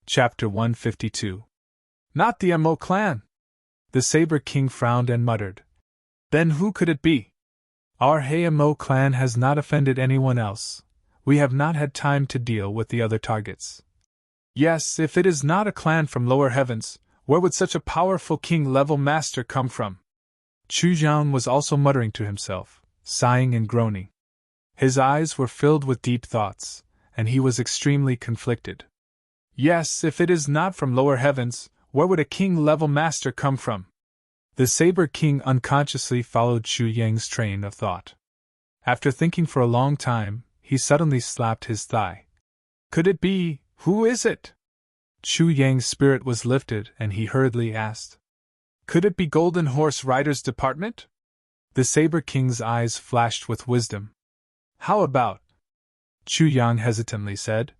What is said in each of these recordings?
Chapter 152. Not the Mo clan! The Saber King frowned and muttered. Then who could it be? Our Mo clan has not offended anyone else. We have not had time to deal with the other targets. Yes, if it is not a clan from lower heavens, where would such a powerful king-level master come from? Chu Jiang was also muttering to himself, sighing and groaning. His eyes were filled with deep thoughts, and he was extremely conflicted. Yes, if it is not from lower heavens, where would a king-level master come from? The Saber King unconsciously followed Chu Yang's train of thought. After thinking for a long time, he suddenly slapped his thigh. Could it be? Who is it? Chu Yang's spirit was lifted and he hurriedly asked. Could it be Golden Horse Rider's department? The Saber King's eyes flashed with wisdom. How about? Chu Yang hesitantly said.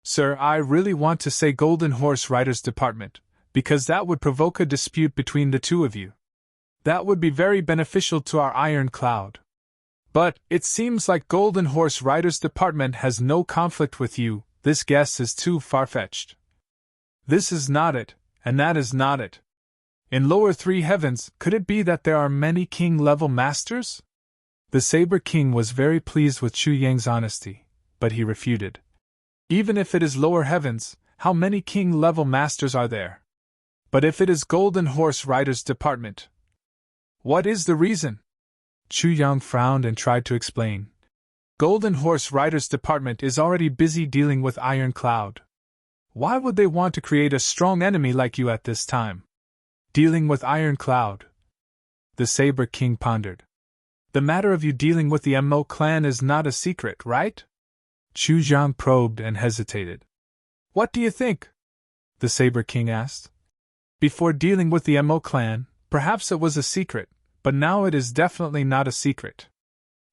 Sir, I really want to say Golden Horse Rider's department, because that would provoke a dispute between the two of you. That would be very beneficial to our Iron Cloud. But, it seems like Golden Horse Rider's department has no conflict with you. This guess is too far-fetched. This is not it, and that is not it. In lower three heavens, could it be that there are many king-level masters? The Saber King was very pleased with Chu Yang's honesty, but he refuted. Even if it is lower heavens, how many king-level masters are there? But if it is Golden Horse Rider's department, what is the reason? Chu Yang frowned and tried to explain. Golden Horse Rider's department is already busy dealing with Iron Cloud. Why would they want to create a strong enemy like you at this time? Dealing with Iron Cloud? The Saber King pondered. The matter of you dealing with the Mo clan is not a secret, right? Chu Jiang probed and hesitated. What do you think? The Saber King asked. Before dealing with the Mo clan, perhaps it was a secret, but now it is definitely not a secret.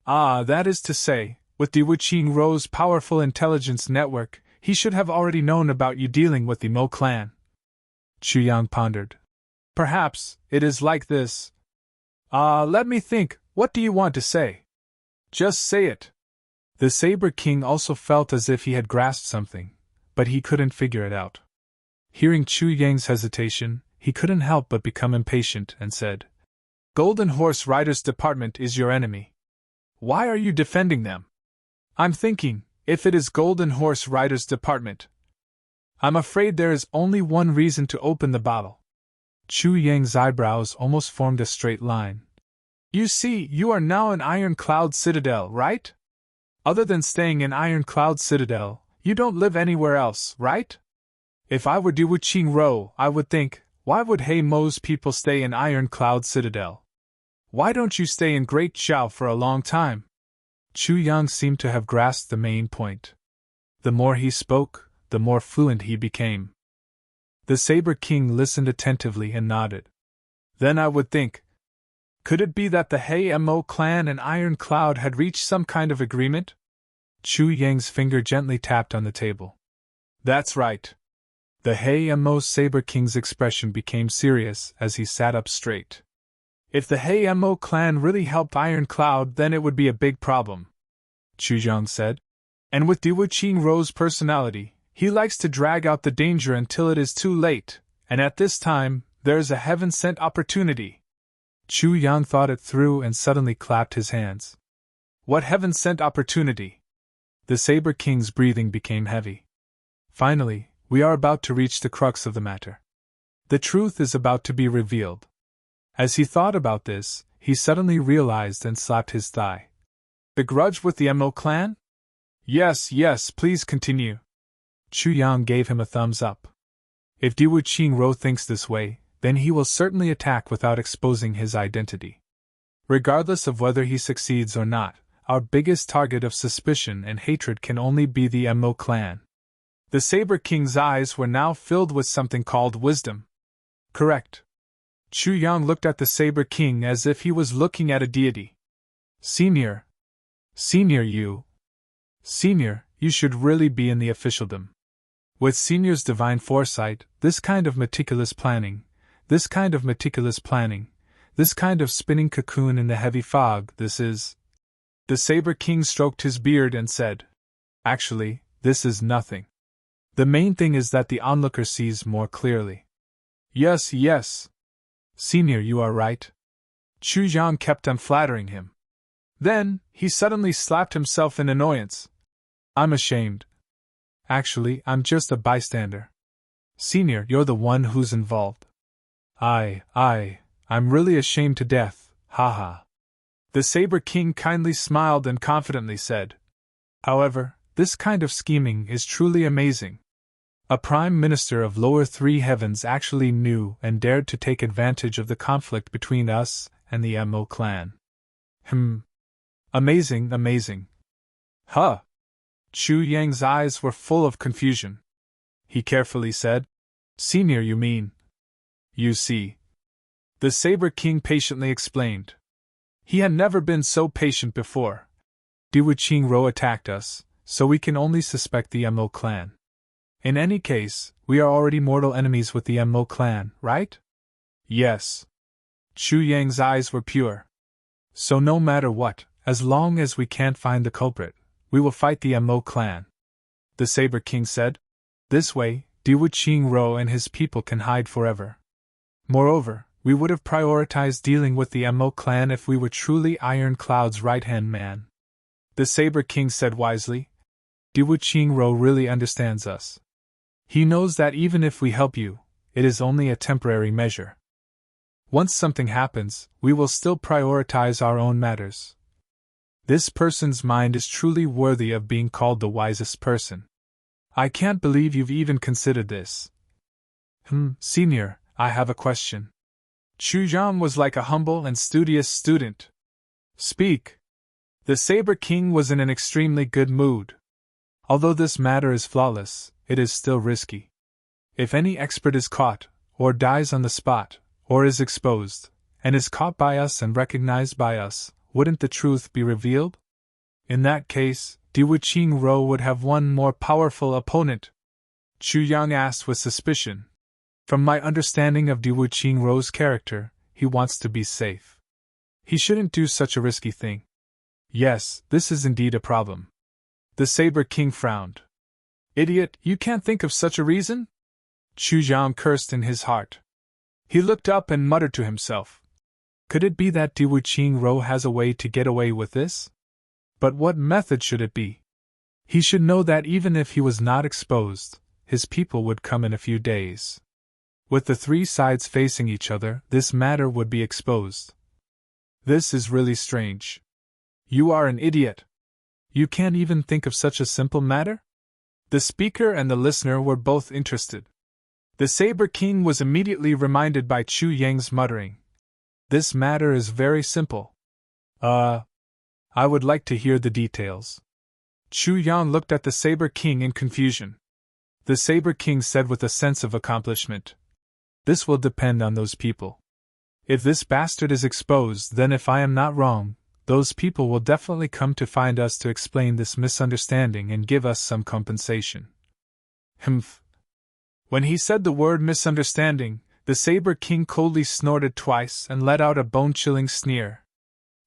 Ah, that is to say, with the Wuqing Ro's powerful intelligence network, he should have already known about you dealing with the Mo clan. Chu Yang pondered. Perhaps it is like this. Let me think, what do you want to say? Just say it. The Saber King also felt as if he had grasped something, but he couldn't figure it out. Hearing Chu Yang's hesitation, he couldn't help but become impatient and said, Golden Horse Rider's department is your enemy. Why are you defending them? I'm thinking, if it is Golden Horse Rider's department, I'm afraid there is only one reason to open the bottle. Chu Yang's eyebrows almost formed a straight line. You see, you are now in Iron Cloud Citadel, right? Other than staying in Iron Cloud Citadel, you don't live anywhere else, right? If I were Du Wuqing Ro, I would think, why would Mo's people stay in Iron Cloud Citadel? Why don't you stay in Great Zhao for a long time? Chu Yang seemed to have grasped the main point. The more he spoke, the more fluent he became. The Saber King listened attentively and nodded. Then I would think, could it be that the Mo clan and Iron Cloud had reached some kind of agreement? Chu Yang's finger gently tapped on the table. That's right. The Mo Saber King's expression became serious as he sat up straight. If the Mo clan really helped Iron Cloud, then it would be a big problem, Chu Jiang said. And with Du Wuqing Ro's personality, he likes to drag out the danger until it is too late, and at this time, there is a heaven-sent opportunity. Chu Yang thought it through and suddenly clapped his hands. What heaven-sent opportunity? The Saber King's breathing became heavy. Finally, we are about to reach the crux of the matter. The truth is about to be revealed. As he thought about this, he suddenly realized and slapped his thigh. The grudge with the Mo clan? Yes, please continue. Chu Yang gave him a thumbs up. If Du Wuqing Ro thinks this way, then he will certainly attack without exposing his identity. Regardless of whether he succeeds or not, our biggest target of suspicion and hatred can only be the Mo clan. The Saber King's eyes were now filled with something called wisdom. Correct. Chu Yang looked at the Saber King as if he was looking at a deity. Senior, you should really be in the officialdom. With Senior's divine foresight, this kind of meticulous planning, this kind of spinning cocoon in the heavy fog, this is... The Saber King stroked his beard and said, Actually, this is nothing. The main thing is that the onlooker sees more clearly. Yes, yes. Senior, you are right. Chu Yang kept on flattering him. Then, he suddenly slapped himself in annoyance. I'm ashamed. Actually, I'm just a bystander. Senior, you're the one who's involved. I'm really ashamed to death, haha. The Saber King kindly smiled and confidently said, however, this kind of scheming is truly amazing. A Prime Minister of Lower Three Heavens actually knew and dared to take advantage of the conflict between us and the Mo clan. Amazing, amazing. Huh. Chu Yang's eyes were full of confusion. He carefully said, Senior, you mean? You see. The Saber King patiently explained. He had never been so patient before. Diwu attacked us, so we can only suspect the Mo clan. In any case, we are already mortal enemies with the Mo clan, right? Yes. Chu Yang's eyes were pure. So no matter what, as long as we can't find the culprit, we will fight the Mo clan. The Saber King said. This way, Diwu and his people can hide forever. Moreover, we would have prioritized dealing with the Mo clan if we were truly Iron Cloud's right-hand man. The Saber King said wisely. Diwu really understands us. He knows that even if we help you, it is only a temporary measure. Once something happens, we will still prioritize our own matters. This person's mind is truly worthy of being called the wisest person. I can't believe you've even considered this. Senior, I have a question. Chu Zhang was like a humble and studious student. Speak. The Saber King was in an extremely good mood. Although this matter is flawless, it is still risky. If any expert is caught, or dies on the spot, or is exposed, and is caught by us and recognized by us, wouldn't the truth be revealed? In that case, Diwu would have one more powerful opponent. Chu Yang asked with suspicion. From my understanding of Diwu character, he wants to be safe. He shouldn't do such a risky thing. Yes, this is indeed a problem. The Saber King frowned. Idiot, you can't think of such a reason? Chu Yang cursed in his heart. He looked up and muttered to himself. Could it be that Diwu has a way to get away with this? But what method should it be? He should know that even if he was not exposed, his people would come in a few days. With the three sides facing each other, this matter would be exposed. This is really strange. You are an idiot. You can't even think of such a simple matter? The speaker and the listener were both interested. The Saber King was immediately reminded by Chu Yang's muttering. This matter is very simple. I would like to hear the details. Chu Yang looked at the Saber King in confusion. The Saber King said with a sense of accomplishment. This will depend on those people. If this bastard is exposed, then if I am not wrong, those people will definitely come to find us to explain this misunderstanding and give us some compensation. Humph. When he said the word misunderstanding, the Saber King coldly snorted twice and let out a bone-chilling sneer.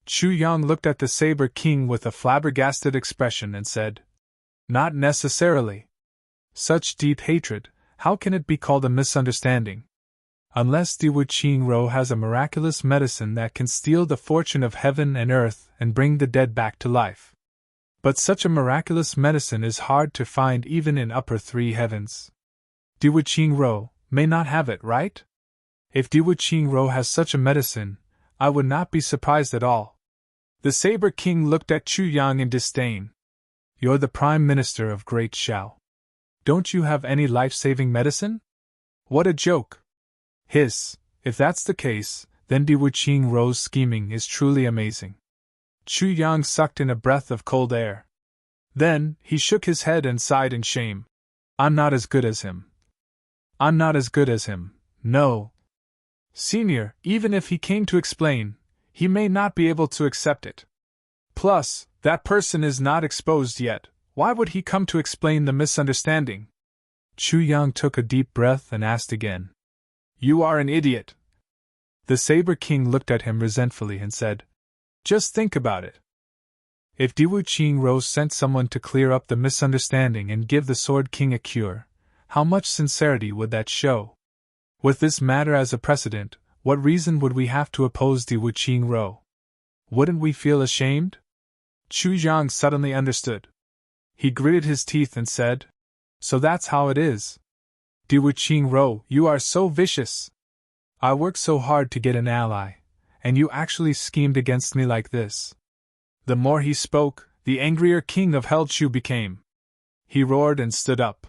Chu Yang looked at the Saber King with a flabbergasted expression and said, Not necessarily. Such deep hatred, how can it be called a misunderstanding? Unless Diwu has a miraculous medicine that can steal the fortune of heaven and earth and bring the dead back to life. But such a miraculous medicine is hard to find even in upper three heavens. Diwu may not have it, right? If Diwu has such a medicine, I would not be surprised at all. The Saber King looked at Chu Yang in disdain. You're the Prime Minister of Great Shao. Don't you have any life-saving medicine? What a joke! Hiss, if that's the case, then Diwu scheming is truly amazing. Chu Yang sucked in a breath of cold air. Then, he shook his head and sighed in shame. I'm not as good as him. I'm not as good as him, no. Senior, even if he came to explain, he may not be able to accept it. Plus, that person is not exposed yet. Why would he come to explain the misunderstanding? Chu Yang took a deep breath and asked again. You are an idiot. The Saber King looked at him resentfully and said, Just think about it. If Diwu sent someone to clear up the misunderstanding and give the Sword King a cure, how much sincerity would that show? With this matter as a precedent, what reason would we have to oppose Di Wuqing-ro? Wouldn't we feel ashamed? Chu Yang suddenly understood. He gritted his teeth and said, "So that's how it is. Di Wuqing-ro, you are so vicious. I worked so hard to get an ally, and you actually schemed against me like this." The more he spoke, the angrier King of Helchu became. He roared and stood up.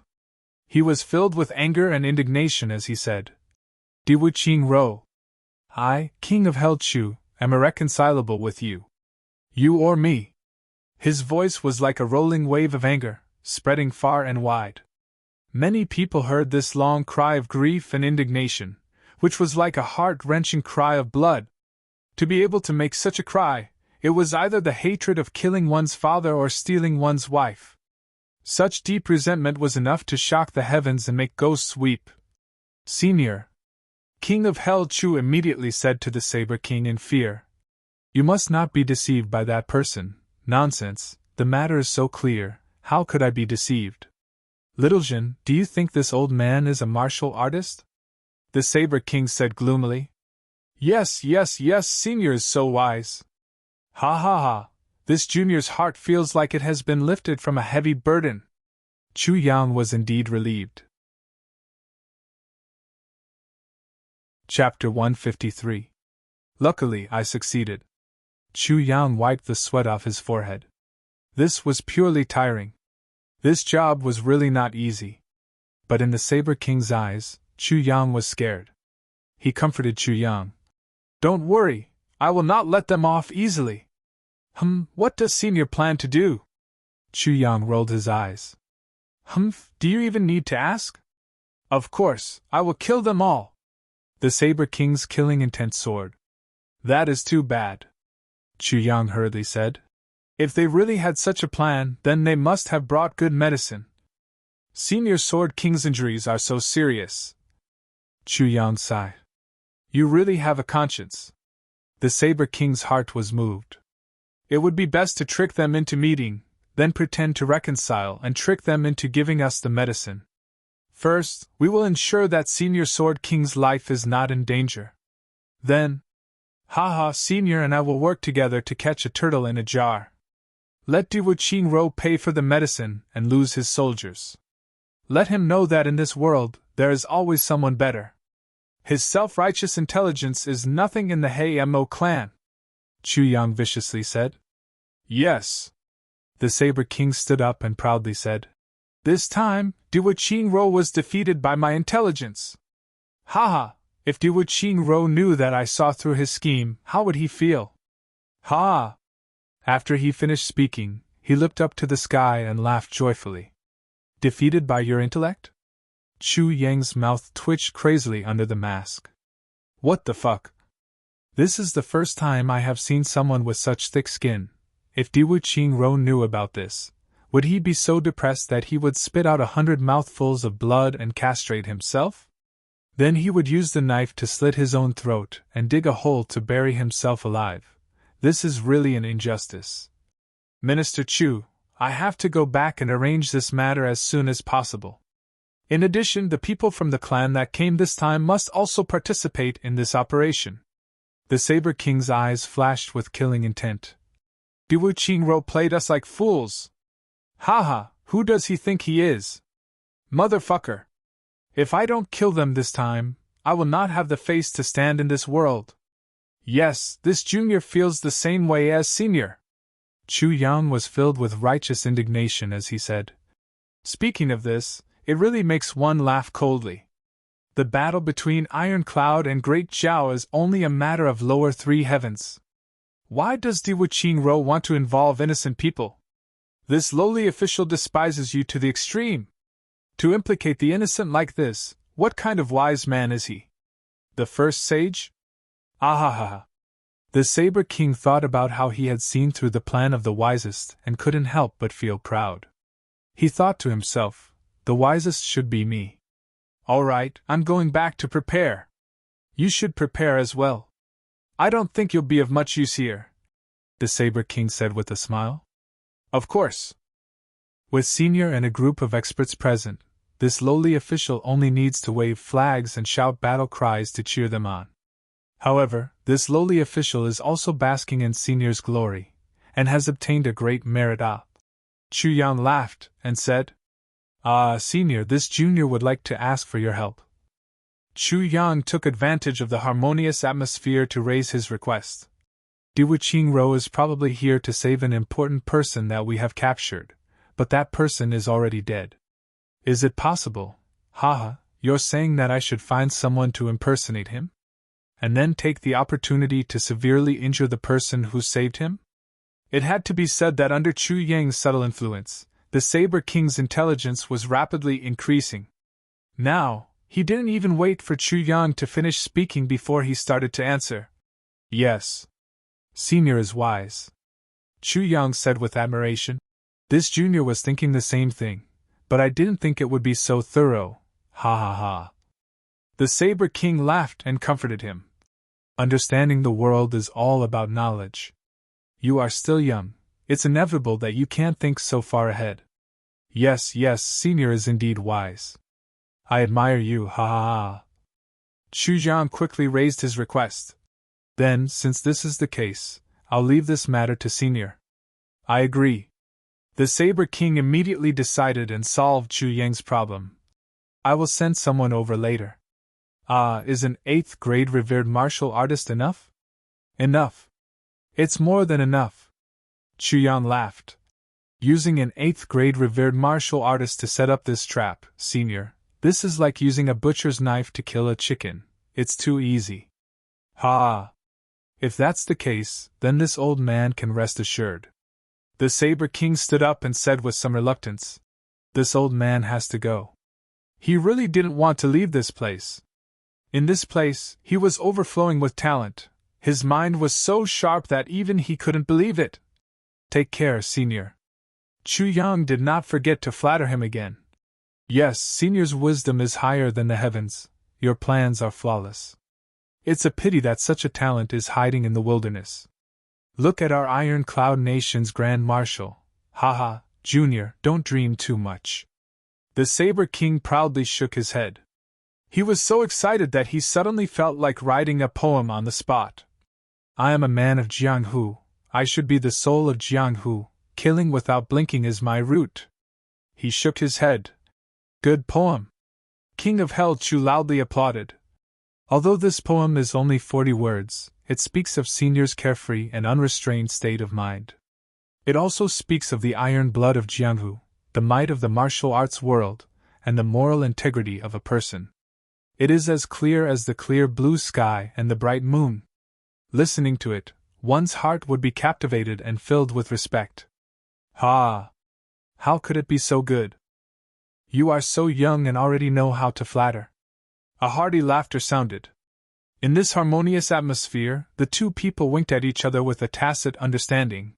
He was filled with anger and indignation as he said, "Di Wuqing-ro, I, King of Helchu, am irreconcilable with you. You or me." His voice was like a rolling wave of anger, spreading far and wide. Many people heard this long cry of grief and indignation, which was like a heart-wrenching cry of blood. To be able to make such a cry, it was either the hatred of killing one's father or stealing one's wife. Such deep resentment was enough to shock the heavens and make ghosts weep. "Senior," King of Helchu immediately said to the Saber King in fear, "you must not be deceived by that person. Nonsense, the matter is so clear, how could I be deceived? Little Jin, do you think this old man is a martial artist?" The Saber King said gloomily. Yes, Senior is so wise. Ha ha ha, this junior's heart feels like it has been lifted from a heavy burden." Chu Yang was indeed relieved. Chapter 153. Luckily, I succeeded. Chu Yang wiped the sweat off his forehead. This was purely tiring. This job was really not easy. But in the Saber King's eyes, Chu Yang was scared. He comforted Chu Yang. "Don't worry, I will not let them off easily." What does Senior plan to do?" Chu Yang rolled his eyes. Do you even need to ask? Of course, I will kill them all." The Saber King's killing intent soared. "That is too bad," Chu Yang hurriedly said. "If they really had such a plan, then they must have brought good medicine. Senior Sword King's injuries are so serious." Chu Yang sighed. "You really have a conscience." The Saber King's heart was moved. It would be best to trick them into meeting, then pretend to reconcile and trick them into giving us the medicine. First, we will ensure that Senior Sword King's life is not in danger. Then, Senior and I will work together to catch a turtle in a jar. Let Di Wuqing-ro pay for the medicine and lose his soldiers. Let him know that in this world, there is always someone better. His self-righteous intelligence is nothing in the Hamo clan," Chu Yang viciously said. "Yes." The Saber King stood up and proudly said, "This time, Di Wuqing-ro was defeated by my intelligence. If Di Wuqing-ro knew that I saw through his scheme, how would he feel? Ha!" After he finished speaking, he looked up to the sky and laughed joyfully. "Defeated by your intellect?" Chu Yang's mouth twitched crazily under the mask. "What the fuck? This is the first time I have seen someone with such thick skin. If Di Wuqing-ro knew about this, would he be so depressed that he would spit out 100 mouthfuls of blood and castrate himself? Then he would use the knife to slit his own throat and dig a hole to bury himself alive. This is really an injustice. Minister Chu, I have to go back and arrange this matter as soon as possible. In addition, the people from the clan that came this time must also participate in this operation." The Saber King's eyes flashed with killing intent. "Di Wuqing-ro played us like fools. Who does he think he is? Motherfucker! If I don't kill them this time, I will not have the face to stand in this world. Yes, this junior feels the same way as Senior." Chu Yang was filled with righteous indignation as he said, "Speaking of this, it really makes one laugh coldly. The battle between Iron Cloud and Great Zhao is only a matter of lower three heavens. Why does Di Wuqing-ro want to involve innocent people? This lowly official despises you to the extreme. To implicate the innocent like this, what kind of wise man is he? The first sage? Ahaha." The Saber King thought about how he had seen through the plan of the wisest and couldn't help but feel proud. He thought to himself, the wisest should be me. All right, I'm going back to prepare. You should prepare as well. I don't think you'll be of much use here," the Saber King said with a smile. "Of course." With Senior and a group of experts present, this lowly official only needs to wave flags and shout battle cries to cheer them on. However, this lowly official is also basking in Senior's glory, and has obtained a great merit. Chu Yang laughed, and said, Senior, this junior would like to ask for your help. Chu Yang took advantage of the harmonious atmosphere to raise his request. Diwuqing is probably here to save an important person that we have captured, but that person is already dead. Is it possible? Haha, you're saying that I should find someone to impersonate him? And then take the opportunity to severely injure the person who saved him? It had to be said that under Chu Yang's subtle influence, the Saber King's intelligence was rapidly increasing. Now, he didn't even wait for Chu Yang to finish speaking before he started to answer. Yes. Senior is wise. Chu Yang said with admiration. This junior was thinking the same thing, but I didn't think it would be so thorough. Ha ha ha. The Saber King laughed and comforted him. Understanding the world is all about knowledge. You are still young. It's inevitable that you can't think so far ahead. Yes, Senior is indeed wise. I admire you, ha ha ha. Chu Yang quickly raised his request. Then, since this is the case, I'll leave this matter to Senior. I agree. The Saber King immediately decided and solved Chu Yang's problem. I will send someone over later. Is an 8th grade revered martial artist enough? Enough. It's more than enough. Chu Yang laughed. Using an 8th grade revered martial artist to set up this trap, Senior, this is like using a butcher's knife to kill a chicken. It's too easy. Ha! If that's the case, then this old man can rest assured. The Saber King stood up and said with some reluctance, This old man has to go. He really didn't want to leave this place. In this place, he was overflowing with talent. His mind was so sharp that even he couldn't believe it. Take care, Senior. Chu Yang did not forget to flatter him again. Yes, Senior's wisdom is higher than the heavens. Your plans are flawless. It's a pity that such a talent is hiding in the wilderness. Look at our Iron Cloud Nation's Grand Marshal. Haha, Junior, don't dream too much. The Saber King proudly shook his head. He was so excited that he suddenly felt like writing a poem on the spot. I am a man of Jianghu. I should be the soul of Jianghu. Killing without blinking is my route. He shook his head. Good poem. King of Hell Chu loudly applauded. Although this poem is only 40 words, it speaks of Senior's carefree and unrestrained state of mind. It also speaks of the iron blood of Jianghu, the might of the martial arts world, and the moral integrity of a person. It is as clear as the clear blue sky and the bright moon. Listening to it, one's heart would be captivated and filled with respect. Ha! How could it be so good? You are so young and already know how to flatter. A hearty laughter sounded. In this harmonious atmosphere, the two people winked at each other with a tacit understanding.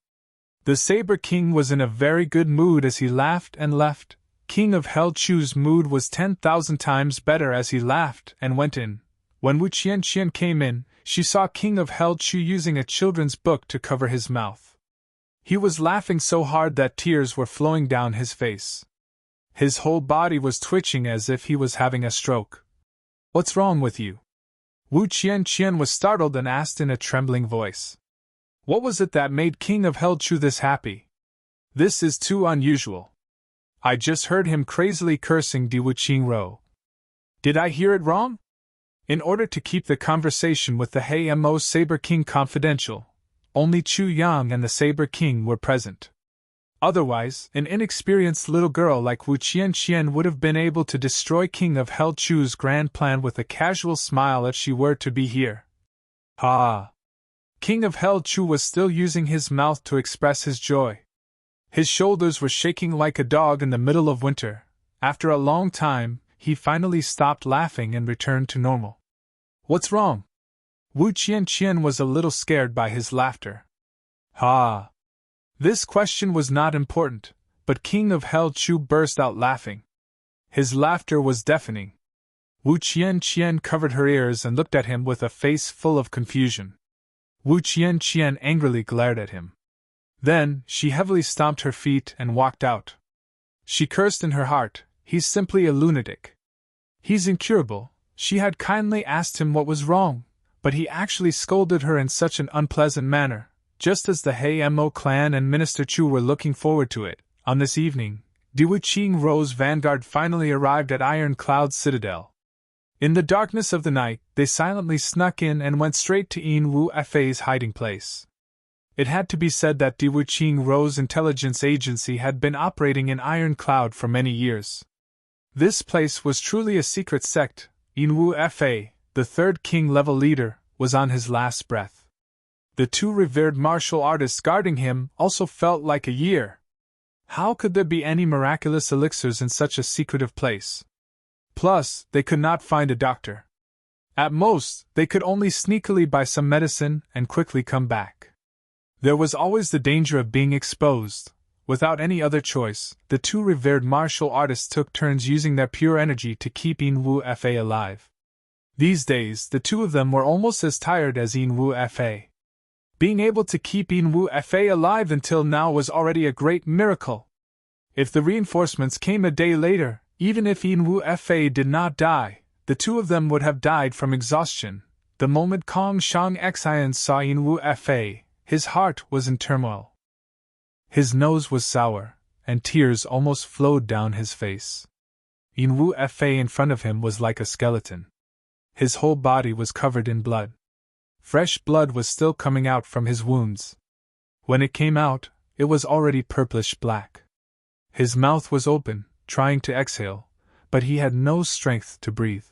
The Saber King was in a very good mood as he laughed and left. King of Hell Chu's mood was 10,000 times better as he laughed and went in. When Wu Qianqian came in, she saw King of Hell Chu using a children's book to cover his mouth. He was laughing so hard that tears were flowing down his face. His whole body was twitching as if he was having a stroke. What's wrong with you? Wu Qianqian was startled and asked in a trembling voice. What was it that made King of Hell Chu this happy? This is too unusual. I just heard him crazily cursing Diwuqing. Did I hear it wrong? In order to keep the conversation with the Hamo Saber King confidential, only Chu Yang and the Saber King were present. Otherwise, an inexperienced little girl like Wu Qianqian would have been able to destroy King of Hell Chu's grand plan with a casual smile if she were to be here. Ha! King of Hell Chu was still using his mouth to express his joy. His shoulders were shaking like a dog in the middle of winter. After a long time, he finally stopped laughing and returned to normal. What's wrong? Wu Qianqian was a little scared by his laughter. Ha! This question was not important, but King of Hell Chu burst out laughing. His laughter was deafening. Wu Qianqian covered her ears and looked at him with a face full of confusion. Wu Qianqian angrily glared at him. Then, she heavily stomped her feet and walked out. She cursed in her heart, he's simply a lunatic. He's incurable. She had kindly asked him what was wrong, but he actually scolded her in such an unpleasant manner, just as the Mo clan and Minister Chu were looking forward to it. On this evening, Diwu Ro's vanguard finally arrived at Iron Cloud Citadel. In the darkness of the night, they silently snuck in and went straight to Yin Wu Fei's hiding place. It had to be said that Diwu Ro's intelligence agency had been operating in Iron Cloud for many years. This place was truly a secret sect. Yin Wu Fei, the third king-level leader, was on his last breath. The two revered martial artists guarding him also felt like a year. How could there be any miraculous elixirs in such a secretive place? Plus, they could not find a doctor. At most, they could only sneakily buy some medicine and quickly come back. There was always the danger of being exposed. Without any other choice, the two revered martial artists took turns using their pure energy to keep Yin Wu Fei alive. These days, the two of them were almost as tired as Yin Wu Fei. Being able to keep Yin Wu Fei alive until now was already a great miracle. If the reinforcements came a day later, even if Yin Wu Fei did not die, the two of them would have died from exhaustion. The moment Kong Shang Xian saw Yin Wu Fei, his heart was in turmoil. His nose was sour, and tears almost flowed down his face. Yin Wu Fei in front of him was like a skeleton. His whole body was covered in blood. Fresh blood was still coming out from his wounds. When it came out, it was already purplish black. His mouth was open, trying to exhale, but he had no strength to breathe.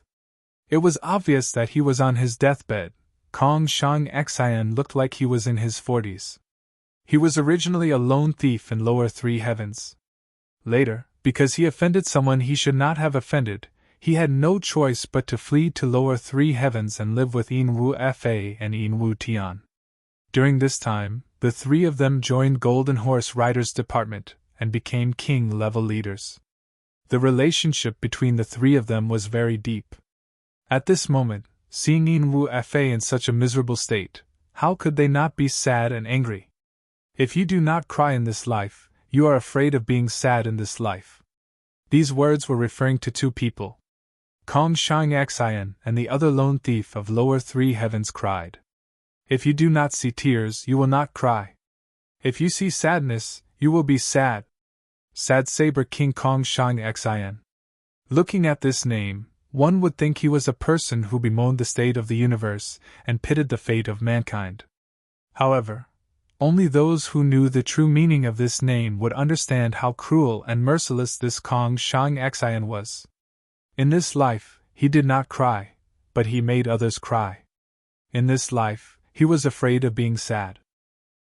It was obvious that he was on his deathbed. Kong Shang Xian looked like he was in his 40s. He was originally a lone thief in lower three heavens. Later, because he offended someone he should not have offended, he had no choice but to flee to lower three heavens and live with Yin Wu Fei and Yin Wu Tian. During this time, the three of them joined Golden Horse Rider's department and became king-level leaders. The relationship between the three of them was very deep. At this moment, seeing Yin Wu Fei in such a miserable state, how could they not be sad and angry? If you do not cry in this life, you are afraid of being sad in this life. These words were referring to two people. Kong Shang Xian and the other lone thief of lower three heavens cried. If you do not see tears, you will not cry. If you see sadness, you will be sad. Sad Saber King Kong Shang Xian. Looking at this name, one would think he was a person who bemoaned the state of the universe and pitied the fate of mankind. However, only those who knew the true meaning of this name would understand how cruel and merciless this Kong Shang Xian was. In this life, he did not cry, but he made others cry. In this life, he was afraid of being sad.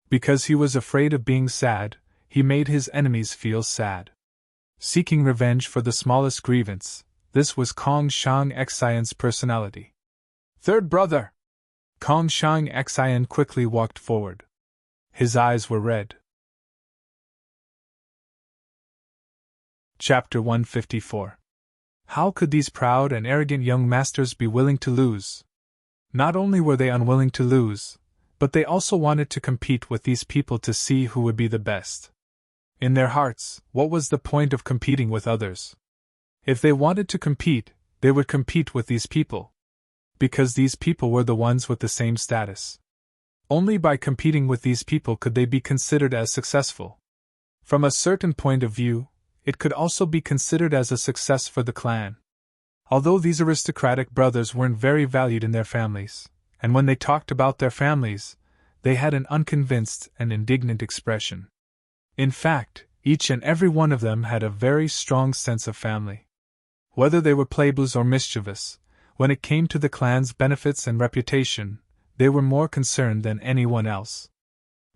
Because he was afraid of being sad, he made his enemies feel sad. Seeking revenge for the smallest grievance, this was Kong Shang Xian's personality. Third brother! Kong Shang Xian quickly walked forward. His eyes were red. Chapter 154. How could these proud and arrogant young masters be willing to lose? Not only were they unwilling to lose, but they also wanted to compete with these people to see who would be the best. In their hearts, what was the point of competing with others? If they wanted to compete, they would compete with these people. Because these people were the ones with the same status. Only by competing with these people could they be considered as successful. From a certain point of view, it could also be considered as a success for the clan. Although these aristocratic brothers weren't very valued in their families, and when they talked about their families, they had an unconvinced and indignant expression. In fact, each and every one of them had a very strong sense of family. Whether they were playboys or mischievous, when it came to the clan's benefits and reputation, they were more concerned than anyone else.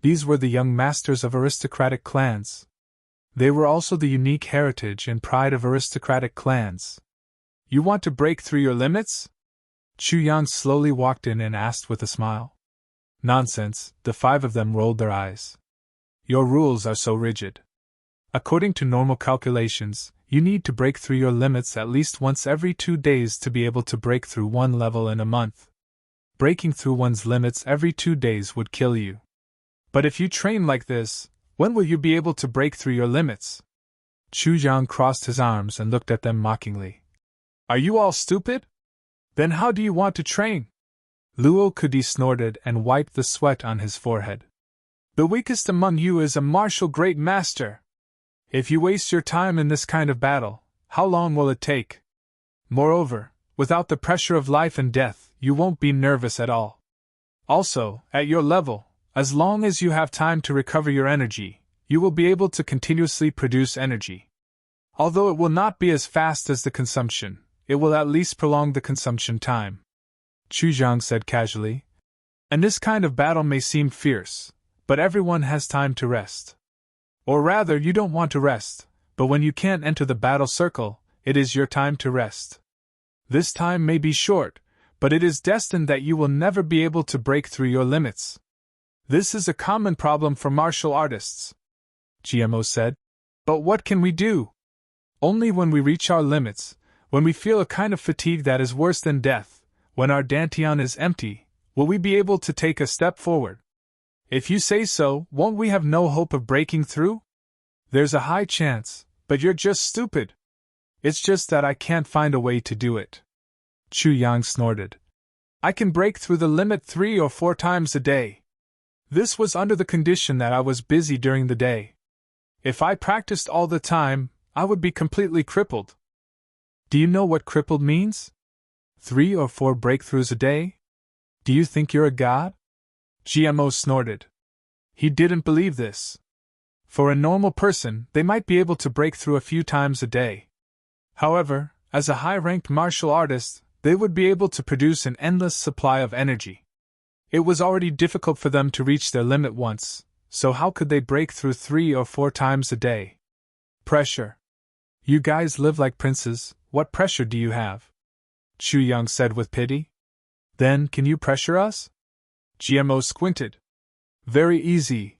These were the young masters of aristocratic clans. They were also the unique heritage and pride of aristocratic clans. You want to break through your limits? Chu Yang slowly walked in and asked with a smile. Nonsense, the five of them rolled their eyes. Your rules are so rigid. According to normal calculations, you need to break through your limits at least once every 2 days to be able to break through one level in a month. Breaking through one's limits every 2 days would kill you. But if you train like this, when will you be able to break through your limits? Chu Yang crossed his arms and looked at them mockingly. Are you all stupid? Then how do you want to train? Luo Kudi snorted and wiped the sweat on his forehead. The weakest among you is a martial great master. If you waste your time in this kind of battle, how long will it take? Moreover, without the pressure of life and death, you won't be nervous at all. Also, at your level, as long as you have time to recover your energy, you will be able to continuously produce energy. Although it will not be as fast as the consumption, it will at least prolong the consumption time. Chu Zhang said casually. And this kind of battle may seem fierce, but everyone has time to rest. Or rather, you don't want to rest, but when you can't enter the battle circle, it is your time to rest. This time may be short, but it is destined that you will never be able to break through your limits. This is a common problem for martial artists, GMO said. But what can we do? Only when we reach our limits, when we feel a kind of fatigue that is worse than death, when our dantian is empty, will we be able to take a step forward. If you say so, won't we have no hope of breaking through? There's a high chance, but you're just stupid. It's just that I can't find a way to do it. Chu Yang snorted. I can break through the limit 3 or 4 times a day. This was under the condition that I was busy during the day. If I practiced all the time, I would be completely crippled. Do you know what crippled means? 3 or 4 breakthroughs a day? Do you think you're a god? GMO snorted. He didn't believe this. For a normal person, they might be able to break through a few times a day. However, as a high-ranked martial artist, they would be able to produce an endless supply of energy. It was already difficult for them to reach their limit once, so how could they break through 3 or 4 times a day? Pressure. You guys live like princes, what pressure do you have? Chu Yang said with pity. Then can you pressure us? GMO squinted. Very easy.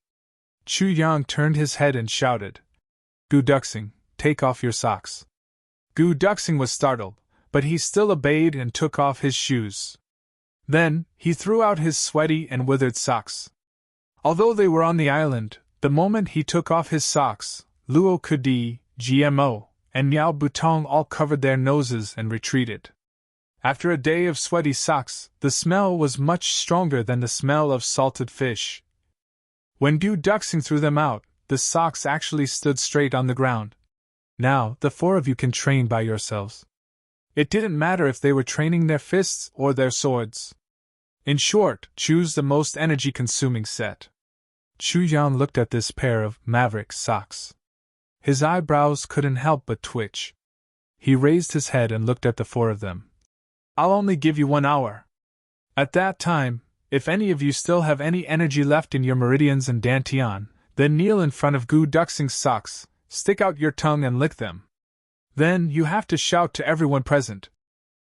Chu Yang turned his head and shouted. Gu Duxing, take off your socks. Gu Duxing was startled, but he still obeyed and took off his shoes. Then, he threw out his sweaty and withered socks. Although they were on the island, the moment he took off his socks, Luo Kudi, GMO, and Miao Butong all covered their noses and retreated. After a day of sweaty socks, the smell was much stronger than the smell of salted fish. When Gu Duxing threw them out, the socks actually stood straight on the ground. Now, the 4 of you can train by yourselves. It didn't matter if they were training their fists or their swords. In short, choose the most energy-consuming set. Chu Yan looked at this pair of maverick socks. His eyebrows couldn't help but twitch. He raised his head and looked at the 4 of them. I'll only give you 1 hour. At that time, if any of you still have any energy left in your meridians and dantian, then kneel in front of Gu Duxing's socks, stick out your tongue and lick them. Then you have to shout to everyone present.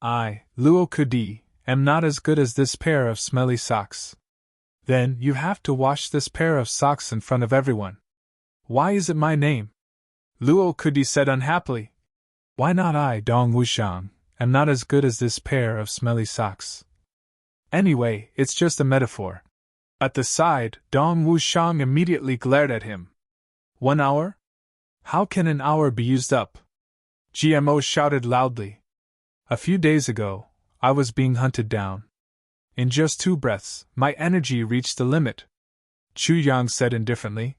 I, Luo Kudi, am not as good as this pair of smelly socks. Then you have to wash this pair of socks in front of everyone. Why is it my name? Luo Kudi said unhappily. Why not I, Dong Wushang, am not as good as this pair of smelly socks? Anyway, it's just a metaphor. At the side, Dong Wushang immediately glared at him. 1 hour? How can an hour be used up? GMO shouted loudly. A few days ago, I was being hunted down. In just 2 breaths, my energy reached the limit. Chu Yang said indifferently.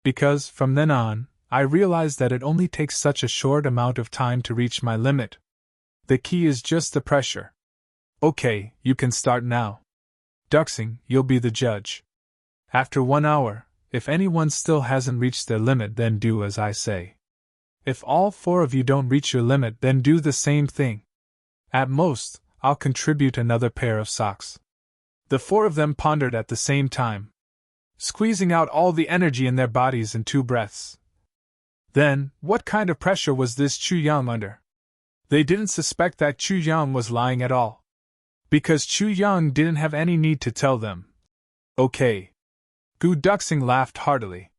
Because, from then on, I realized that it only takes such a short amount of time to reach my limit. The key is just the pressure. Okay, you can start now. Duxing, you'll be the judge. After 1 hour, if anyone still hasn't reached their limit, then do as I say. If all 4 of you don't reach your limit, then do the same thing. At most, I'll contribute another pair of socks. The 4 of them pondered at the same time, squeezing out all the energy in their bodies in 2 breaths. Then, what kind of pressure was this Chu Yang under? They didn't suspect that Chu Yang was lying at all. Because Chu Yang didn't have any need to tell them. Okay. Gu Duxing laughed heartily.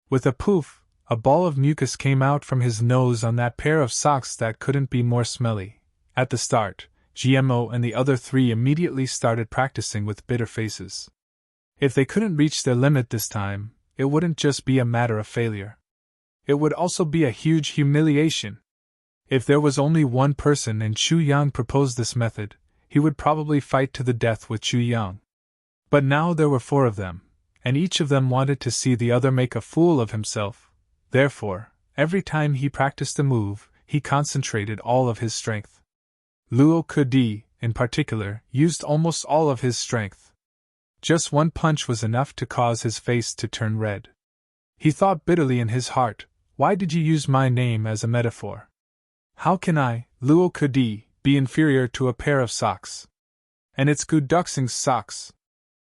With a poof, a ball of mucus came out from his nose on that pair of socks that couldn't be more smelly. At the start, GMO and the other 3 immediately started practicing with bitter faces. If they couldn't reach their limit this time, it wouldn't just be a matter of failure. it would also be a huge humiliation. If there was only one person and Chu Yang proposed this method, he would probably fight to the death with Chu Yang. But now there were 4 of them, and each of them wanted to see the other make a fool of himself. Therefore, every time he practiced a move, he concentrated all of his strength. Luo Kudi, in particular, used almost all of his strength. Just one punch was enough to cause his face to turn red. He thought bitterly in his heart, why did you use my name as a metaphor? How can I, Luo Kudi, be inferior to a pair of socks? And it's Guduxing's socks.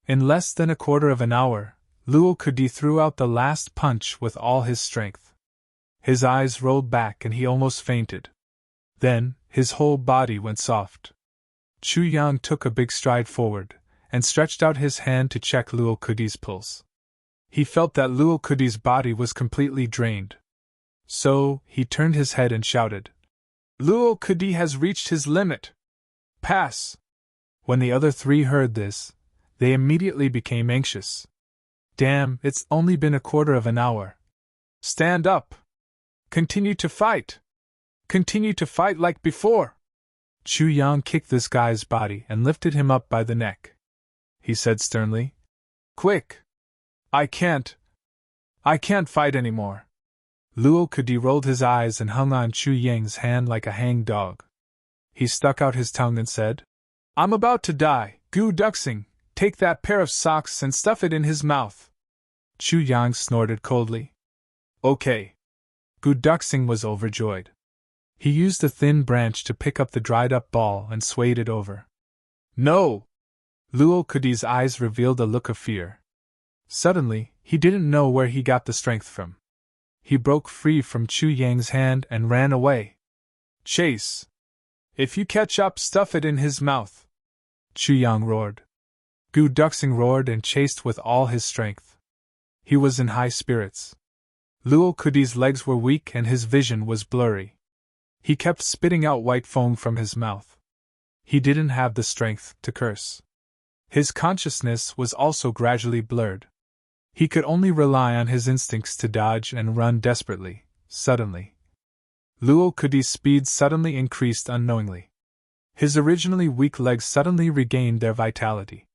In less than a quarter of an hour, Luo Kudi threw out the last punch with all his strength. His eyes rolled back and he almost fainted. Then, his whole body went soft. Chu Yang took a big stride forward, and stretched out his hand to check Luo Kudi's pulse. He felt that Luo Kudi's body was completely drained. So, he turned his head and shouted, Luo Kudi has reached his limit. Pass! When the other 3 heard this, they immediately became anxious. Damn, it's only been a quarter of an hour. Stand up! Continue to fight! Continue to fight like before! Chu Yang kicked this guy's body and lifted him up by the neck. He said sternly, Quick! I can't fight anymore. Luo Kudi rolled his eyes and hung on Chu Yang's hand like a hanged dog. He stuck out his tongue and said, I'm about to die, Guduxing, take that pair of socks and stuff it in his mouth. Chu Yang snorted coldly. Okay. Guduxing was overjoyed. He used a thin branch to pick up the dried-up ball and swayed it over. No! Luo Kudi's eyes revealed a look of fear. Suddenly, he didn't know where he got the strength from. He broke free from Chu Yang's hand and ran away. Chase! If you catch up, stuff it in his mouth! Chu Yang roared. Guduxing roared and chased with all his strength. He was in high spirits. Luo Kudi's legs were weak and his vision was blurry. He kept spitting out white foam from his mouth. He didn't have the strength to curse. His consciousness was also gradually blurred. He could only rely on his instincts to dodge and run desperately. Suddenly, Luo Kudi's speed suddenly increased unknowingly. His originally weak legs suddenly regained their vitality.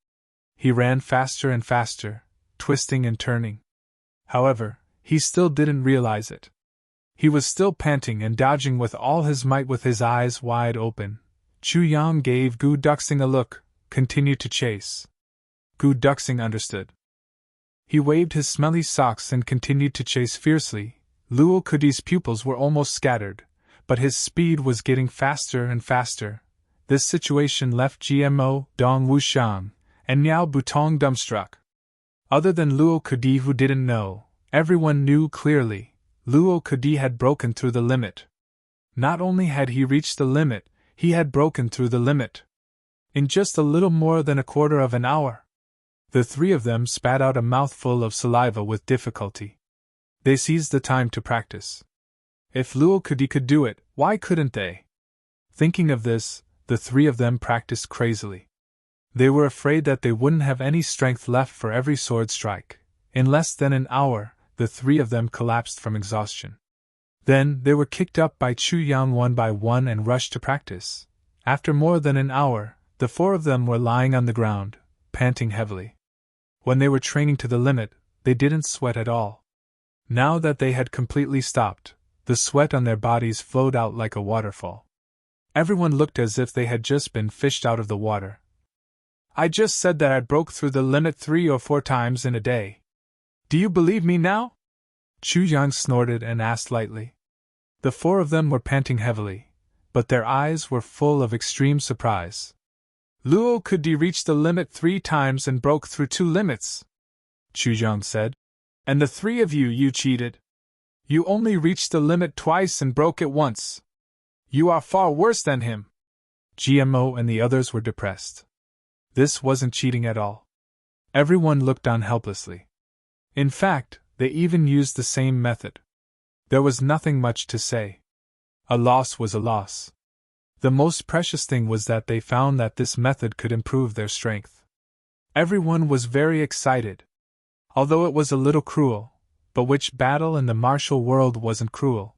He ran faster and faster, twisting and turning. However, he still didn't realize it. He was still panting and dodging with all his might with his eyes wide open. Chu Yang gave Guduxing a look, continued to chase. Guduxing understood. He waved his smelly socks and continued to chase fiercely. Luo Kudi's pupils were almost scattered, but his speed was getting faster and faster. This situation left GMO, Dong Wushang, and Miao Butong dumbstruck. Other than Luo Kudi, who didn't know, everyone knew clearly. Luo Kudi had broken through the limit. Not only had he reached the limit, he had broken through the limit. In just a little more than a quarter of an hour. The 3 of them spat out a mouthful of saliva with difficulty. They seized the time to practice. If Luo Kudi could do it, why couldn't they? Thinking of this, the 3 of them practiced crazily. They were afraid that they wouldn't have any strength left for every sword strike. In less than an hour, the 3 of them collapsed from exhaustion. Then they were kicked up by Chu Yang one by one and rushed to practice. After more than an hour, the 4 of them were lying on the ground, panting heavily. When they were training to the limit, they didn't sweat at all. Now that they had completely stopped, the sweat on their bodies flowed out like a waterfall. Everyone looked as if they had just been fished out of the water. I just said that I broke through the limit 3 or 4 times in a day. Do you believe me now? Chu Yang snorted and asked lightly. The 4 of them were panting heavily, but their eyes were full of extreme surprise. Luo Kudi reached the limit 3 times and broke through 2 limits, Chu Yang said. And the 3 of you cheated. You only reached the limit twice and broke it once. You are far worse than him. GMO and the others were depressed. This wasn't cheating at all. Everyone looked on helplessly. In fact, they even used the same method. There was nothing much to say. A loss was a loss. The most precious thing was that they found that this method could improve their strength. Everyone was very excited. Although it was a little cruel, but which battle in the martial world wasn't cruel?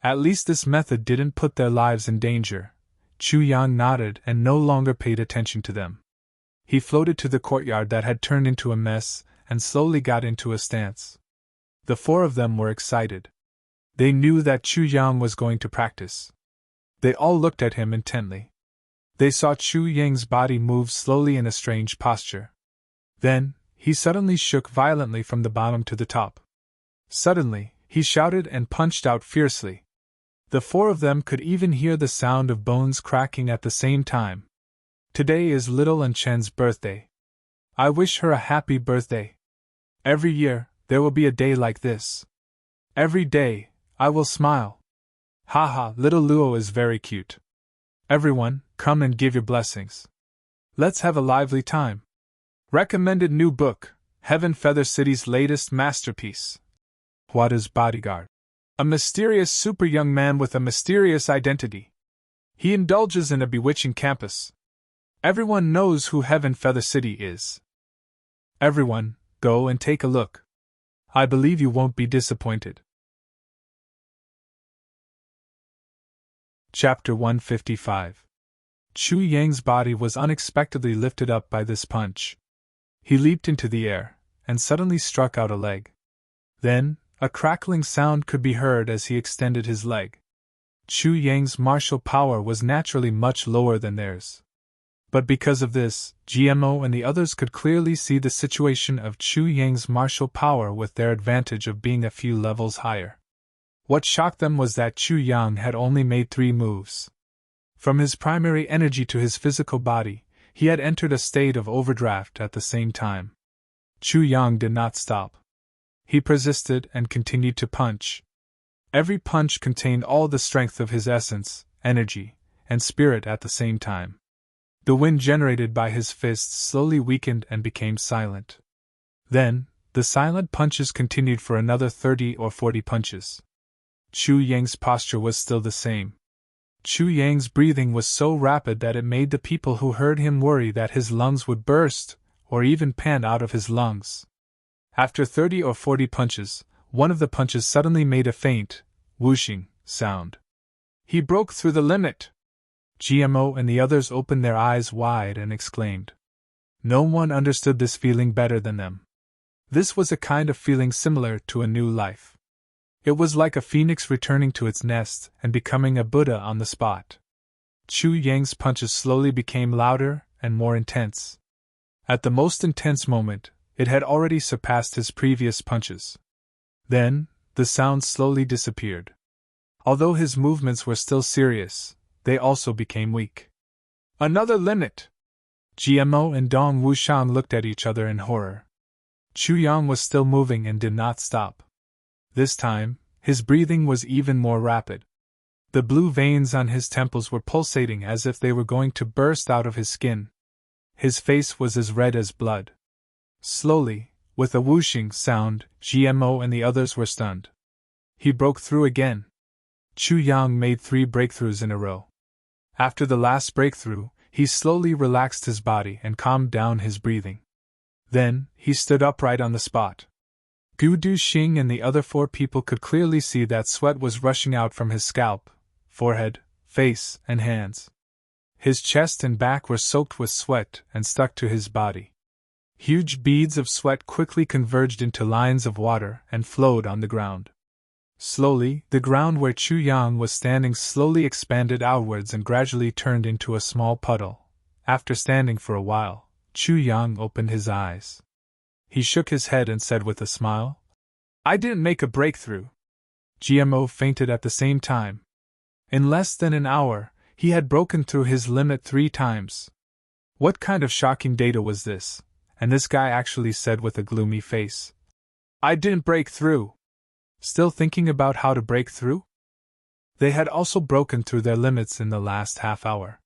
At least this method didn't put their lives in danger. Chu Yang nodded and no longer paid attention to them. He floated to the courtyard that had turned into a mess and slowly got into a stance. The four of them were excited. They knew that Chu Yang was going to practice. They all looked at him intently. They saw Chu Yang's body move slowly in a strange posture. Then, he suddenly shook violently from the bottom to the top. Suddenly, he shouted and punched out fiercely. The four of them could even hear the sound of bones cracking at the same time. Today is little Enchen's birthday. I wish her a happy birthday. Every year, there will be a day like this. Every day, I will smile. Haha, little Luo is very cute. Everyone, come and give your blessings. Let's have a lively time. Recommended new book, Heaven Feather City's latest masterpiece. Huada's bodyguard. A mysterious super young man with a mysterious identity. He indulges in a bewitching campus. Everyone knows who Heaven Feather City is. Everyone, go and take a look. I believe you won't be disappointed. Chapter 155. Chu Yang's body was unexpectedly lifted up by this punch. He leaped into the air, and suddenly struck out a leg. Then, a crackling sound could be heard as he extended his leg. Chu Yang's martial power was naturally much lower than theirs. But because of this, GMO and the others could clearly see the situation of Chu Yang's martial power with their advantage of being a few levels higher. What shocked them was that Chu Yang had only made 3 moves. From his primary energy to his physical body, he had entered a state of overdraft at the same time. Chu Yang did not stop. He persisted and continued to punch. Every punch contained all the strength of his essence, energy, and spirit at the same time. The wind generated by his fists slowly weakened and became silent. Then, the silent punches continued for another 30 or 40 punches. Chu Yang's posture was still the same. Chu Yang's breathing was so rapid that it made the people who heard him worry that his lungs would burst, or even pant out of his lungs. After 30 or 40 punches, one of the punches suddenly made a faint, whooshing sound. He broke through the limit! GMO and the others opened their eyes wide and exclaimed. No one understood this feeling better than them. This was a kind of feeling similar to a new life. It was like a phoenix returning to its nest and becoming a Buddha on the spot. Chu Yang's punches slowly became louder and more intense. At the most intense moment, it had already surpassed his previous punches. Then, the sound slowly disappeared. Although his movements were still serious, they also became weak. Another limit! GMO and Dong Wushang looked at each other in horror. Chu Yang was still moving and did not stop. This time, his breathing was even more rapid. The blue veins on his temples were pulsating as if they were going to burst out of his skin. His face was as red as blood. Slowly, with a whooshing sound, GMO and the others were stunned. He broke through again. Chu Yang made 3 breakthroughs in a row. After the last breakthrough, he slowly relaxed his body and calmed down his breathing. Then, he stood upright on the spot. Gu Du-Xing and the other 4 people could clearly see that sweat was rushing out from his scalp, forehead, face, and hands. His chest and back were soaked with sweat and stuck to his body. Huge beads of sweat quickly converged into lines of water and flowed on the ground. Slowly, the ground where Chu Yang was standing slowly expanded outwards and gradually turned into a small puddle. After standing for a while, Chu Yang opened his eyes. He shook his head and said with a smile, I didn't make a breakthrough. GMO fainted at the same time. In less than an hour, he had broken through his limit 3 times. What kind of shocking data was this? And this guy actually said with a gloomy face, I didn't break through. Still thinking about how to break through? They had also broken through their limits in the last half hour.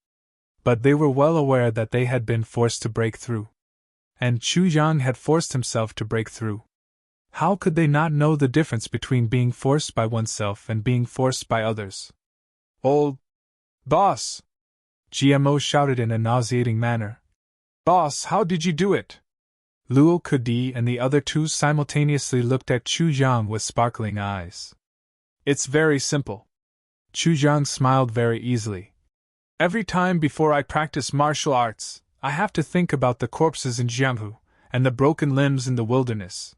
But they were well aware that they had been forced to break through. And Chu Yang had forced himself to break through. How could they not know the difference between being forced by oneself and being forced by others? Old boss! GMO shouted in a nauseating manner. Boss, how did you do it? Luo Kudi and the other two simultaneously looked at Chu Yang with sparkling eyes. It's very simple. Chu Yang smiled very easily. Every time before I practice martial arts, I have to think about the corpses in Jianghu and the broken limbs in the wilderness.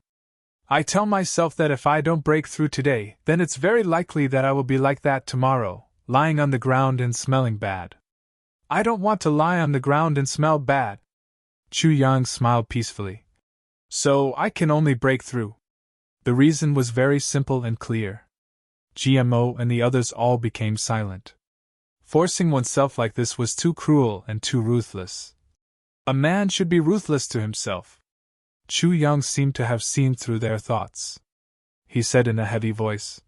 I tell myself that if I don't break through today, then it's very likely that I will be like that tomorrow, lying on the ground and smelling bad. I don't want to lie on the ground and smell bad. Chu Yang smiled peacefully. So I can only break through. The reason was very simple and clear. GMO and the others all became silent. Forcing oneself like this was too cruel and too ruthless. A man should be ruthless to himself. Chu Yang seemed to have seen through their thoughts. He said in a heavy voice,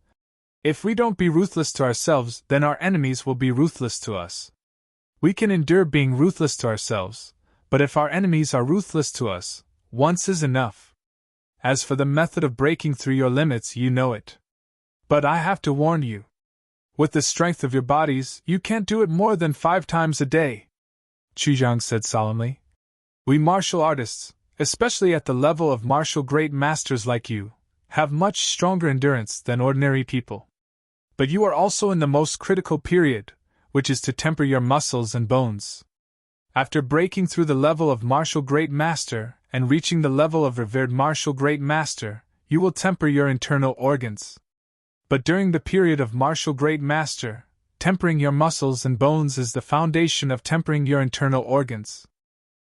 "If we don't be ruthless to ourselves, then our enemies will be ruthless to us. We can endure being ruthless to ourselves, but if our enemies are ruthless to us, once is enough. As for the method of breaking through your limits, you know it. But I have to warn you. With the strength of your bodies, you can't do it more than 5 times a day," Chu Yang said solemnly. "We martial artists, especially at the level of martial great masters like you, have much stronger endurance than ordinary people. But you are also in the most critical period, which is to temper your muscles and bones. After breaking through the level of martial great master and reaching the level of revered martial great master, you will temper your internal organs. But during the period of martial great master, tempering your muscles and bones is the foundation of tempering your internal organs.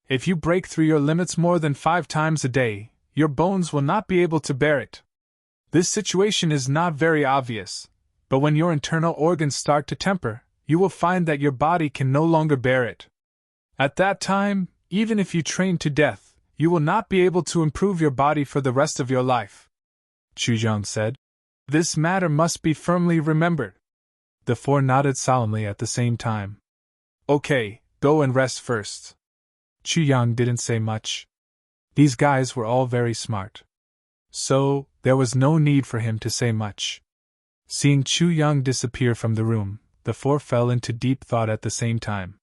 If you break through your limits more than 5 times a day, your bones will not be able to bear it. This situation is not very obvious, but when your internal organs start to temper, you will find that your body can no longer bear it. At that time, even if you train to death, you will not be able to improve your body for the rest of your life," Chu Yang said. "This matter must be firmly remembered." The 4 nodded solemnly at the same time. "Okay, go and rest first." Chu Yang didn't say much. These guys were all very smart. So, there was no need for him to say much. Seeing Chu Yang disappear from the room, the 4 fell into deep thought at the same time.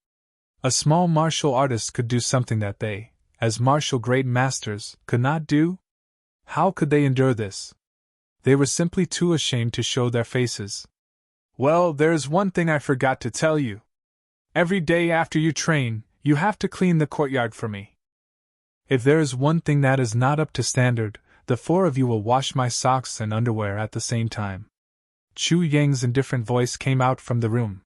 A small martial artist could do something that they, as martial great masters, could not do? How could they endure this? They were simply too ashamed to show their faces. "Well, there's one thing I forgot to tell you. Every day after you train, you have to clean the courtyard for me. If there is one thing that is not up to standard, the 4 of you will wash my socks and underwear at the same time." Chu Yang's indifferent voice came out from the room.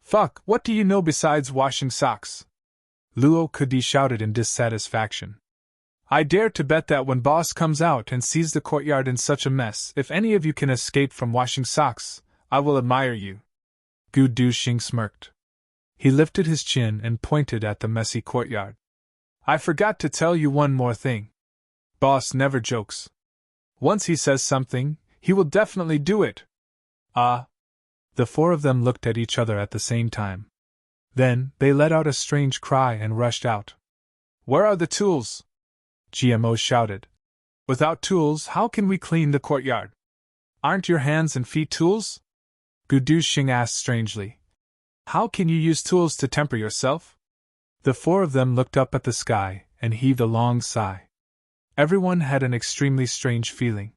"Fuck, what do you know besides washing socks?" Luo Kudi shouted in dissatisfaction. "I dare to bet that when boss comes out and sees the courtyard in such a mess, if any of you can escape from washing socks, I will admire you." Gu Duxing smirked. He lifted his chin and pointed at the messy courtyard. "I forgot to tell you one more thing. Boss never jokes. Once he says something, he will definitely do it." "Ah." The 4 of them looked at each other at the same time. Then, they let out a strange cry and rushed out. "Where are the tools?" GMO shouted. "Without tools, how can we clean the courtyard? Aren't your hands and feet tools?" Gu Duxing asked strangely. "How can you use tools to temper yourself?" The 4 of them looked up at the sky and heaved a long sigh. Everyone had an extremely strange feeling.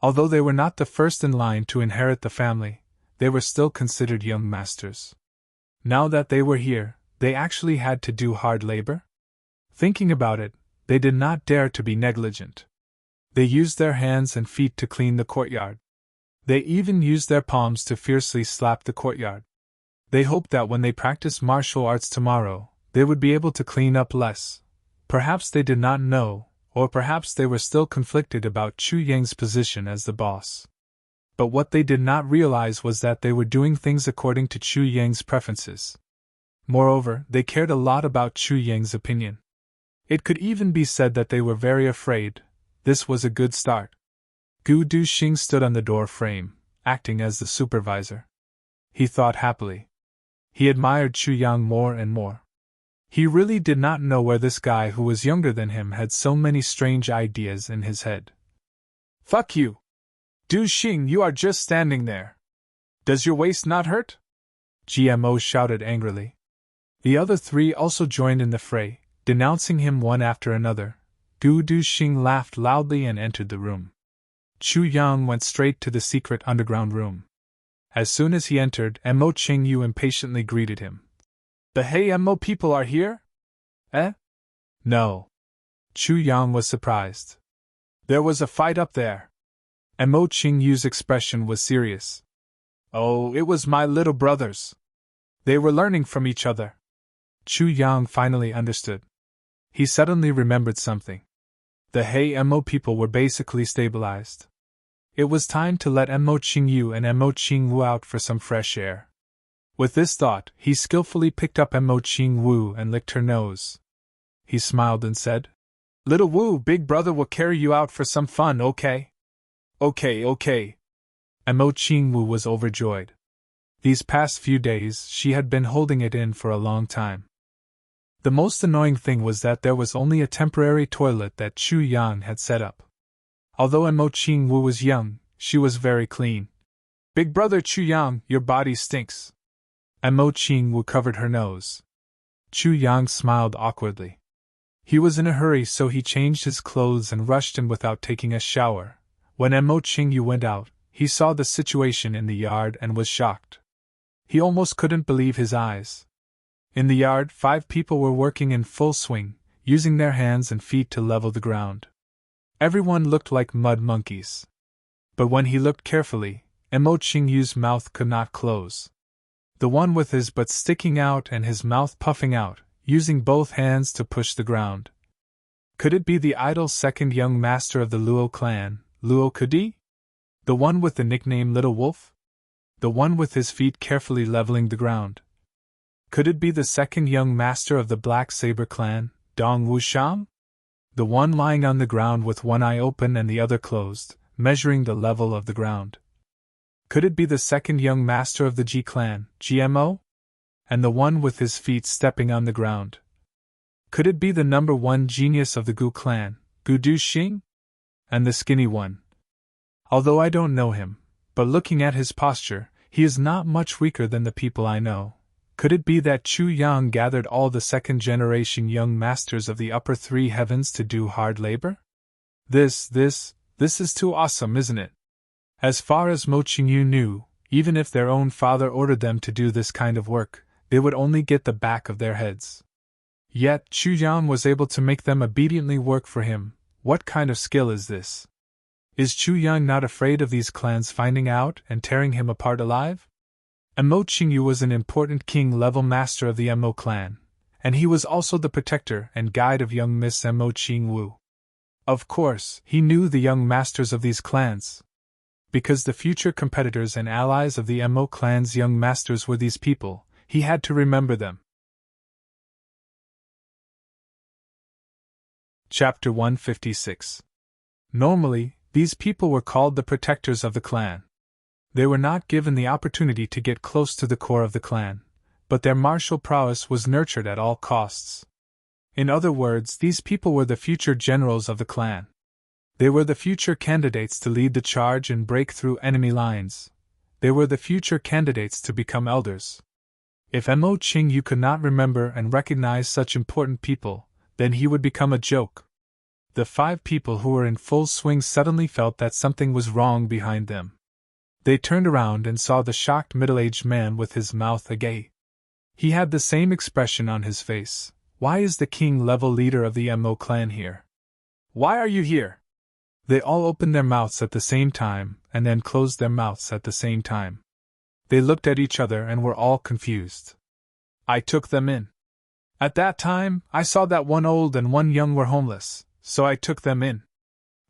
Although they were not the first in line to inherit the family, they were still considered young masters. Now that they were here, they actually had to do hard labor? Thinking about it, they did not dare to be negligent. They used their hands and feet to clean the courtyard. They even used their palms to fiercely slap the courtyard. They hoped that when they practiced martial arts tomorrow, they would be able to clean up less. Perhaps they did not know, or perhaps they were still conflicted about Chu Yang's position as the boss. But what they did not realize was that they were doing things according to Chu Yang's preferences. Moreover, they cared a lot about Chu Yang's opinion. It could even be said that they were very afraid. This was a good start. Gu Duxing stood on the door frame, acting as the supervisor. He thought happily. He admired Chu Yang more and more. He really did not know where this guy who was younger than him had so many strange ideas in his head. "Fuck you! Duxing, you are just standing there. Does your waist not hurt?" GMO shouted angrily. The other 3 also joined in the fray, denouncing him one after another. Gu Duxing laughed loudly and entered the room. Chu Yang went straight to the secret underground room. As soon as he entered, Mo Qingyu impatiently greeted him. The Hey Mo people are here? Eh? No. Chu Yang was surprised. There was a fight up there. Mo Qingyu's expression was serious. Oh, it was my little brothers. They were learning from each other. Chu Yang finally understood. He suddenly remembered something. The Hey Mo people were basically stabilized. It was time to let Mo Qingyu and Mo Qingwu out for some fresh air. With this thought, he skillfully picked up Mo Qingwu and licked her nose. He smiled and said, Little Wu, big brother will carry you out for some fun, okay? Okay. Mo Qingwu was overjoyed. These past few days, she had been holding it in for a long time. The most annoying thing was that there was only a temporary toilet that Chu Yang had set up. Although Mo Qingwu was young, she was very clean. Big brother Chu Yang, your body stinks. Mo Qingwu covered her nose. Chu Yang smiled awkwardly. He was in a hurry, so he changed his clothes and rushed in without taking a shower. When Mo Qingyu went out, he saw the situation in the yard and was shocked. He almost couldn't believe his eyes. In the yard, 5 people were working in full swing, using their hands and feet to level the ground. Everyone looked like mud monkeys. But when he looked carefully, Mo Qingyu's mouth could not close. The one with his butt sticking out and his mouth puffing out, using both hands to push the ground. Could it be the idle second young master of the Luo clan, Luo Kudi? The one with the nickname Little Wolf? The one with his feet carefully leveling the ground? Could it be the second young master of the Black Saber clan, Dong Wushang? The one lying on the ground with one eye open and the other closed, measuring the level of the ground? Could it be the second young master of the Ji clan, GMO? And the one with his feet stepping on the ground? Could it be the number 1 genius of the Gu clan, Gu Duxing? And the skinny one? Although I don't know him, but looking at his posture, he is not much weaker than the people I know. Could it be that Chu Yang gathered all the second-generation young masters of the upper 3 heavens to do hard labor? This is too awesome, isn't it? As far as Mo Qingyu knew, even if their own father ordered them to do this kind of work, they would only get the back of their heads. Yet Chu Yang was able to make them obediently work for him. What kind of skill is this? Is Chu Yang not afraid of these clans finding out and tearing him apart alive? Mo Qingyu was an important king-level master of the Mo clan, and he was also the protector and guide of young Miss Mo Qingwu. Of course, he knew the young masters of these clans. Because the future competitors and allies of the Mo clan's young masters were these people, he had to remember them. Chapter 156. Normally, these people were called the protectors of the clan. They were not given the opportunity to get close to the core of the clan, but their martial prowess was nurtured at all costs. In other words, these people were the future generals of the clan. They were the future candidates to lead the charge and break through enemy lines. They were the future candidates to become elders. If Mo Qingyu could not remember and recognize such important people, then he would become a joke. The 5 people who were in full swing suddenly felt that something was wrong behind them. They turned around and saw the shocked middle-aged man with his mouth agape. He had the same expression on his face. Why is the king-level leader of the Mo clan here? Why are you here? They all opened their mouths at the same time, and then closed their mouths at the same time. They looked at each other and were all confused. I took them in. At that time, I saw that one old and one young were homeless, so I took them in.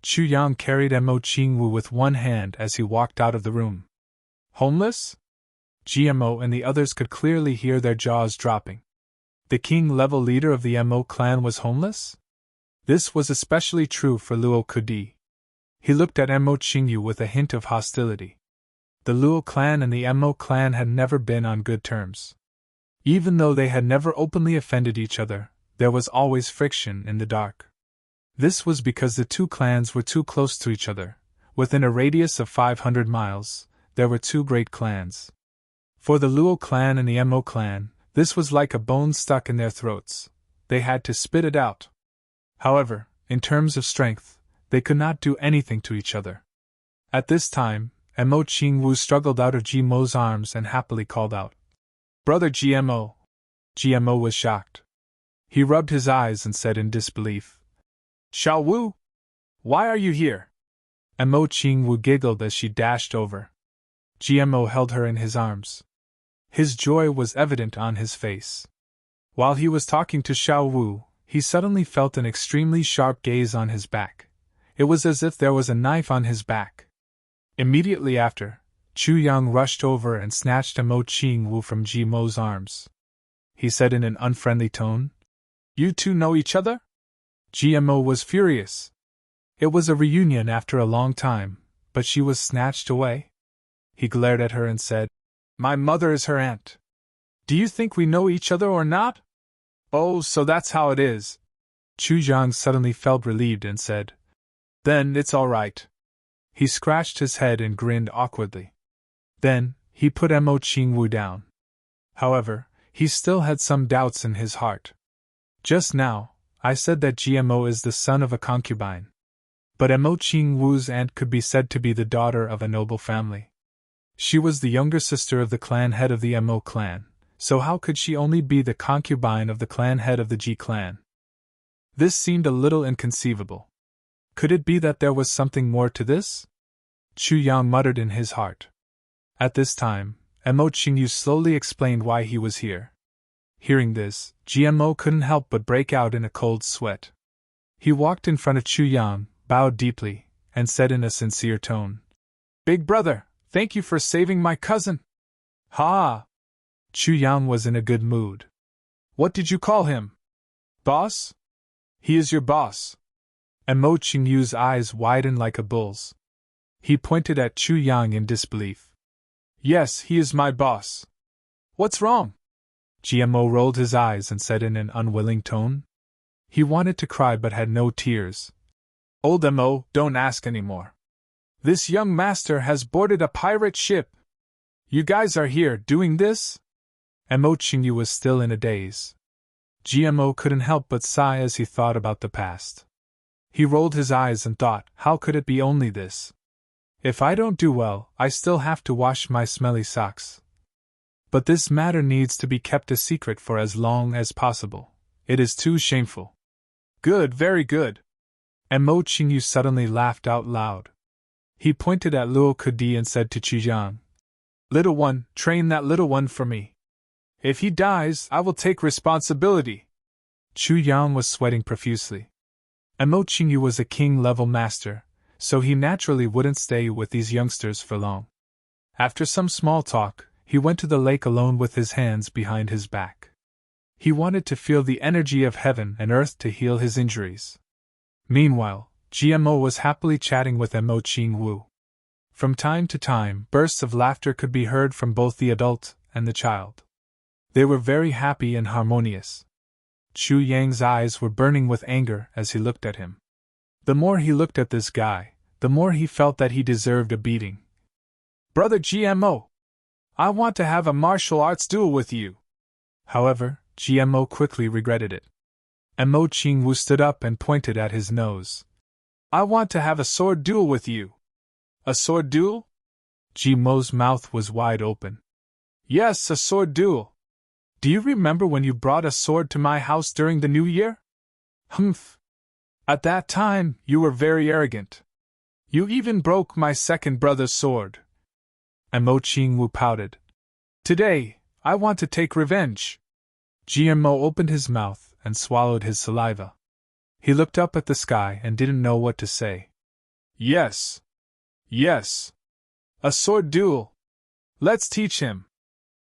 Chu Yang carried Mo Qingwu with one hand as he walked out of the room. Homeless? GMO and the others could clearly hear their jaws dropping. The king-level leader of the Mo clan was homeless? This was especially true for Luo Kudi. He looked at Mo Qingyu with a hint of hostility. The Luo clan and the Mo clan had never been on good terms. Even though they had never openly offended each other, there was always friction in the dark. This was because the 2 clans were too close to each other. Within a radius of 500 miles, there were 2 great clans. For the Luo clan and the Mo clan, this was like a bone stuck in their throats. They had to spit it out. However, in terms of strength, they could not do anything to each other. At this time, Mo Qingwu struggled out of Gmo's arms and happily called out, "Brother Gmo!" Gmo was shocked. He rubbed his eyes and said in disbelief, "Xiao Wu? Why are you here?" Mo Qingwu giggled as she dashed over. Gmo held her in his arms. His joy was evident on his face. While he was talking to Xiao Wu, he suddenly felt an extremely sharp gaze on his back. It was as if there was a knife on his back. Immediately after, Chu Yang rushed over and snatched Mo Qingwu from Gmo's arms. He said in an unfriendly tone, "You two know each other?" Gmo was furious. It was a reunion after a long time, but she was snatched away. He glared at her and said, "My mother is her aunt. Do you think we know each other or not?" "Oh, so that's how it is." Chu Yang suddenly felt relieved and said, "Then it's all right." He scratched his head and grinned awkwardly. Then, he put Mo Qingwu down. However, he still had some doubts in his heart. "Just now, I said that Gmo is the son of a concubine. But Mo Qingwu's aunt could be said to be the daughter of a noble family. She was the younger sister of the clan head of the Mo clan, so how could she only be the concubine of the clan head of the G clan?" This seemed a little inconceivable. Could it be that there was something more to this? Chu Yang muttered in his heart. At this time, Mo Qingyu slowly explained why he was here. Hearing this, Gmo couldn't help but break out in a cold sweat. He walked in front of Chu Yang, bowed deeply, and said in a sincere tone, "Big brother, thank you for saving my cousin." "Ha!" Chu Yang was in a good mood. "What did you call him? Boss? He is your boss." And Mo Qingyu's eyes widened like a bull's. He pointed at Chu Yang in disbelief. "Yes, he is my boss. What's wrong?" Gmo rolled his eyes and said in an unwilling tone. He wanted to cry but had no tears. "Old Mo, don't ask any more. This young master has boarded a pirate ship. You guys are here doing this?" Mo Qingyu was still in a daze. Gmo couldn't help but sigh as he thought about the past. He rolled his eyes and thought, how could it be only this? If I don't do well, I still have to wash my smelly socks. But this matter needs to be kept a secret for as long as possible. It is too shameful. "Good, very good." And Mo Qingyu suddenly laughed out loud. He pointed at Luo Kudi and said to Chu Yang, "Little one, train that little one for me. If he dies, I will take responsibility." Chu Yang was sweating profusely. And Mo Qingyu was a king-level master, so he naturally wouldn't stay with these youngsters for long. After some small talk, he went to the lake alone with his hands behind his back. He wanted to feel the energy of heaven and earth to heal his injuries. Meanwhile, Gmo was happily chatting with Mo Qingwu. From time to time, bursts of laughter could be heard from both the adult and the child. They were very happy and harmonious. Chu Yang's eyes were burning with anger as he looked at him. The more he looked at this guy, the more he felt that he deserved a beating. "Brother Gmo, I want to have a martial arts duel with you." However, Gmo quickly regretted it. And Mo Qingwu stood up and pointed at his nose. "I want to have a sword duel with you." "A sword duel?" Gmo's mouth was wide open. "Yes, a sword duel. Do you remember when you brought a sword to my house during the New Year?" "Humph. At that time, you were very arrogant. You even broke my second brother's sword." And Mo Qingwu pouted. "Today, I want to take revenge." Gmo opened his mouth and swallowed his saliva. He looked up at the sky and didn't know what to say. "Yes. Yes. A sword duel. Let's teach him."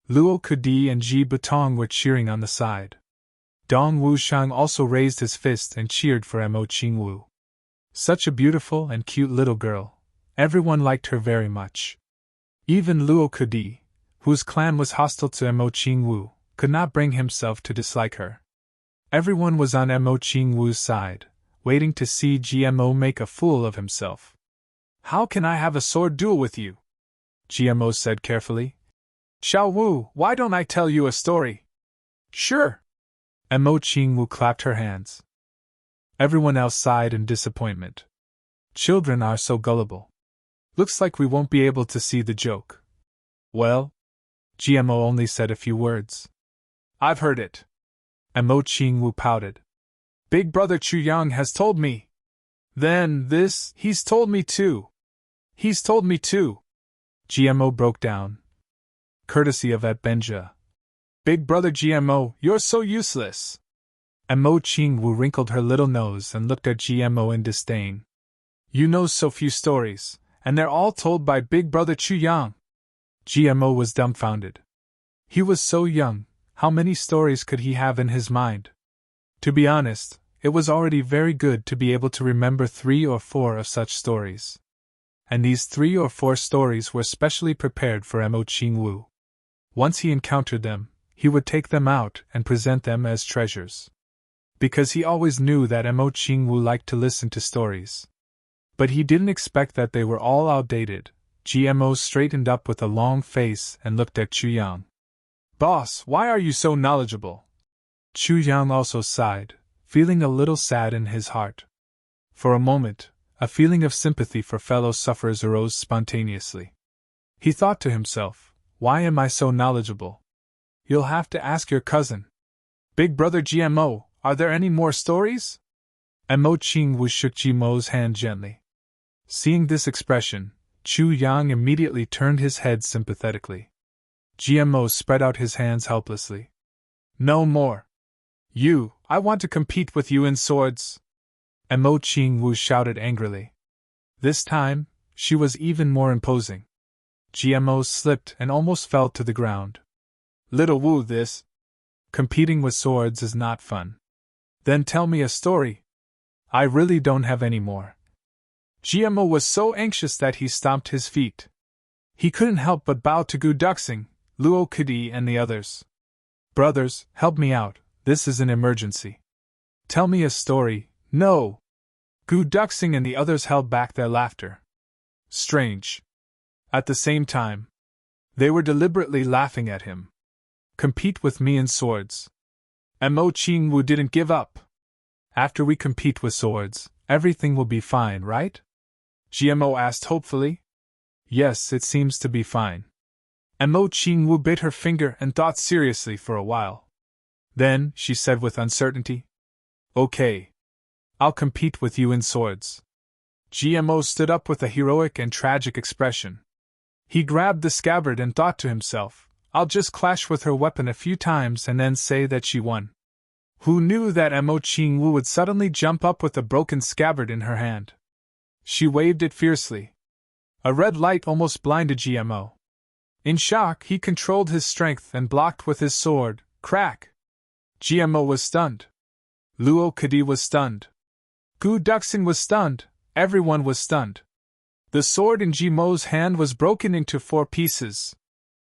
Luo Kudi and Ji Butong were cheering on the side. Dong Wushang also raised his fist and cheered for Mo Qingwu. Such a beautiful and cute little girl. Everyone liked her very much. Even Luo Kudi, whose clan was hostile to Mo Qingwu, could not bring himself to dislike her. Everyone was on Mo Qingwu's side, waiting to see Gmo make a fool of himself. "How can I have a sword duel with you?" Gmo said carefully. "Xiao Wu, why don't I tell you a story?" "Sure." Mo Qingwu clapped her hands. Everyone else sighed in disappointment. Children are so gullible. Looks like we won't be able to see the joke. Well, GMO only said a few words. I've heard it. Mo Qingwu pouted. Big brother Chu Yang has told me. Then he's told me too. He's told me too. GMO broke down. Courtesy of Ed Benja. Big brother GMO, you're so useless. Mo Qingwu wrinkled her little nose and looked at GMO in disdain. You know so few stories, and they're all told by Big brother Chu Yang. GMO was dumbfounded. He was so young, how many stories could he have in his mind? To be honest, it was already very good to be able to remember 3 or 4 of such stories. And these 3 or 4 stories were specially prepared for Mo Qingwu. Once he encountered them, he would take them out and present them as treasures. Because he always knew that Mo Qingwu liked to listen to stories. But he didn't expect that they were all outdated. GMO straightened up with a long face and looked at Chu Yang. Boss, why are you so knowledgeable? Chu Yang also sighed, feeling a little sad in his heart. For a moment, a feeling of sympathy for fellow sufferers arose spontaneously. He thought to himself, why am I so knowledgeable? You'll have to ask your cousin. Big brother GMO, are there any more stories? Mo Qingwu shook GMO's hand gently. Seeing this expression, Chu Yang immediately turned his head sympathetically. GMO spread out his hands helplessly. No more. I want to compete with you in swords. Mo Qingwu shouted angrily. This time, she was even more imposing. GMO slipped and almost fell to the ground. Little Wu, competing with swords is not fun. Then tell me a story. I really don't have any more. GMO was so anxious that he stomped his feet. He couldn't help but bow to Gu Duxing, Luo Kudi and the others. Brothers, help me out, this is an emergency. Tell me a story. No! Gu Duxing and the others held back their laughter. Strange. At the same time, they were deliberately laughing at him. Compete with me in swords. Mo Qingwu didn't give up. After we compete with swords, everything will be fine, right? GMO asked hopefully. Yes, it seems to be fine. Mo Qingwu bit her finger and thought seriously for a while. Then, she said with uncertainty, Okay. I'll compete with you in swords. GMO stood up with a heroic and tragic expression. He grabbed the scabbard and thought to himself, I'll just clash with her weapon a few times and then say that she won. Who knew that Mo Qingwu would suddenly jump up with a broken scabbard in her hand? She waved it fiercely. A red light almost blinded GMO. In shock, he controlled his strength and blocked with his sword. Crack! GMO was stunned. Luo Kadi was stunned. Gu Duxing was stunned. Everyone was stunned. The sword in GMO's hand was broken into 4 pieces.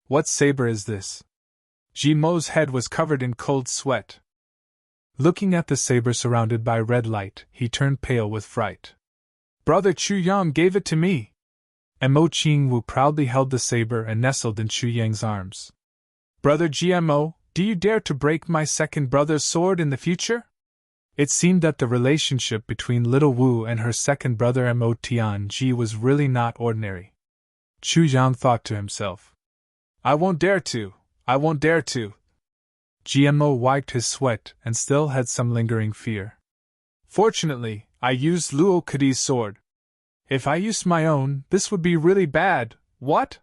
What saber is this? GMO's head was covered in cold sweat. Looking at the saber surrounded by red light, he turned pale with fright. Brother Chu Yang gave it to me. Mo Qingwu proudly held the saber and nestled in Chu Yang's arms. Brother GMO, do you dare to break my second brother's sword in the future? It seemed that the relationship between little Wu and her second brother Mo Tianji was really not ordinary. Chu Yang thought to himself. I won't dare to. GMO wiped his sweat and still had some lingering fear. Fortunately, I used Luo Kadi's sword. If I used my own, this would be really bad. What?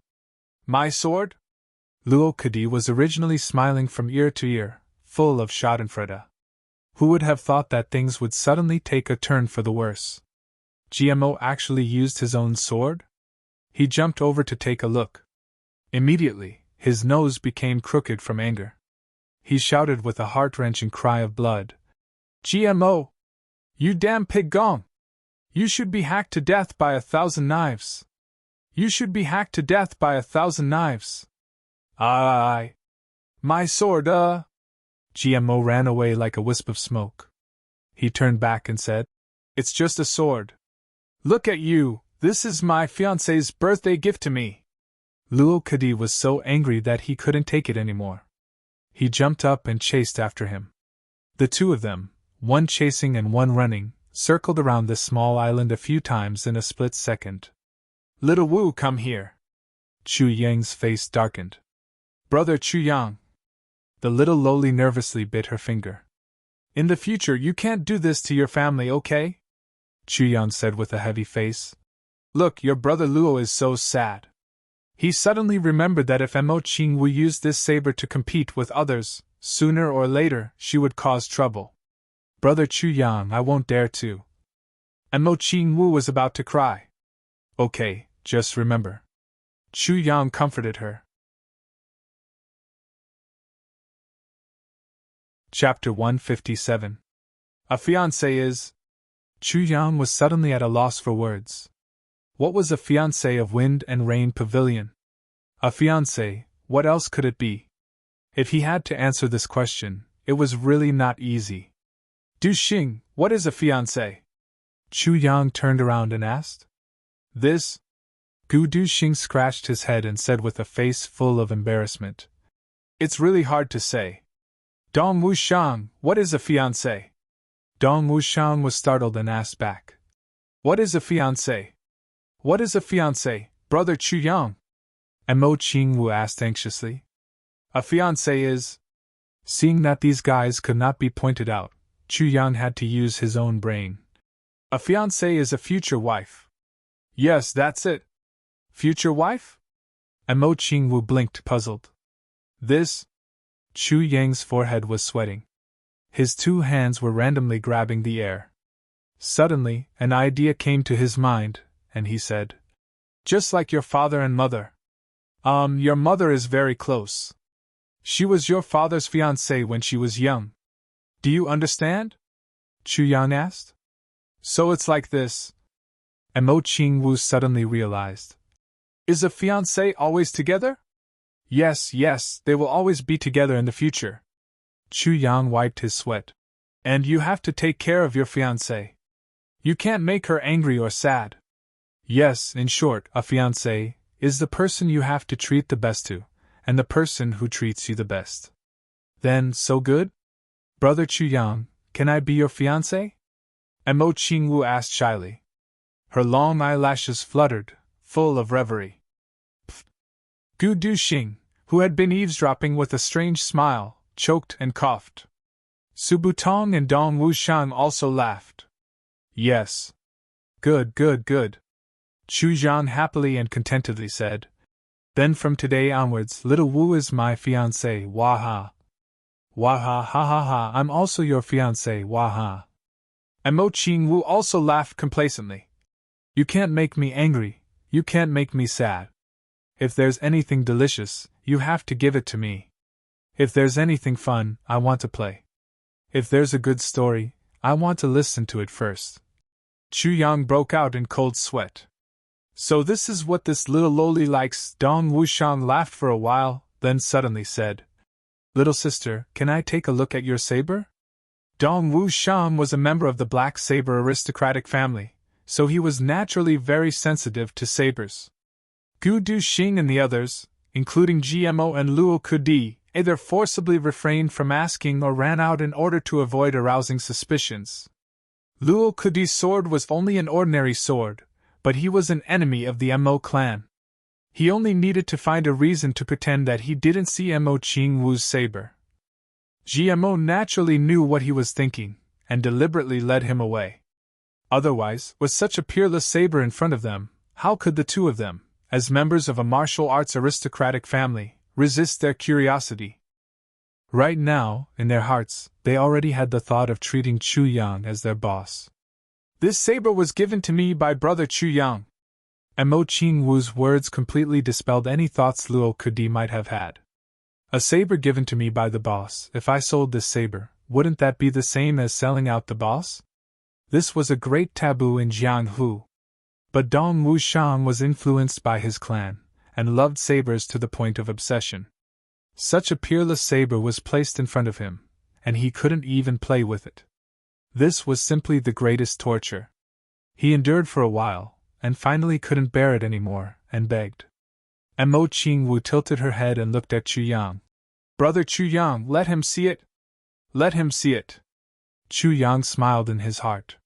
My sword? Luo Kadi was originally smiling from ear to ear, full of schadenfreude. Who would have thought that things would suddenly take a turn for the worse? GMO actually used his own sword? He jumped over to take a look. Immediately, his nose became crooked from anger. He shouted with a heart-wrenching cry of blood. GMO! You damn pig gong! You should be hacked to death by 1,000 knives! You should be hacked to death by 1,000 knives! My sword, GMO ran away like a wisp of smoke. He turned back and said, It's just a sword. Look at you, this is my fiancé's birthday gift to me. Luo Kadi was so angry that he couldn't take it anymore. He jumped up and chased after him. The two of them, one chasing and one running, circled around this small island a few times in a split second. Little Wu, come here. Chu Yang's face darkened. Brother Chu Yang. The little loli nervously bit her finger. In the future you can't do this to your family, okay? Chu Yang said with a heavy face. Look, your brother Luo is so sad. He suddenly remembered that if Mo Qingwu used this saber to compete with others, sooner or later she would cause trouble. Brother Chu Yang, I won't dare to. Mo Qingwu was about to cry. Okay, just remember. Chu Yang comforted her. Chapter 157. A fiancé is. Chu Yang was suddenly at a loss for words. What was a fiancé of Wind and Rain Pavilion? A fiancé, what else could it be? If he had to answer this question, it was really not easy. Du Xing, what is a fiancé? Chu Yang turned around and asked. This? Gu Du Xing scratched his head and said with a face full of embarrassment. It's really hard to say. Dong Wushang, what is a fiancé? Dong Wushang was startled and asked back. What is a fiancé? What is a fiancé, Brother Chu Yang? Mo Qingwu asked anxiously. A fiancé is. Seeing that these guys could not be pointed out, Chu Yang had to use his own brain. A fiancé is a future wife. Yes, that's it. Future wife? Mo Qingwu blinked, puzzled. This? Chu Yang's forehead was sweating. His two hands were randomly grabbing the air. Suddenly, an idea came to his mind, and he said, just like your father and mother. Your mother is very close. She was your father's fiancée when she was young. Do you understand? Chu Yang asked. So it's like this. Mo Qingwu suddenly realized. Is a fiancé always together? Yes, they will always be together in the future. Chu Yang wiped his sweat. And you have to take care of your fiancée. You can't make her angry or sad. Yes, in short, a fiancé is the person you have to treat the best to, and the person who treats you the best. Then, so good? Brother Chu Yang, can I be your fiancé? Mo Qingwu asked shyly. Her long eyelashes fluttered, full of reverie. Pfft. Gu Du Xing, who had been eavesdropping with a strange smile, choked and coughed. Su Butong and Dong Wushang also laughed. Yes. Good. Chu Zhan happily and contentedly said. Then from today onwards, little Wu is my fiancé, waha. Waha ha ha ha, I'm also your fiancé, waha. And Mo Qingwu also laughed complacently. You can't make me angry, you can't make me sad. If there's anything delicious, you have to give it to me. If there's anything fun, I want to play. If there's a good story, I want to listen to it first. Chu Yang broke out in cold sweat. So this is what this little loli likes. Dong Wushang laughed for a while, then suddenly said, Little sister, can I take a look at your saber? Dong Wushang was a member of the black saber aristocratic family, so he was naturally very sensitive to sabers. Gu Du Xing and the others, including GMO and Luo Kudi, either forcibly refrained from asking or ran out in order to avoid arousing suspicions. Luo Kudi's sword was only an ordinary sword, but he was an enemy of the Mo clan. He only needed to find a reason to pretend that he didn't see Mo Qingwu's saber. GMO naturally knew what he was thinking, and deliberately led him away. Otherwise, with such a peerless saber in front of them, how could the two of them, as members of a martial arts aristocratic family, resist their curiosity? Right now, in their hearts, they already had the thought of treating Chu Yang as their boss. This saber was given to me by Brother Chu Yang. And Mo Qingwu's words completely dispelled any thoughts Luo Kudi might have had. A saber given to me by the boss. If I sold this saber, wouldn't that be the same as selling out the boss? This was a great taboo in Jianghu. But Dong Wushang was influenced by his clan, and loved sabers to the point of obsession. Such a peerless saber was placed in front of him, and he couldn't even play with it. This was simply the greatest torture. He endured for a while, and finally couldn't bear it anymore, and begged. And Mo Qingwu tilted her head and looked at Chu Yang. Brother Chu Yang, let him see it. Let him see it. Chu Yang smiled in his heart.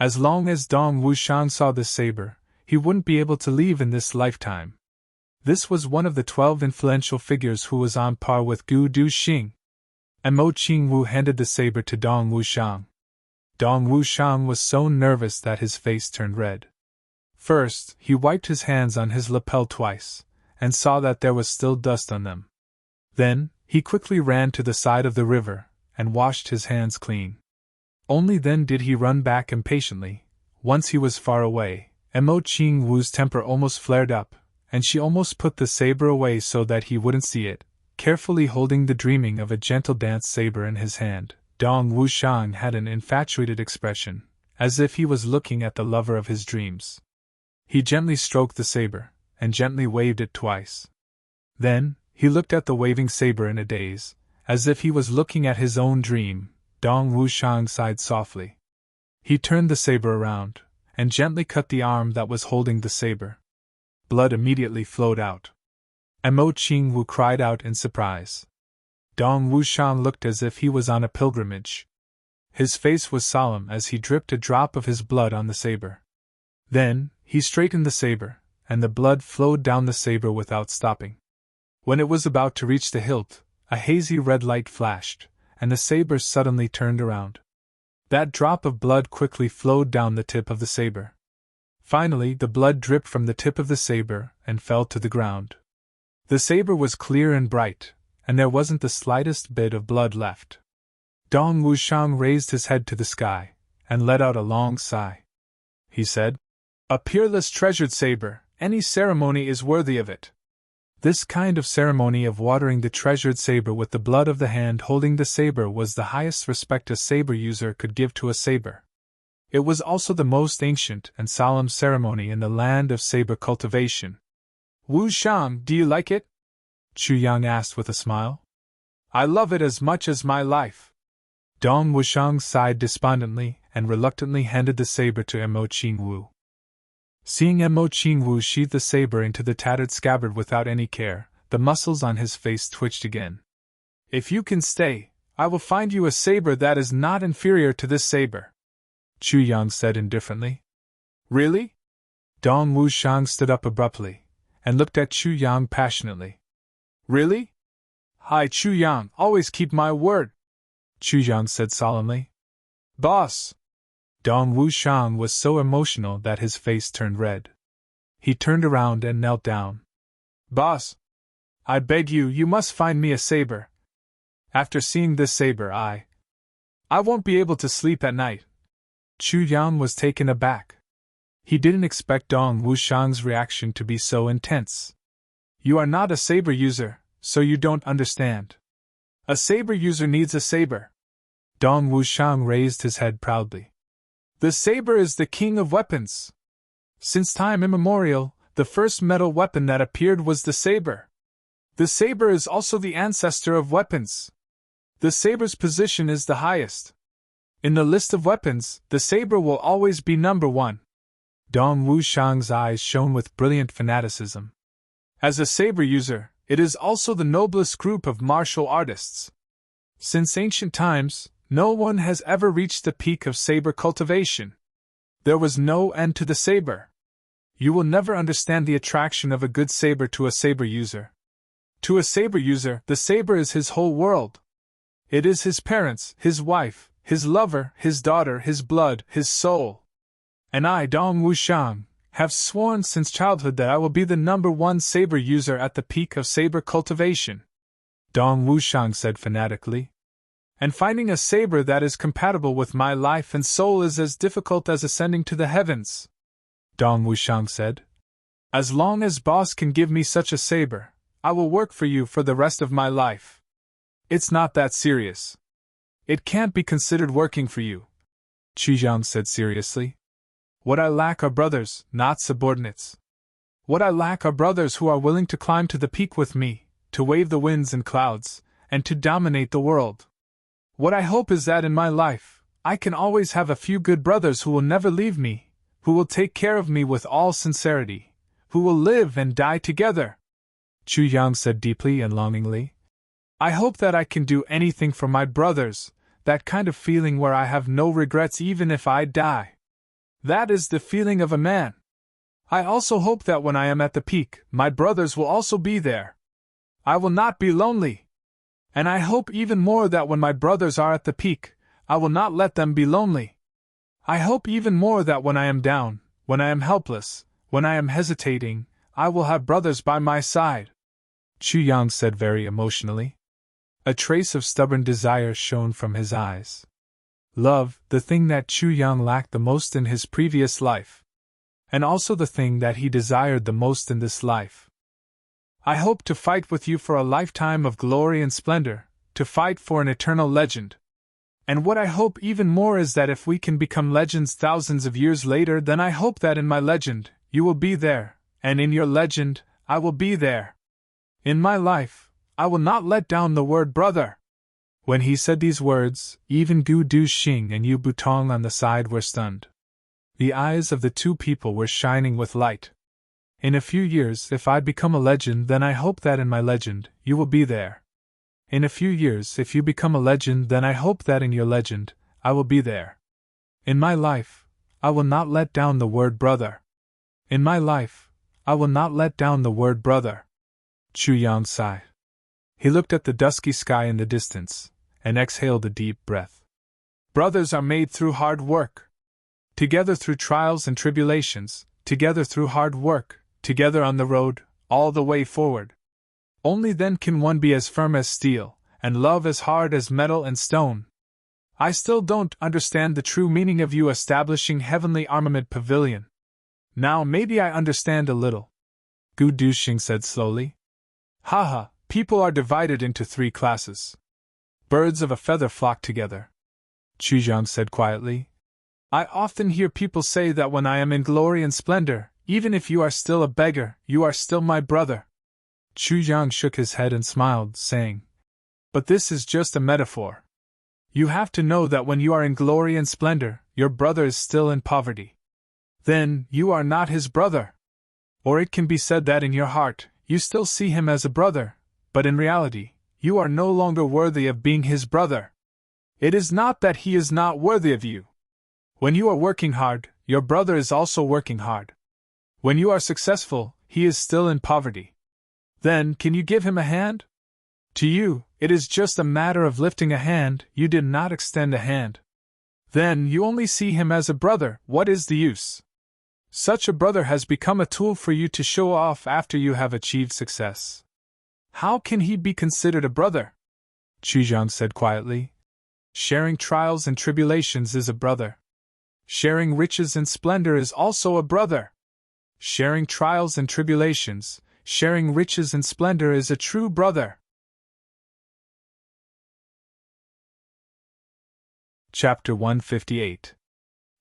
As long as Dong Wushang saw this saber, he wouldn't be able to leave in this lifetime. This was one of the 12 influential figures who was on par with Gu Du Xing. And Mo Qingwu handed the saber to Dong Wushang. Dong Wushang was so nervous that his face turned red. First, he wiped his hands on his lapel twice, and saw that there was still dust on them. Then, he quickly ran to the side of the river, and washed his hands clean. Only then did he run back impatiently. Once he was far away, and Mo Qingwu's temper almost flared up, and she almost put the saber away so that he wouldn't see it. Carefully holding the dreaming of a gentle dance saber in his hand, Dong Wushang had an infatuated expression, as if he was looking at the lover of his dreams. He gently stroked the saber, and gently waved it twice. Then, he looked at the waving saber in a daze, as if he was looking at his own dream. Dong Wushang sighed softly. He turned the saber around, and gently cut the arm that was holding the saber. Blood immediately flowed out. And Mo Qingwu cried out in surprise. Dong Wushang looked as if he was on a pilgrimage. His face was solemn as he dripped a drop of his blood on the saber. Then, he straightened the saber, and the blood flowed down the saber without stopping. When it was about to reach the hilt, a hazy red light flashed, and the saber suddenly turned around. That drop of blood quickly flowed down the tip of the saber. Finally, the blood dripped from the tip of the saber and fell to the ground. The saber was clear and bright, and there wasn't the slightest bit of blood left. Dong Wushang raised his head to the sky, and let out a long sigh. He said, "A peerless treasured saber, any ceremony is worthy of it." This kind of ceremony of watering the treasured saber with the blood of the hand holding the saber was the highest respect a saber user could give to a saber. It was also the most ancient and solemn ceremony in the land of saber cultivation. "Wushang, do you like it?" Chu Yang asked with a smile. "I love it as much as my life." Dong Wushang sighed despondently and reluctantly handed the saber to Mo Qingwu. Seeing Mo Qingwu sheath the saber into the tattered scabbard without any care, the muscles on his face twitched again. "If you can stay, I will find you a saber that is not inferior to this saber," Chu Yang said indifferently. "Really?" Dong Wushang stood up abruptly, and looked at Chu Yang passionately. "Really?" "I, Chu Yang, always keep my word," Chu Yang said solemnly. "Boss!" Dong Wushang was so emotional that his face turned red. He turned around and knelt down. "Boss! I beg you, you must find me a saber. After seeing this saber, I won't be able to sleep at night." Chu Yang was taken aback. He didn't expect Dong Wushang's reaction to be so intense. "You are not a saber user, so you don't understand. A saber user needs a saber." Dong Wushang raised his head proudly. "The saber is the king of weapons. Since time immemorial, the first metal weapon that appeared was the saber. The saber is also the ancestor of weapons. The saber's position is the highest. In the list of weapons, the saber will always be number one." Dong Wushang's eyes shone with brilliant fanaticism. "As a saber user, it is also the noblest group of martial artists. Since ancient times, no one has ever reached the peak of saber cultivation. There was no end to the saber. You will never understand the attraction of a good saber to a saber user. To a saber user, the saber is his whole world. It is his parents, his wife, his lover, his daughter, his blood, his soul. And I, Dong Wushang, have sworn since childhood that I will be the number one saber user at the peak of saber cultivation," Dong Wushang said fanatically. "And finding a saber that is compatible with my life and soul is as difficult as ascending to the heavens," Dong Wushang said. "As long as boss can give me such a saber, I will work for you for the rest of my life. It's not that serious. It can't be considered working for you," Chu Yang said seriously. "What I lack are brothers, not subordinates. What I lack are brothers who are willing to climb to the peak with me, to wave the winds and clouds, and to dominate the world. What I hope is that in my life, I can always have a few good brothers who will never leave me, who will take care of me with all sincerity, who will live and die together," Chu Yang said deeply and longingly. "I hope that I can do anything for my brothers, that kind of feeling where I have no regrets even if I die. That is the feeling of a man. I also hope that when I am at the peak, my brothers will also be there. I will not be lonely. And I hope even more that when my brothers are at the peak, I will not let them be lonely. I hope even more that when I am down, when I am helpless, when I am hesitating, I will have brothers by my side. Chu Yang said very emotionally. A trace of stubborn desire shone from his eyes. Love, the thing that Chu Yang lacked the most in his previous life. And also the thing that he desired the most in this life. I hope to fight with you for a lifetime of glory and splendor, to fight for an eternal legend. And what I hope even more is that if we can become legends thousands of years later, then I hope that in my legend, you will be there, and in your legend, I will be there. In my life, I will not let down the word brother. When he said these words, even Gu Du-Xing and Yu Butong on the side were stunned. The eyes of the two people were shining with light. In a few years, if I become a legend, then I hope that in my legend, you will be there. In a few years, if you become a legend, then I hope that in your legend, I will be there. In my life, I will not let down the word brother. In my life, I will not let down the word brother. Chu Yang sighed. He looked at the dusky sky in the distance, and exhaled a deep breath. Brothers are made through hard work. Together through trials and tribulations, together through hard work, together on the road, all the way forward. Only then can one be as firm as steel, and love as hard as metal and stone. I still don't understand the true meaning of you establishing Heavenly Armament Pavilion. Now maybe I understand a little. Gu Du-Xing said slowly. Haha, people are divided into 3 classes. Birds of a feather flock together. Chu Yang said quietly. I often hear people say that when I am in glory and splendor, even if you are still a beggar, you are still my brother. Chu Yang shook his head and smiled, saying, But this is just a metaphor. You have to know that when you are in glory and splendor, your brother is still in poverty. Then, you are not his brother. Or it can be said that in your heart, you still see him as a brother, but in reality, you are no longer worthy of being his brother. It is not that he is not worthy of you. When you are working hard, your brother is also working hard. When you are successful, he is still in poverty. Then, can you give him a hand? To you, it is just a matter of lifting a hand, you did not extend a hand. Then, you only see him as a brother, what is the use? Such a brother has become a tool for you to show off after you have achieved success. How can he be considered a brother? Chu Yang said quietly. Sharing trials and tribulations is a brother. Sharing riches and splendor is also a brother. Sharing trials and tribulations, sharing riches and splendor is a true brother. Chapter 158.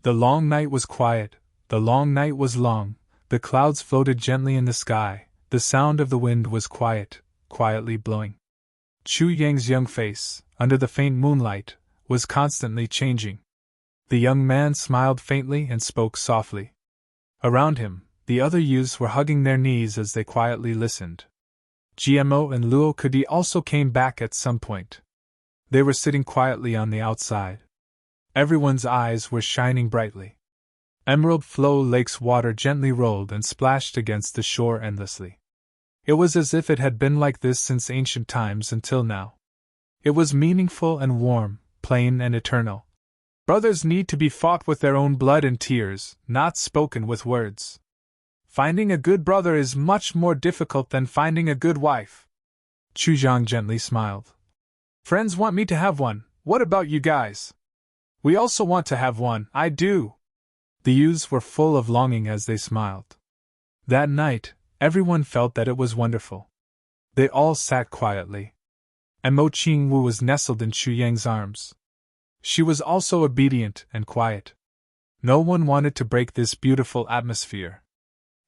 The long night was quiet, the long night was long, the clouds floated gently in the sky, the sound of the wind was quietly blowing. Chu Yang's young face, under the faint moonlight, was constantly changing. The young man smiled faintly and spoke softly. Around him, the other youths were hugging their knees as they quietly listened. GMO and Luo Kudi also came back at some point. They were sitting quietly on the outside. Everyone's eyes were shining brightly. Emerald Flow Lake's water gently rolled and splashed against the shore endlessly. It was as if it had been like this since ancient times until now. It was meaningful and warm, plain and eternal. Brothers need to be fought with their own blood and tears, not spoken with words. Finding a good brother is much more difficult than finding a good wife. Chu Yang gently smiled. Friends want me to have one, what about you guys? We also want to have one, I do. The youths were full of longing as they smiled. That night, everyone felt that it was wonderful. They all sat quietly. And Mo Qingwu was nestled in Chu Yang's arms. She was also obedient and quiet. No one wanted to break this beautiful atmosphere.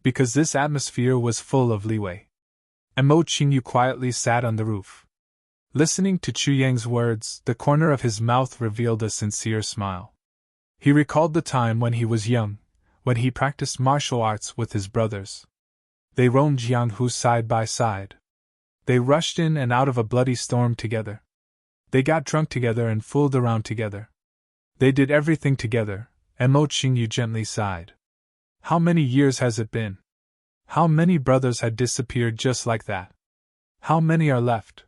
Because this atmosphere was full of leeway. And Mo Qingyu quietly sat on the roof. Listening to Chu Yang's words, the corner of his mouth revealed a sincere smile. He recalled the time when he was young, when he practiced martial arts with his brothers. They roamed Jianghu side by side. They rushed in and out of a bloody storm together. They got drunk together and fooled around together. They did everything together, and Mo Qingyu gently sighed. How many years has it been? How many brothers had disappeared just like that? How many are left?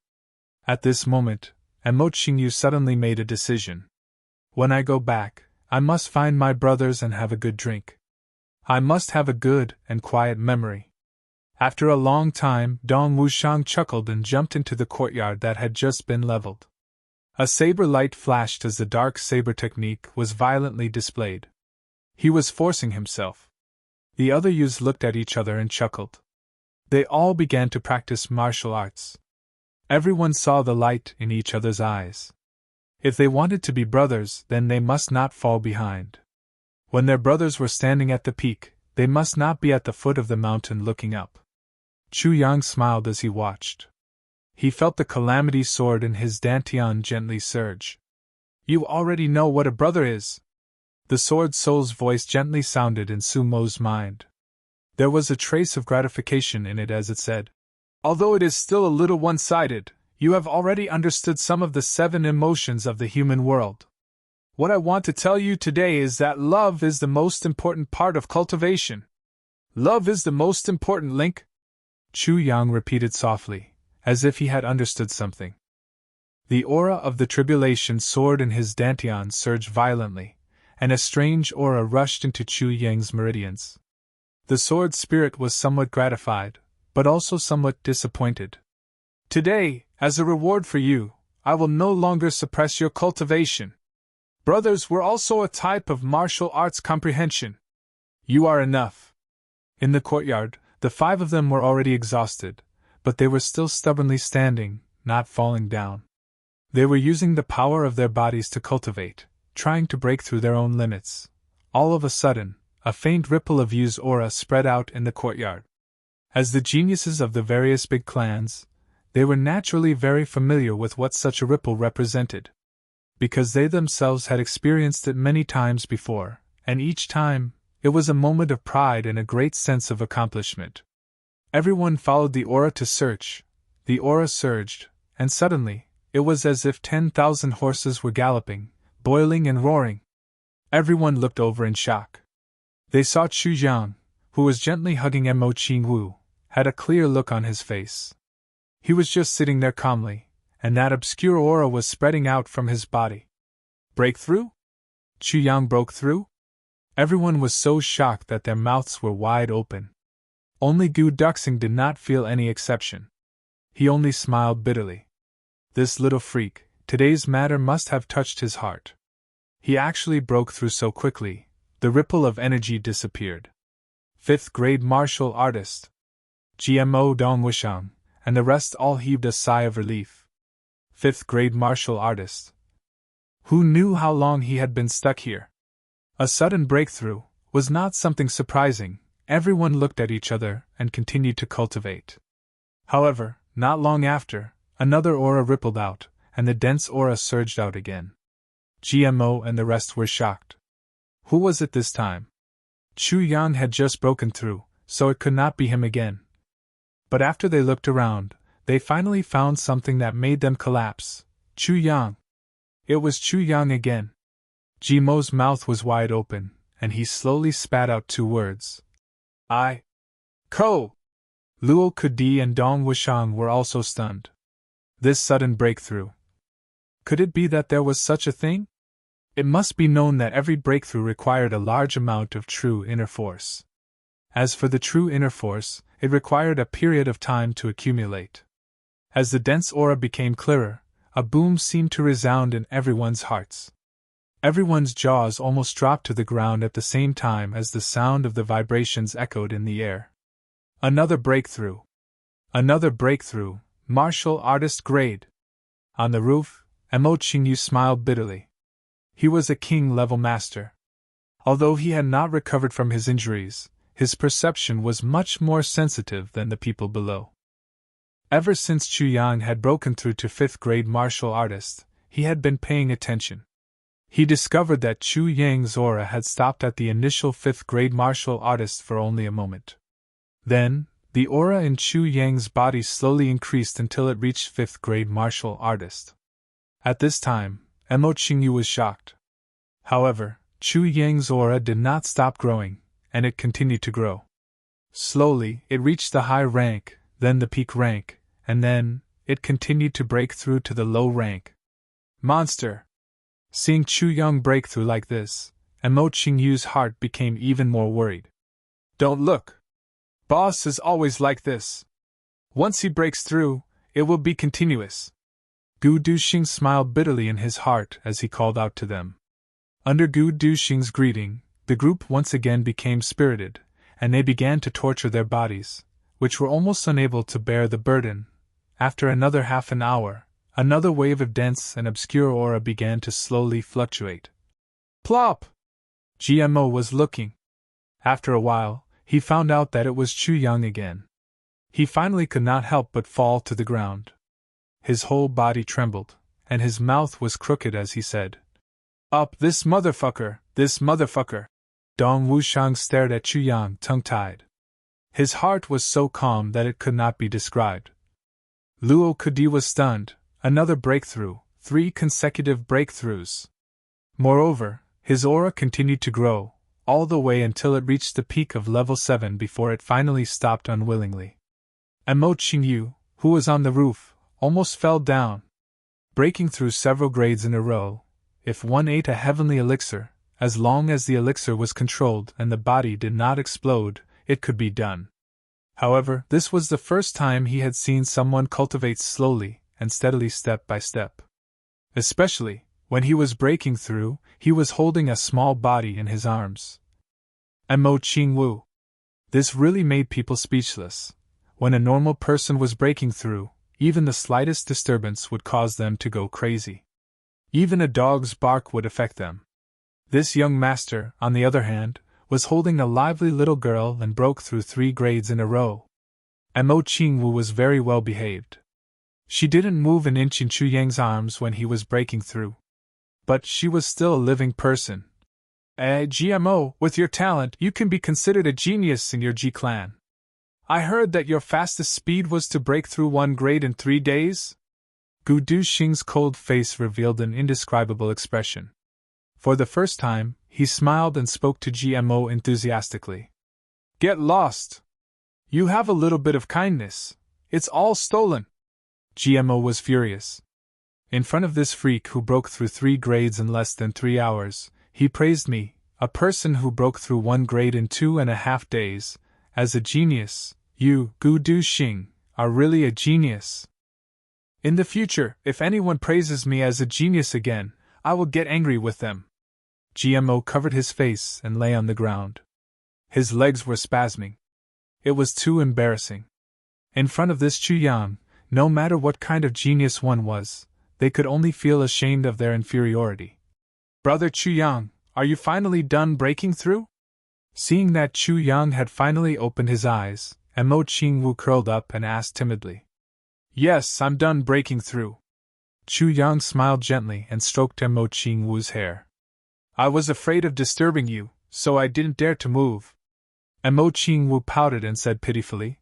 At this moment, Mo Qingyu suddenly made a decision. When I go back, I must find my brothers and have a good drink. I must have a good and quiet memory. After a long time, Dong Wushang chuckled and jumped into the courtyard that had just been leveled. A saber light flashed as the dark saber technique was violently displayed. He was forcing himself. The other youths looked at each other and chuckled. They all began to practice martial arts. Everyone saw the light in each other's eyes. If they wanted to be brothers, then they must not fall behind. When their brothers were standing at the peak, they must not be at the foot of the mountain looking up. Chu Yang smiled as he watched. He felt the calamity sword in his dantian gently surge. You already know what a brother is. The sword soul's voice gently sounded in Sumo's mind. There was a trace of gratification in it as it said, although it is still a little one-sided, you have already understood some of the 7 emotions of the human world. What I want to tell you today is that love is the most important part of cultivation. Love is the most important link. Chu Yang repeated softly, as if he had understood something. The aura of the tribulation sword in his dantian surged violently, and a strange aura rushed into Chu Yang's meridians. The sword spirit was somewhat gratified, but also somewhat disappointed. Today, as a reward for you, I will no longer suppress your cultivation. Brothers were also a type of martial arts comprehension. You are enough. In the courtyard, the 5 of them were already exhausted, but they were still stubbornly standing, not falling down. They were using the power of their bodies to cultivate, trying to break through their own limits. All of a sudden, a faint ripple of Yu's aura spread out in the courtyard. As the geniuses of the various big clans, they were naturally very familiar with what such a ripple represented. Because they themselves had experienced it many times before, and each time, it was a moment of pride and a great sense of accomplishment. Everyone followed the aura to search. The aura surged, and suddenly, it was as if 10,000 horses were galloping, boiling and roaring. Everyone looked over in shock. They saw Chu Yang, who was gently hugging Mo Qingyu, had a clear look on his face. He was just sitting there calmly, and that obscure aura was spreading out from his body. Breakthrough? Chu Yang broke through? Everyone was so shocked that their mouths were wide open. Only Gu Duxing did not feel any exception. He only smiled bitterly. This little freak, today's matter must have touched his heart. He actually broke through so quickly, the ripple of energy disappeared. 5th grade martial artist. GMO Dong Wushang, and the rest all heaved a sigh of relief. 5th grade martial artist. Who knew how long he had been stuck here? A sudden breakthrough was not something surprising. Everyone looked at each other and continued to cultivate. However, not long after, another aura rippled out, and the dense aura surged out again. GMO and the rest were shocked. Who was it this time? Chu Yang had just broken through, so it could not be him again. But after they looked around, they finally found something that made them collapse. Chu Yang. It was Chu Yang again. Jimo's mouth was wide open, and he slowly spat out 2 words. Ko! Luo Kudi and Dong Wushang were also stunned. This sudden breakthrough. Could it be that there was such a thing? It must be known that every breakthrough required a large amount of true inner force. As for the true inner force, it required a period of time to accumulate. As the dense aura became clearer, a boom seemed to resound in everyone's hearts. Everyone's jaws almost dropped to the ground at the same time as the sound of the vibrations echoed in the air. Another breakthrough. Another breakthrough, martial artist grade. On the roof, Mo Qingyu smiled bitterly. He was a king-level master. Although he had not recovered from his injuries, his perception was much more sensitive than the people below. Ever since Chu Yang had broken through to 5th grade martial artist, he had been paying attention. He discovered that Chu Yang's aura had stopped at the initial 5th grade martial artist for only a moment. Then, the aura in Chu Yang's body slowly increased until it reached 5th grade martial artist. At this time, Mo Qingyu was shocked. However, Chu Yang's aura did not stop growing, and it continued to grow. Slowly, it reached the high rank, then the peak rank, and then, it continued to break through to the low rank. Monster! Seeing Chu Yang break through like this, Mo Qingyu's heart became even more worried. Don't look! Boss is always like this. Once he breaks through, it will be continuous. Gu Duxing smiled bitterly in his heart as he called out to them. Under Gu Duxing's greeting, the group once again became spirited, and they began to torture their bodies, which were almost unable to bear the burden. After another half an hour, another wave of dense and obscure aura began to slowly fluctuate. Plop! GMO was looking. After a while, he found out that it was Chu Yang again. He finally could not help but fall to the ground. His whole body trembled, and his mouth was crooked as he said, Up, this motherfucker, this motherfucker! Dong Wushang stared at Chu Yang tongue-tied. His heart was so calm that it could not be described. Luo Kudi was stunned, another breakthrough, 3 consecutive breakthroughs. Moreover, his aura continued to grow, all the way until it reached the peak of level 7 before it finally stopped unwillingly. Mo Qingyu, who was on the roof, almost fell down. Breaking through several grades in a row, if one ate a heavenly elixir, as long as the elixir was controlled and the body did not explode, it could be done. However, this was the first time he had seen someone cultivate slowly and steadily step by step. Especially, when he was breaking through, he was holding a small body in his arms. Mo Qingwu. This really made people speechless. When a normal person was breaking through, even the slightest disturbance would cause them to go crazy. Even a dog's bark would affect them. This young master, on the other hand, was holding a lively little girl and broke through 3 grades in a row. Mo Qingwu was very well behaved. She didn't move an inch in Chu Yang's arms when he was breaking through. But she was still a living person. GMO, with your talent, you can be considered a genius in your G clan. I heard that your fastest speed was to break through 1 grade in 3 days? Gu Duxing's cold face revealed an indescribable expression. For the first time, he smiled and spoke to GMO enthusiastically. Get lost! You have a little bit of kindness. It's all stolen. GMO was furious. In front of this freak who broke through 3 grades in less than 3 hours, he praised me, a person who broke through 1 grade in 2.5 days, as a genius. You, Gu Duxing, are really a genius. In the future, if anyone praises me as a genius again, I will get angry with them. GMO covered his face and lay on the ground. His legs were spasming. It was too embarrassing. In front of this Chu Yang, no matter what kind of genius one was, they could only feel ashamed of their inferiority. Brother Chu Yang, are you finally done breaking through? Seeing that Chu Yang had finally opened his eyes, Mo Qingwu curled up and asked timidly. Yes, I'm done breaking through. Chu Yang smiled gently and stroked Mo Qingwu's hair. I was afraid of disturbing you, so I didn't dare to move. Mo Qingwu pouted and said pitifully,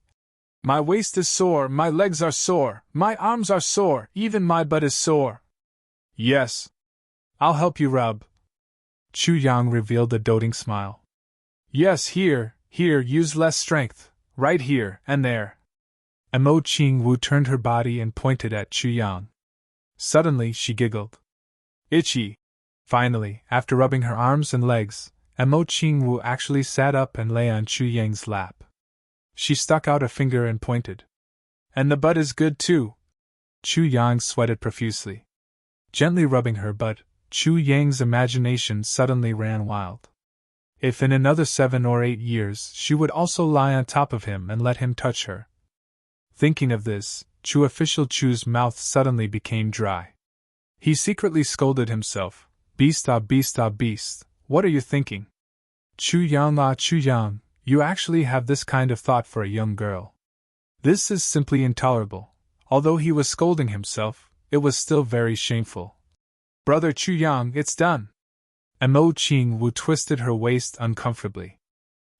My waist is sore, my legs are sore, my arms are sore, even my butt is sore. Yes. I'll help you rub. Chu Yang revealed a doting smile. Yes, here, use less strength, right here and there. Mo Qingwu turned her body and pointed at Chu Yang. Suddenly she giggled. Itchy. Finally, after rubbing her arms and legs, Mo Qingwu actually sat up and lay on Chu Yang's lap. She stuck out a finger and pointed. And the butt is good too. Chu Yang sweated profusely. Gently rubbing her butt, Chu Yang's imagination suddenly ran wild. If in another 7 or 8 years she would also lie on top of him and let him touch her. Thinking of this, Chu official Chu's mouth suddenly became dry. He secretly scolded himself. Beast, what are you thinking? Chu Yang, you actually have this kind of thought for a young girl. This is simply intolerable. Although he was scolding himself, it was still very shameful. Brother Chu Yang, it's done. Mo Qingwu twisted her waist uncomfortably.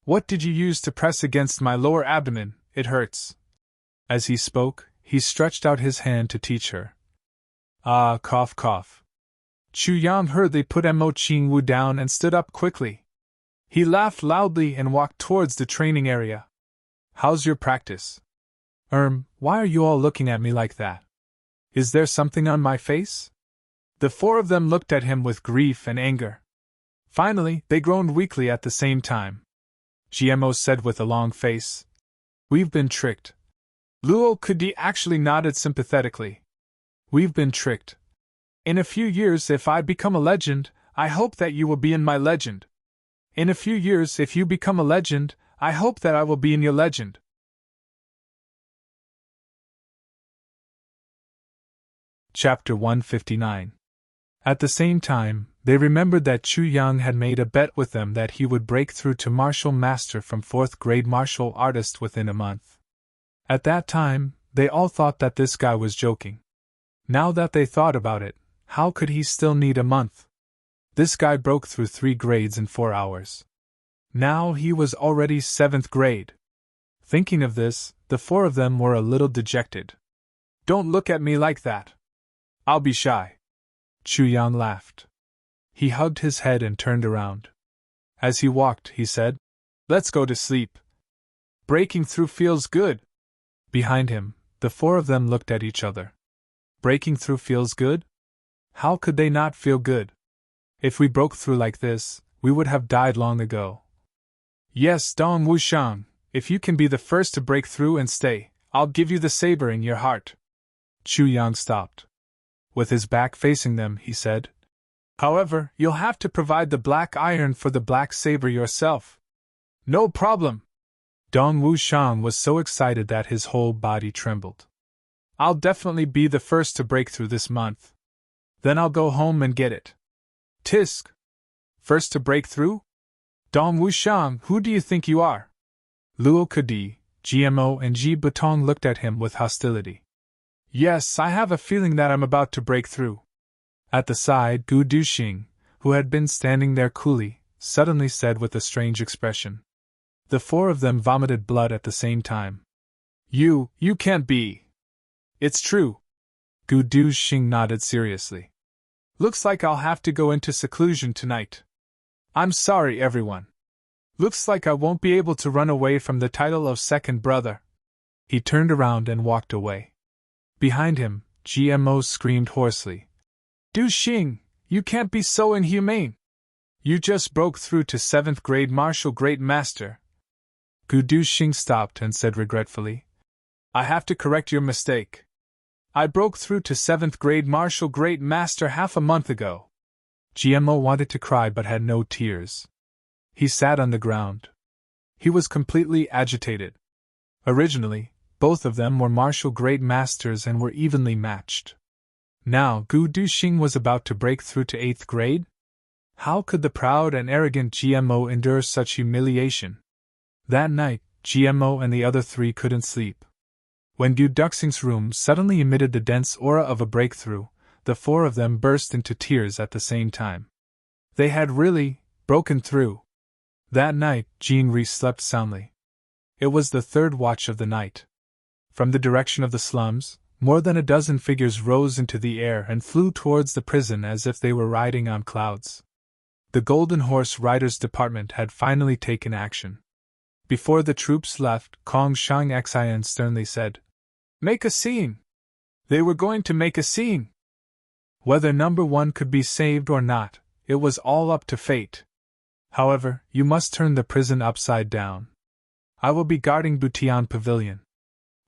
What did you use to press against my lower abdomen? It hurts. As he spoke, he stretched out his hand to teach her. Ah, cough, cough. Chu Yang heard they put Mo Ching Wu down and stood up quickly. He laughed loudly and walked towards the training area. How's your practice? Why are you all looking at me like that? Is there something on my face? The four of them looked at him with grief and anger. Finally, they groaned weakly at the same time. GMO said with a long face, We've been tricked. Luo Kudi actually nodded sympathetically. We've been tricked. In a few years, if I become a legend, I hope that you will be in my legend. In a few years, if you become a legend, I hope that I will be in your legend. Chapter 159. At the same time, they remembered that Chu Yang had made a bet with them that he would break through to martial master from 4th grade martial artist within a month. At that time, they all thought that this guy was joking. Now that they thought about it, how could he still need a month? This guy broke through 3 grades in 4 hours. Now he was already 7th grade. Thinking of this, the four of them were a little dejected. Don't look at me like that. I'll be shy. Chu Yang laughed. He hugged his head and turned around. As he walked, he said, Let's go to sleep. Breaking through feels good. Behind him, the four of them looked at each other. Breaking through feels good? How could they not feel good? If we broke through like this, we would have died long ago. Yes, Dong Wushang, if you can be the first to break through and stay, I'll give you the saber in your heart. Chu Yang stopped. With his back facing them, he said, However, you'll have to provide the black iron for the black saber yourself. No problem. Dong Wushang was so excited that his whole body trembled. I'll definitely be the first to break through this month. Then I'll go home and get it. Tisk. First to break through? Dong Wushang, who do you think you are? Luo Kadi, GMO and Ji Butong looked at him with hostility. Yes, I have a feeling that I'm about to break through. At the side, Gu Duxing, who had been standing there coolly, suddenly said with a strange expression. The four of them vomited blood at the same time. You can't be. It's true. Gu Duxing nodded seriously. Looks like I'll have to go into seclusion tonight. I'm sorry, everyone. Looks like I won't be able to run away from the title of second brother. He turned around and walked away. Behind him, GMO screamed hoarsely. Duxing, you can't be so inhumane. You just broke through to 7th grade martial great master. Gu Duxing stopped and said regretfully, I have to correct your mistake. I broke through to 7th grade martial great master half a month ago. GMO wanted to cry but had no tears. He sat on the ground. He was completely agitated. Originally, both of them were martial great masters and were evenly matched. Now Gu Duxing was about to break through to 8th grade? How could the proud and arrogant GMO endure such humiliation? That night, GMO and the other three couldn't sleep. When Gu Duxing's room suddenly emitted the dense aura of a breakthrough, the four of them burst into tears at the same time. They had really broken through. That night, Jean Rhys slept soundly. It was the 3rd watch of the night. From the direction of the slums, more than a dozen figures rose into the air and flew towards the prison as if they were riding on clouds. The Golden Horse Riders Department had finally taken action. Before the troops left, Kong Shang Xian sternly said, Make a scene! They were going to make a scene! Whether number 1 could be saved or not, it was all up to fate. However, you must turn the prison upside down. I will be guarding Butian Pavilion.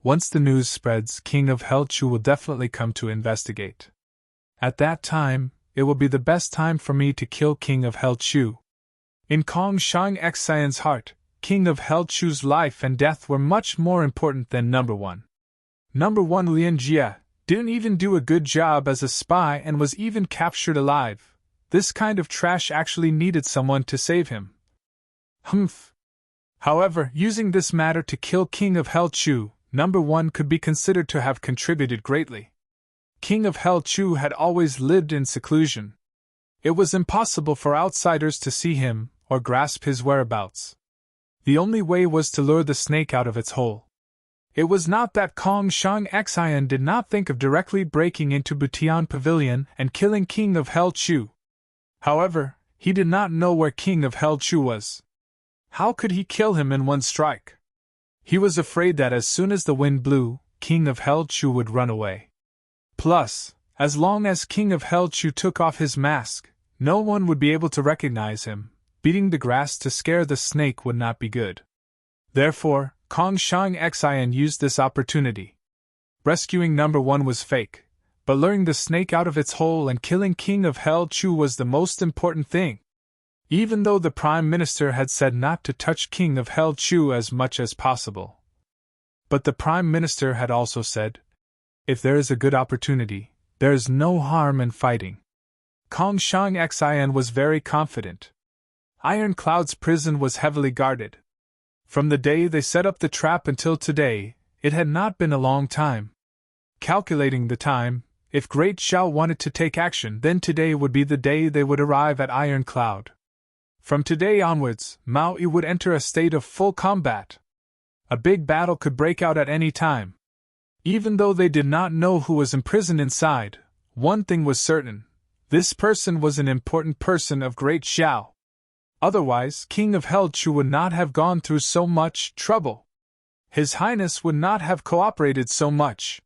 Once the news spreads, King of Hell Chu will definitely come to investigate. At that time, it will be the best time for me to kill King of Hell Chu. In Kong Shang Xian's heart, King of Hell Chu's life and death were much more important than number 1. Number 1 Lin Jie didn't even do a good job as a spy and was even captured alive. This kind of trash actually needed someone to save him. Humph. However, using this matter to kill King of Hell Chu, number 1 could be considered to have contributed greatly. King of Hell Chu had always lived in seclusion. It was impossible for outsiders to see him or grasp his whereabouts. The only way was to lure the snake out of its hole. It was not that Kong Shang Xian did not think of directly breaking into Butian Pavilion and killing King of Hell Chu. However, he did not know where King of Hell Chu was. How could he kill him in one strike? He was afraid that as soon as the wind blew, King of Hell Chu would run away. Plus, as long as King of Hell Chu took off his mask, no one would be able to recognize him. Beating the grass to scare the snake would not be good. Therefore, Kong Shang Xian used this opportunity. Rescuing number 1 was fake, but luring the snake out of its hole and killing King of Hell Chu was the most important thing. Even though the Prime Minister had said not to touch King of Hell Chu as much as possible. But the Prime Minister had also said, if there is a good opportunity, there is no harm in fighting. Kong Shang Xian was very confident. Iron Cloud's prison was heavily guarded. From the day they set up the trap until today, it had not been a long time. Calculating the time, if Great Xiao wanted to take action, then today would be the day they would arrive at Iron Cloud. From today onwards, Maui would enter a state of full combat. A big battle could break out at any time. Even though they did not know who was imprisoned inside, one thing was certain: this person was an important person of Great Xiao. Otherwise, King of Hell Chu would not have gone through so much trouble. His Highness would not have cooperated so much.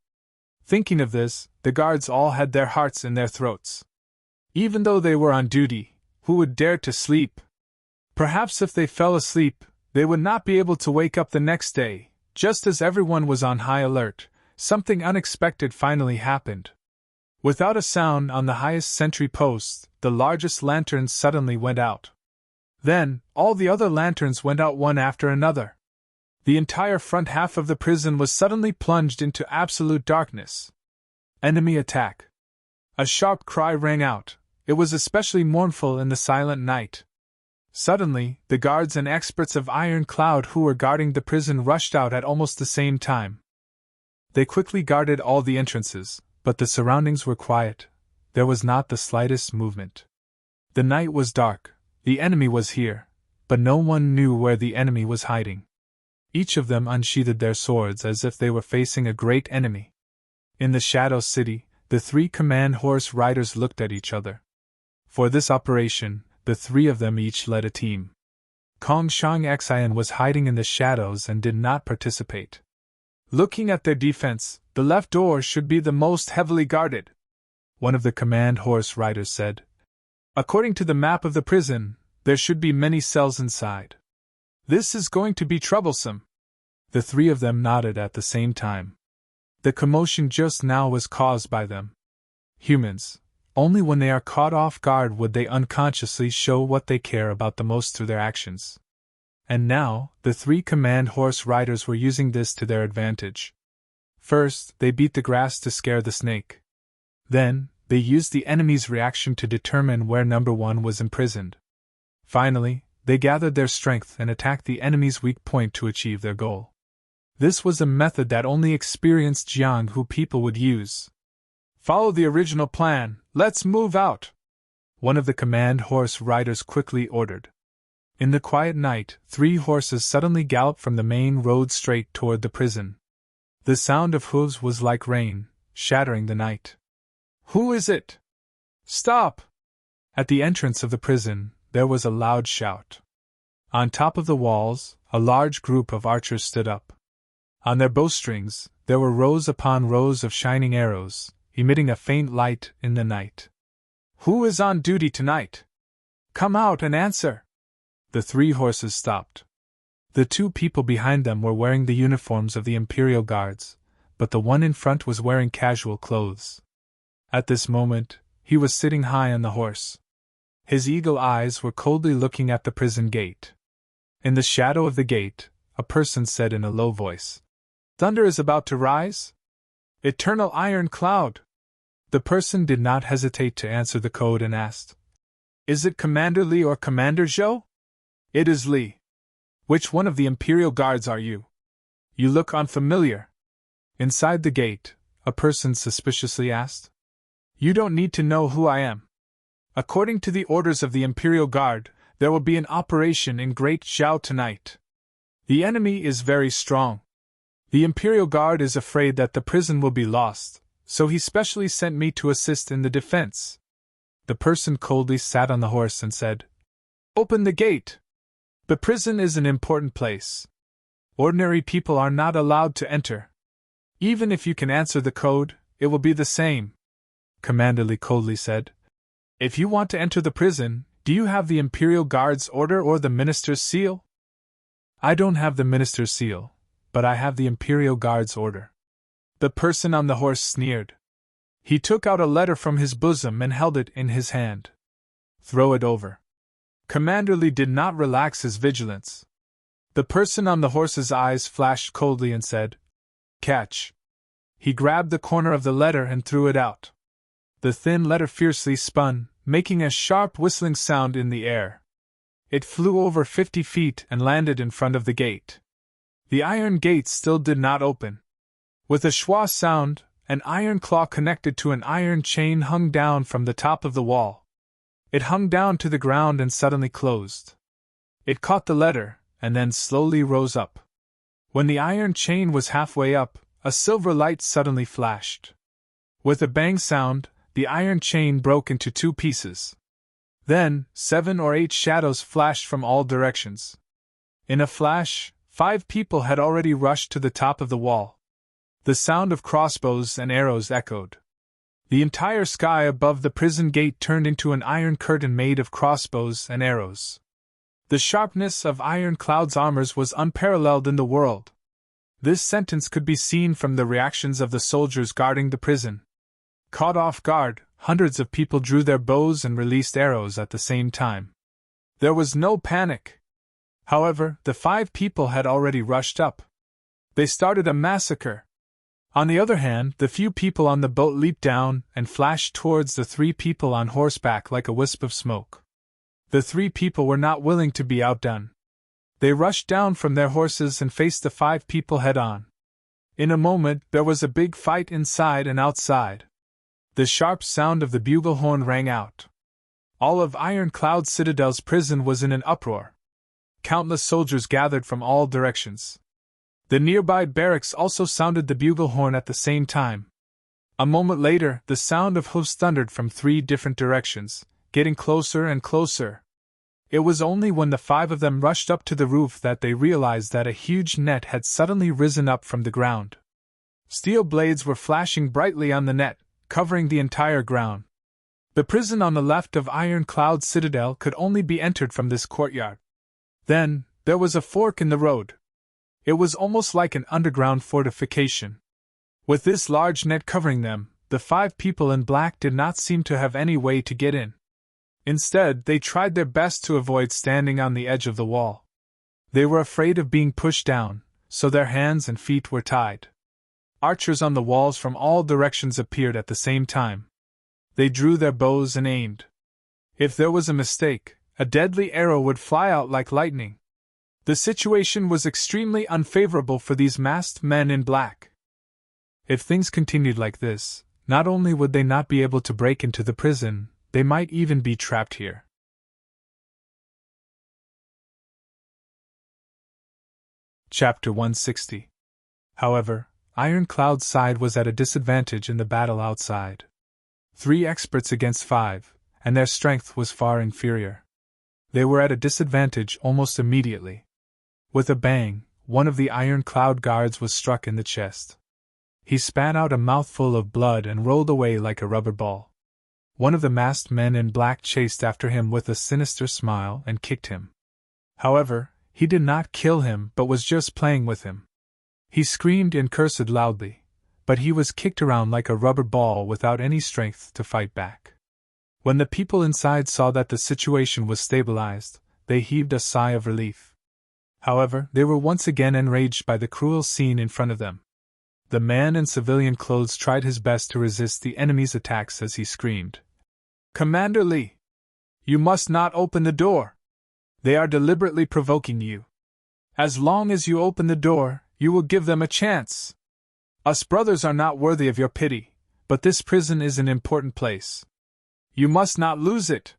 Thinking of this, the guards all had their hearts in their throats. Even though they were on duty, who would dare to sleep? Perhaps if they fell asleep, they would not be able to wake up the next day. Just as everyone was on high alert, something unexpected finally happened. Without a sound, on the highest sentry post, the largest lanterns suddenly went out. Then, all the other lanterns went out one after another. The entire front half of the prison was suddenly plunged into absolute darkness. Enemy attack. A sharp cry rang out. It was especially mournful in the silent night. Suddenly, the guards and experts of Iron Cloud who were guarding the prison rushed out at almost the same time. They quickly guarded all the entrances, but the surroundings were quiet. There was not the slightest movement. The night was dark. The enemy was here, but no one knew where the enemy was hiding. Each of them unsheathed their swords as if they were facing a great enemy. In the Shadow City, the 3 command horse riders looked at each other. For this operation, the 3 of them each led a team. Kong Shang Xian was hiding in the shadows and did not participate. Looking at their defense, the left door should be the most heavily guarded. One of the command horse riders said. According to the map of the prison, there should be many cells inside. This is going to be troublesome. The 3 of them nodded at the same time. The commotion just now was caused by them. Humans, only when they are caught off guard would they unconsciously show what they care about the most through their actions. And now, the 3 command horse riders were using this to their advantage. First, they beat the grass to scare the snake. Then, they used the enemy's reaction to determine where number 1 was imprisoned. Finally, they gathered their strength and attacked the enemy's weak point to achieve their goal. This was a method that only experienced Jianghu people would use. Follow the original plan, let's move out! One of the command horse riders quickly ordered. In the quiet night, 3 horses suddenly galloped from the main road straight toward the prison. The sound of hooves was like rain, shattering the night. Who is it? Stop! At the entrance of the prison, there was a loud shout. On top of the walls, a large group of archers stood up. On their bowstrings, there were rows upon rows of shining arrows, emitting a faint light in the night. Who is on duty tonight? Come out and answer! The 3 horses stopped. The 2 people behind them were wearing the uniforms of the Imperial Guards, but the one in front was wearing casual clothes. At this moment, he was sitting high on the horse. His eagle eyes were coldly looking at the prison gate. In the shadow of the gate, a person said in a low voice, "Thunder is about to rise? Eternal Iron Cloud!" The person did not hesitate to answer the code and asked, "Is it Commander Li or Commander Zhou?" "It is Li." "Which one of the Imperial Guards are you? You look unfamiliar." Inside the gate, a person suspiciously asked. "You don't need to know who I am. According to the orders of the Imperial Guard, there will be an operation in Great Xiao tonight. The enemy is very strong. The Imperial Guard is afraid that the prison will be lost, so he specially sent me to assist in the defense." The person coldly sat on the horse and said, "Open the gate! The prison is an important place. Ordinary people are not allowed to enter. Even if you can answer the code, it will be the same." Commander Lee coldly said, "If you want to enter the prison, do you have the Imperial Guard's order or the Minister's seal?" "I don't have the Minister's seal, but I have the Imperial Guard's order." The person on the horse sneered. He took out a letter from his bosom and held it in his hand. "Throw it over." Commander Lee did not relax his vigilance. The person on the horse's eyes flashed coldly and said, "Catch." He grabbed the corner of the letter and threw it out. The thin letter fiercely spun, making a sharp whistling sound in the air. It flew over 50 feet and landed in front of the gate. The iron gate still did not open. With a schwa sound, an iron claw connected to an iron chain hung down from the top of the wall. It hung down to the ground and suddenly closed. It caught the letter, and then slowly rose up. When the iron chain was halfway up, a silver light suddenly flashed. With a bang sound, the iron chain broke into 2 pieces. Then, 7 or 8 shadows flashed from all directions. In a flash, 5 people had already rushed to the top of the wall. The sound of crossbows and arrows echoed. The entire sky above the prison gate turned into an iron curtain made of crossbows and arrows. The sharpness of Iron Cloud's armors was unparalleled in the world. This sentence could be seen from the reactions of the soldiers guarding the prison. Caught off guard, hundreds of people drew their bows and released arrows at the same time. There was no panic. However, the 5 people had already rushed up. They started a massacre. On the other hand, the few people on the boat leaped down and flashed towards the 3 people on horseback like a wisp of smoke. The 3 people were not willing to be outdone. They rushed down from their horses and faced the 5 people head-on. In a moment, there was a big fight inside and outside. The sharp sound of the bugle horn rang out. All of Iron Cloud Citadel's prison was in an uproar. Countless soldiers gathered from all directions. The nearby barracks also sounded the bugle horn at the same time. A moment later, the sound of hoofs thundered from 3 different directions, getting closer and closer. It was only when the 5 of them rushed up to the roof that they realized that a huge net had suddenly risen up from the ground. Steel blades were flashing brightly on the net, covering the entire ground. The prison on the left of Iron Cloud Citadel could only be entered from this courtyard. Then, there was a fork in the road. It was almost like an underground fortification. With this large net covering them, the 5 people in black did not seem to have any way to get in. Instead, they tried their best to avoid standing on the edge of the wall. They were afraid of being pushed down, so their hands and feet were tied. Archers on the walls from all directions appeared at the same time. They drew their bows and aimed. If there was a mistake, a deadly arrow would fly out like lightning. The situation was extremely unfavorable for these masked men in black. If things continued like this, not only would they not be able to break into the prison, they might even be trapped here. Chapter 160. However, Iron Cloud's side was at a disadvantage in the battle outside. 3 experts against 5, and their strength was far inferior. They were at a disadvantage almost immediately. With a bang, one of the Iron Cloud guards was struck in the chest. He spat out a mouthful of blood and rolled away like a rubber ball. One of the masked men in black chased after him with a sinister smile and kicked him. However, he did not kill him but was just playing with him. He screamed and cursed loudly, but he was kicked around like a rubber ball without any strength to fight back. When the people inside saw that the situation was stabilized, they heaved a sigh of relief. However, they were once again enraged by the cruel scene in front of them. The man in civilian clothes tried his best to resist the enemy's attacks as he screamed, "Commander Lee! You must not open the door! They are deliberately provoking you. As long as you open the door, you will give them a chance. Us brothers are not worthy of your pity, but this prison is an important place. You must not lose it."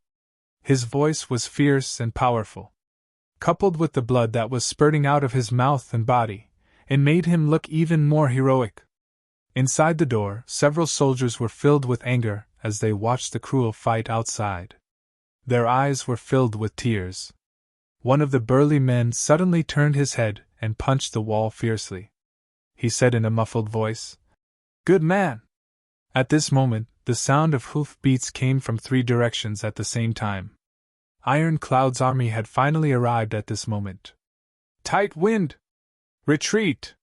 His voice was fierce and powerful. Coupled with the blood that was spurting out of his mouth and body, It made him look even more heroic. Inside the door, several soldiers were filled with anger as they watched the cruel fight outside. Their eyes were filled with tears. One of the burly men suddenly turned his head and punched the wall fiercely. He said in a muffled voice, "Good man!" At this moment, the sound of hoof beats came from 3 directions at the same time. Ironclad's army had finally arrived at this moment. "Tight wind! Retreat!"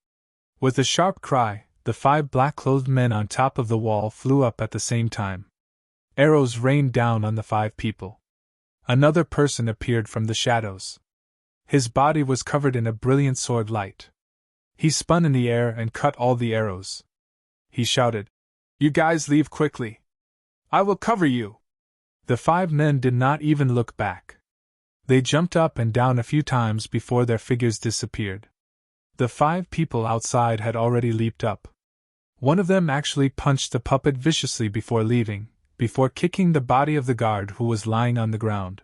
With a sharp cry, the 5 black-clothed men on top of the wall flew up at the same time. Arrows rained down on the 5 people. Another person appeared from the shadows. His body was covered in a brilliant sword light. He spun in the air and cut all the arrows. He shouted, "You guys leave quickly! I will cover you!" The 5 men did not even look back. They jumped up and down a few times before their figures disappeared. The 5 people outside had already leaped up. One of them actually punched the puppet viciously before leaving, before kicking the body of the guard who was lying on the ground.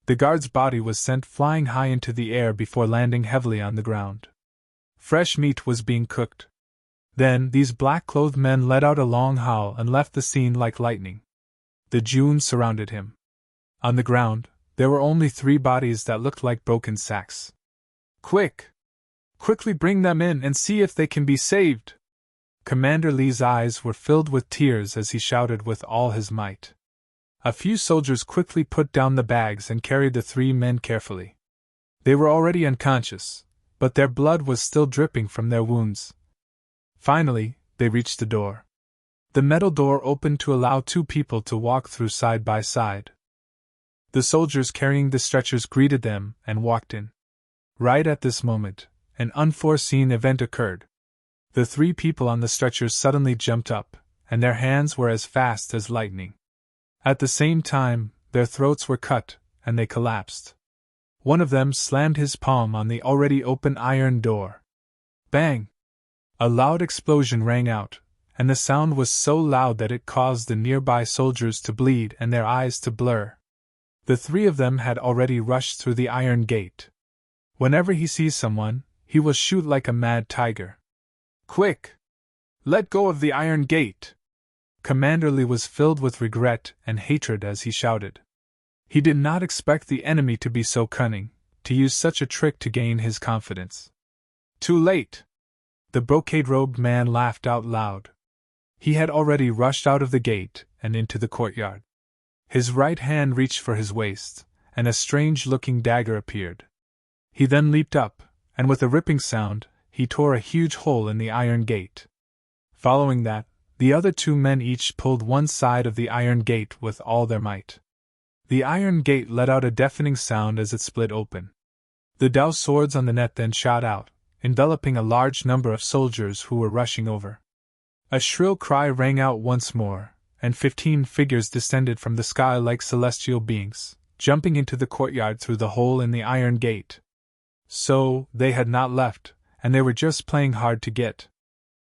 The guard's body was sent flying high into the air before landing heavily on the ground. Fresh meat was being cooked. Then these black-clothed men let out a long howl and left the scene like lightning. The June surrounded him. On the ground, there were only 3 bodies that looked like broken sacks. "Quick! Quickly bring them in and see if they can be saved!" Commander Lee's eyes were filled with tears as he shouted with all his might. A few soldiers quickly put down the bags and carried the 3 men carefully. They were already unconscious, but their blood was still dripping from their wounds. Finally, they reached the door. The metal door opened to allow 2 people to walk through side by side. The soldiers carrying the stretchers greeted them and walked in. Right at this moment, an unforeseen event occurred. The 3 people on the stretchers suddenly jumped up, and their hands were as fast as lightning. At the same time, their throats were cut, and they collapsed. One of them slammed his palm on the already open iron door. Bang! A loud explosion rang out, and the sound was so loud that it caused the nearby soldiers to bleed and their eyes to blur. The 3 of them had already rushed through the iron gate. Whenever he sees someone, he will shoot like a mad tiger. "Quick! Let go of the iron gate!" Commander Lee was filled with regret and hatred as he shouted. He did not expect the enemy to be so cunning, to use such a trick to gain his confidence. "Too late!" The brocade-robed man laughed out loud. He had already rushed out of the gate and into the courtyard. His right hand reached for his waist, and a strange-looking dagger appeared. He then leaped up, and with a ripping sound, he tore a huge hole in the iron gate. Following that, the other 2 men each pulled one side of the iron gate with all their might. The iron gate let out a deafening sound as it split open. The Dao swords on the net then shot out, enveloping a large number of soldiers who were rushing over. A shrill cry rang out once more, and 15 figures descended from the sky like celestial beings, jumping into the courtyard through the hole in the iron gate. So, they had not left, and they were just playing hard to get.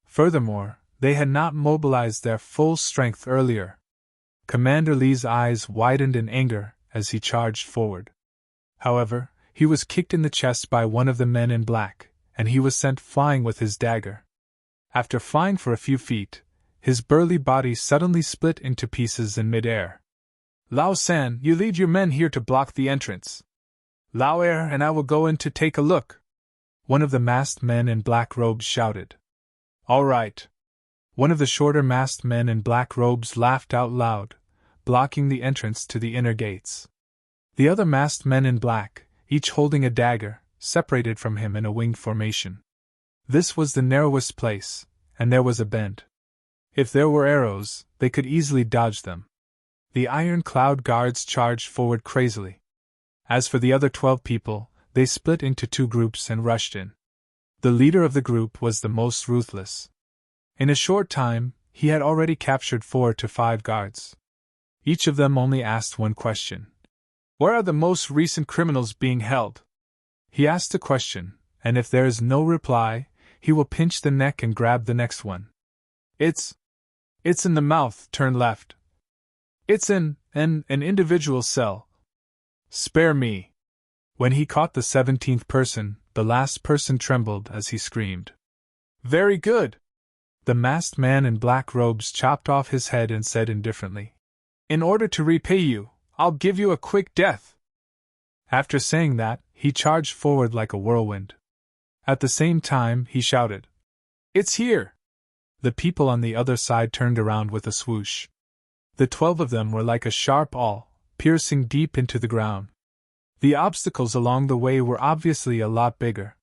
Furthermore, they had not mobilized their full strength earlier. Commander Lee's eyes widened in anger as he charged forward. However, he was kicked in the chest by one of the men in black, and he was sent flying with his dagger. After flying for a few feet, his burly body suddenly split into pieces in mid-air. "Lao San, you lead your men here to block the entrance. Lao Er and I will go in to take a look," one of the masked men in black robes shouted. "All right." One of the shorter masked men in black robes laughed out loud, blocking the entrance to the inner gates. The other masked men in black, each holding a dagger, separated from him in a winged formation. This was the narrowest place, and there was a bend. If there were arrows, they could easily dodge them. The iron-clad guards charged forward crazily. As for the other 12 people, they split into 2 groups and rushed in. The leader of the group was the most ruthless. In a short time, he had already captured 4 to 5 guards. Each of them only asked one question. "Where are the most recent criminals being held?" He asked a question, and if there is no reply, he will pinch the neck and grab the next one. It's in the mouth, turn left. It's in an individual cell. Spare me." When he caught the 17th person, the last person trembled as he screamed. Very good. The masked man in black robes chopped off his head and said indifferently, In order to repay you, I'll give you a quick death. After saying that, he charged forward like a whirlwind. At the same time, he shouted, It's here! The people on the other side turned around with a swoosh. The 12 of them were like a sharp awl, piercing deep into the ground. The obstacles along the way were obviously a lot bigger.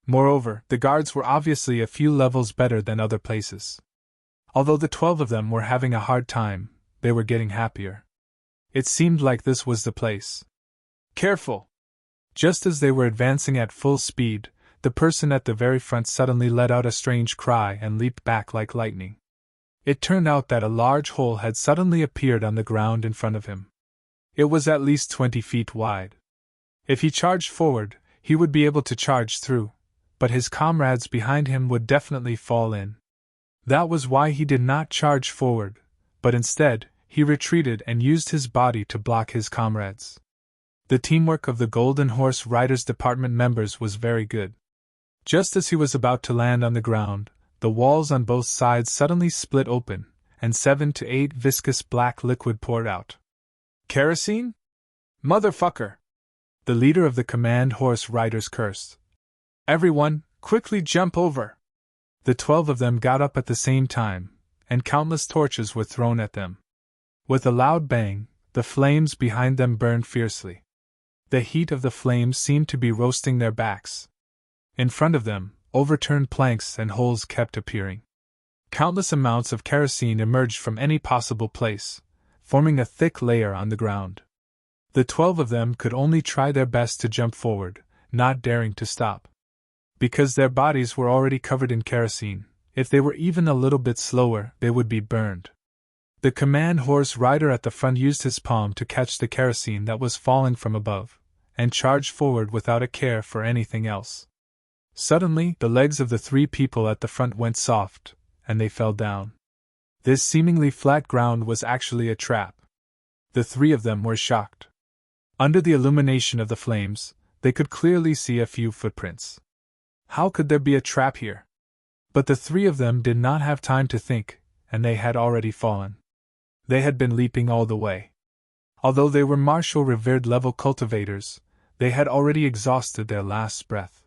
Moreover, the guards were obviously a few levels better than other places. Although the 12 of them were having a hard time, they were getting happier. It seemed like this was the place. Careful! Just as they were advancing at full speed, the person at the very front suddenly let out a strange cry and leaped back like lightning. It turned out that a large hole had suddenly appeared on the ground in front of him. It was at least 20 feet wide. If he charged forward, he would be able to charge through, but his comrades behind him would definitely fall in. That was why he did not charge forward, but instead, he retreated and used his body to block his comrades. The teamwork of the Golden Horse Riders Department members was very good. Just as he was about to land on the ground, the walls on both sides suddenly split open, and 7 to 8 viscous black liquid poured out. Kerosene? Motherfucker! The leader of the command horse riders cursed. Everyone, quickly jump over! The 12 of them got up at the same time, and countless torches were thrown at them. With a loud bang, the flames behind them burned fiercely. The heat of the flames seemed to be roasting their backs. In front of them, overturned planks and holes kept appearing. Countless amounts of kerosene emerged from any possible place, forming a thick layer on the ground. The 12 of them could only try their best to jump forward, not daring to stop. Because their bodies were already covered in kerosene, if they were even a little bit slower, they would be burned. The command horse rider at the front used his palm to catch the kerosene that was falling from above, and charged forward without a care for anything else. Suddenly, the legs of the 3 people at the front went soft, and they fell down. This seemingly flat ground was actually a trap. The 3 of them were shocked. Under the illumination of the flames, they could clearly see a few footprints. How could there be a trap here? But the 3 of them did not have time to think, and they had already fallen. They had been leaping all the way. Although they were martial revered level cultivators, they had already exhausted their last breath.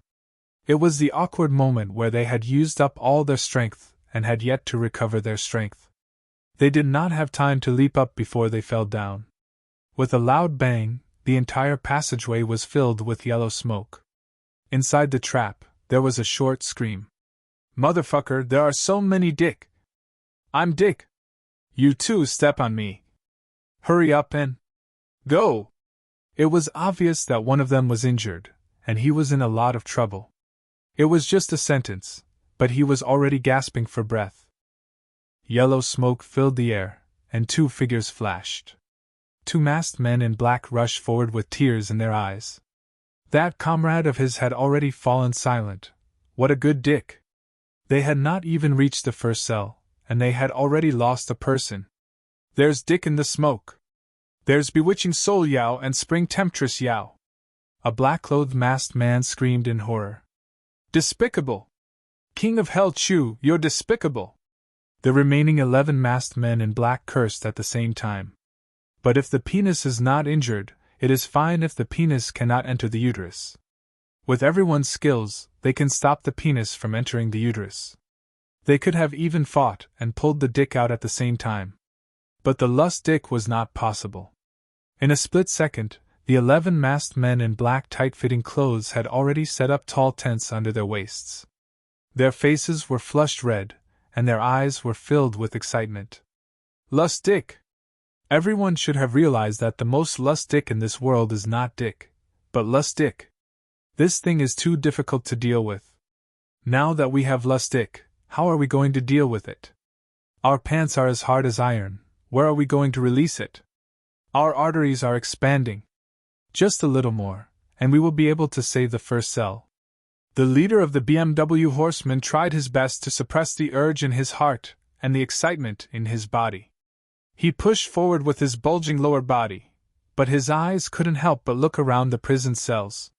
It was the awkward moment where they had used up all their strength and had yet to recover their strength. They did not have time to leap up before they fell down. With a loud bang, the entire passageway was filled with yellow smoke. Inside the trap, there was a short scream. Motherfucker, there are so many Dick! I'm Dick! You too step on me! Hurry up and go! It was obvious that one of them was injured, and he was in a lot of trouble. It was just a sentence, but he was already gasping for breath. Yellow smoke filled the air, and 2 figures flashed. 2 masked men in black rushed forward with tears in their eyes. That comrade of his had already fallen silent. What a good Dick! They had not even reached the first cell, and they had already lost a person. There's Dick in the smoke! There's bewitching soul Yao and spring temptress Yao! A black-clothed masked man screamed in horror. Despicable! King of Hell Chu, you're despicable! The remaining 11 masked men in black cursed at the same time. But if the penis is not injured, it is fine if the penis cannot enter the uterus. With everyone's skills, they can stop the penis from entering the uterus. They could have even fought and pulled the dick out at the same time. But the lust dick was not possible. In a split second, the 11 masked men in black tight-fitting clothes had already set up tall tents under their waists. Their faces were flushed red, and their eyes were filled with excitement. Lust dick! Everyone should have realized that the most lust dick in this world is not dick, but lust dick. This thing is too difficult to deal with. Now that we have lust dick, how are we going to deal with it? Our pants are as hard as iron, where are we going to release it? Our arteries are expanding. Just a little more, and we will be able to save the first cell. The leader of the BMW horsemen tried his best to suppress the urge in his heart and the excitement in his body. He pushed forward with his bulging lower body, but his eyes couldn't help but look around the prison cells.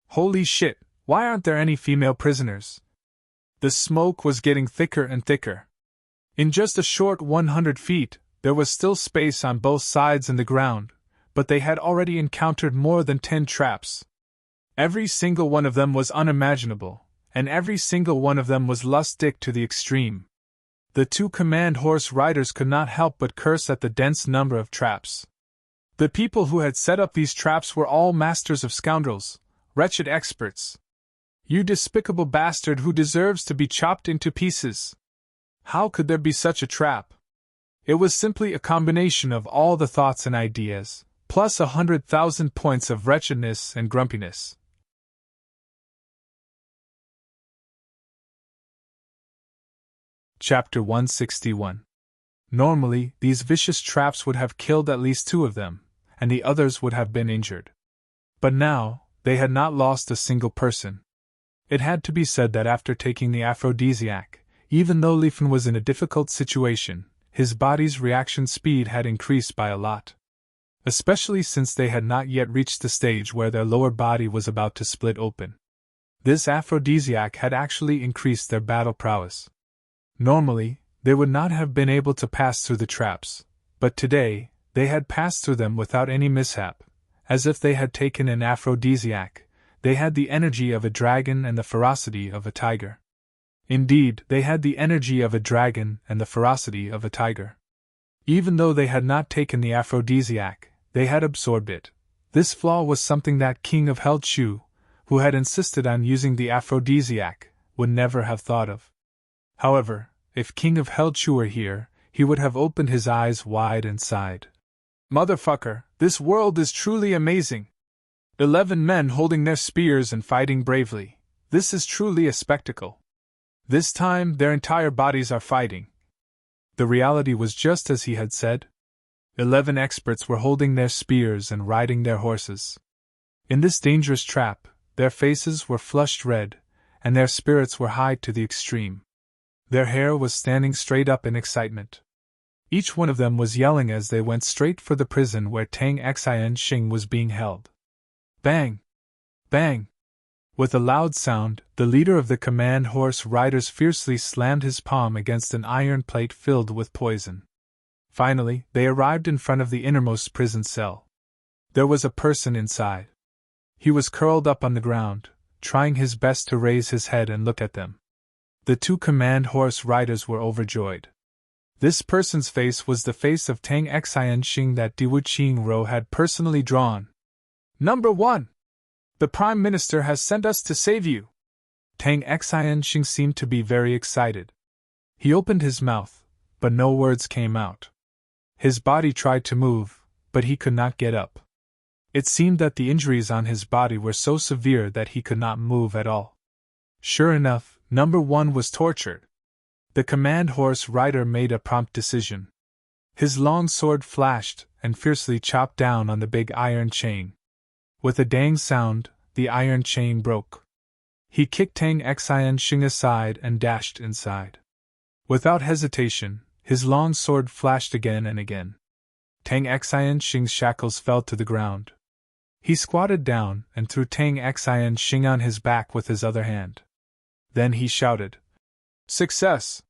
Holy shit, why aren't there any female prisoners? The smoke was getting thicker and thicker. In just a short 100 feet, there was still space on both sides in the ground, but they had already encountered more than 10 traps. Every single one of them was unimaginable, and every single one of them was lustic to the extreme. The two command horse riders could not help but curse at the dense number of traps. The people who had set up these traps were all masters of scoundrels, wretched experts. You despicable bastard who deserves to be chopped into pieces! How could there be such a trap? It was simply a combination of all the thoughts and ideas, plus 100,000 points of wretchedness and grumpiness. Chapter 161. Normally, these vicious traps would have killed at least 2 of them, and the others would have been injured. But now, they had not lost a single person. It had to be said that after taking the aphrodisiac, even though Leifin was in a difficult situation, his body's reaction speed had increased by a lot. Especially since they had not yet reached the stage where their lower body was about to split open. This aphrodisiac had actually increased their battle prowess. Normally, they would not have been able to pass through the traps, but today, they had passed through them without any mishap, as if they had taken an aphrodisiac. They had the energy of a dragon and the ferocity of a tiger. Indeed, they had the energy of a dragon and the ferocity of a tiger. Even though they had not taken the aphrodisiac, they had absorbed it. This flaw was something that King of Hell Chu, who had insisted on using the aphrodisiac, would never have thought of. However, if King of Hell Chu were here, he would have opened his eyes wide and sighed. Motherfucker, this world is truly amazing. 11 men holding their spears and fighting bravely. This is truly a spectacle. This time, their entire bodies are fighting. The reality was just as he had said. 11 experts were holding their spears and riding their horses. In this dangerous trap, their faces were flushed red, and their spirits were high to the extreme. Their hair was standing straight up in excitement. Each one of them was yelling as they went straight for the prison where Tang Xian Xing was being held. Bang! Bang! With a loud sound, the leader of the command horse riders fiercely slammed his palm against an iron plate filled with poison. Finally, they arrived in front of the innermost prison cell. There was a person inside. He was curled up on the ground, trying his best to raise his head and look at them. The two command horse riders were overjoyed. This person's face was the face of Tang Xian Xing that Diwu Qingro had personally drawn. Number 1! The Prime Minister has sent us to save you! Tang Xian Xing seemed to be very excited. He opened his mouth, but no words came out. His body tried to move, but he could not get up. It seemed that the injuries on his body were so severe that he could not move at all. Sure enough, Number 1 was tortured. The command horse rider made a prompt decision. His long sword flashed and fiercely chopped down on the big iron chain. With a dang sound, the iron chain broke. He kicked Tang Xian Xing aside and dashed inside. Without hesitation, his long sword flashed again and again. Tang Xian Xing's shackles fell to the ground. He squatted down and threw Tang Xian Xing on his back with his other hand. Then he shouted, "Success!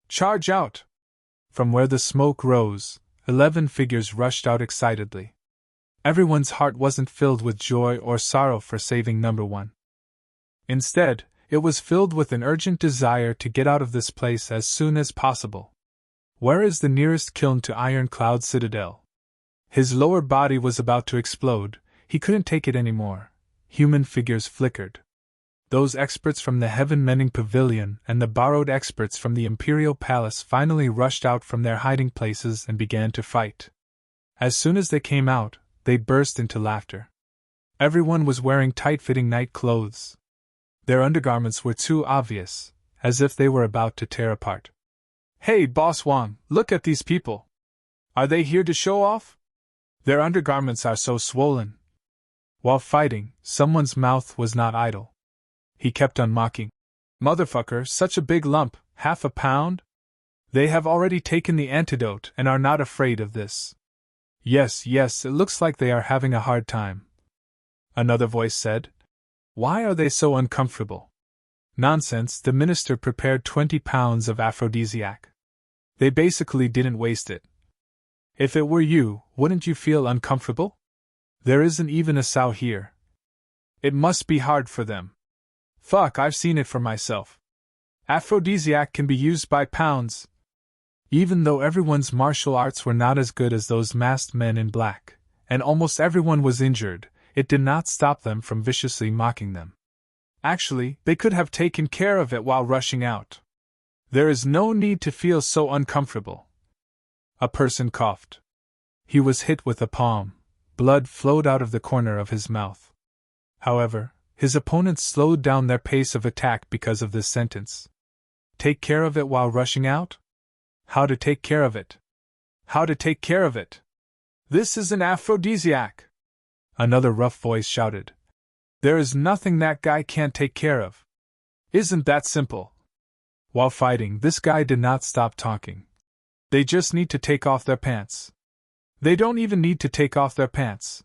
Charge out!" From where the smoke rose, 11 figures rushed out excitedly. Everyone's heart wasn't filled with joy or sorrow for saving Number 1. Instead, it was filled with an urgent desire to get out of this place as soon as possible. Where is the nearest kiln to Iron Cloud Citadel? His lower body was about to explode. He couldn't take it anymore. Human figures flickered. Those experts from the Heaven-Mending Pavilion and the borrowed experts from the Imperial Palace finally rushed out from their hiding places and began to fight. As soon as they came out, they burst into laughter. Everyone was wearing tight-fitting night clothes. Their undergarments were too obvious, as if they were about to tear apart. "Hey, Boss Wang, look at these people! Are they here to show off? Their undergarments are so swollen." While fighting, someone's mouth was not idle. He kept on mocking. "Motherfucker, such a big lump, half a pound? They have already taken the antidote and are not afraid of this." Yes, it looks like they are having a hard time." Another voice said. "Why are they so uncomfortable? Nonsense, the minister prepared 20 pounds of aphrodisiac. They basically didn't waste it. If it were you, wouldn't you feel uncomfortable? There isn't even a sow here. It must be hard for them. Fuck, I've seen it for myself. Aphrodisiac can be used by pounds. Even though everyone's martial arts were not as good as those masked men in black, and almost everyone was injured, it did not stop them from viciously mocking them. Actually, they could have taken care of it while rushing out. There is no need to feel so uncomfortable. A person coughed. He was hit with a palm. Blood flowed out of the corner of his mouth. However, his opponents slowed down their pace of attack because of this sentence. Take care of it while rushing out? How to take care of it? How to take care of it? This is an aphrodisiac! Another rough voice shouted. There is nothing that guy can't take care of. Isn't that simple? While fighting, this guy did not stop talking. They just need to take off their pants. They don't even need to take off their pants.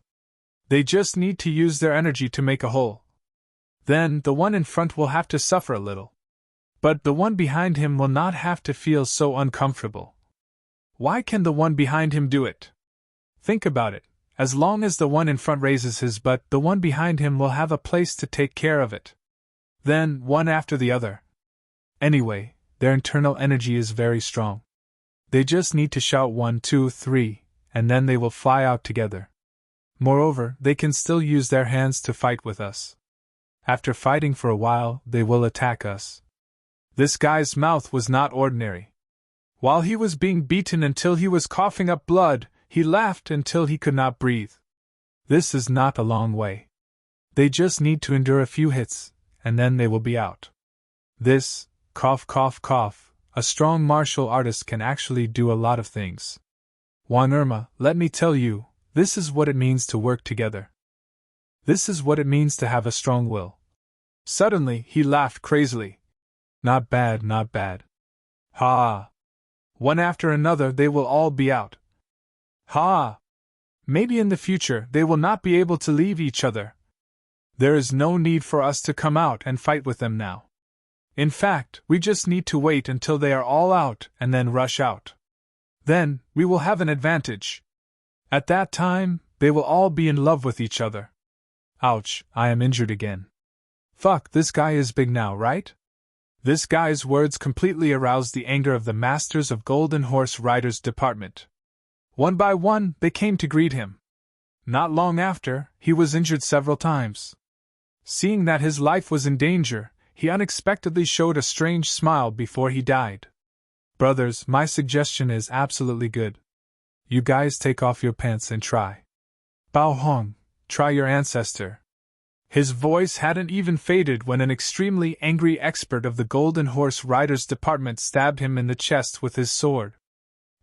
They just need to use their energy to make a hole. Then, the one in front will have to suffer a little. But the one behind him will not have to feel so uncomfortable. Why can the one behind him do it? Think about it. As long as the one in front raises his butt, the one behind him will have a place to take care of it. Then, one after the other. Anyway, their internal energy is very strong. They just need to shout 1, 2, 3, and then they will fly out together. Moreover, they can still use their hands to fight with us. After fighting for a while, they will attack us. This guy's mouth was not ordinary. While he was being beaten until he was coughing up blood, he laughed until he could not breathe. This is not a long way. They just need to endure a few hits, and then they will be out. This, cough cough cough, a strong martial artist can actually do a lot of things. Juan Irma, let me tell you, this is what it means to work together. This is what it means to have a strong will. Suddenly, he laughed crazily. Not bad, not bad. Ha! One after another they will all be out. Ha! Maybe in the future they will not be able to leave each other. There is no need for us to come out and fight with them now. In fact, we just need to wait until they are all out and then rush out. Then, we will have an advantage. At that time, they will all be in love with each other. Ouch, I am injured again. Fuck, this guy is big now, right? This guy's words completely aroused the anger of the masters of Golden Horse Riders Department. One by one, they came to greet him. Not long after, he was injured several times. Seeing that his life was in danger, he unexpectedly showed a strange smile before he died. Brothers, my suggestion is absolutely good. You guys take off your pants and try. Bao Hong, try your ancestor. His voice hadn't even faded when an extremely angry expert of the Golden Horse Riders Department stabbed him in the chest with his sword.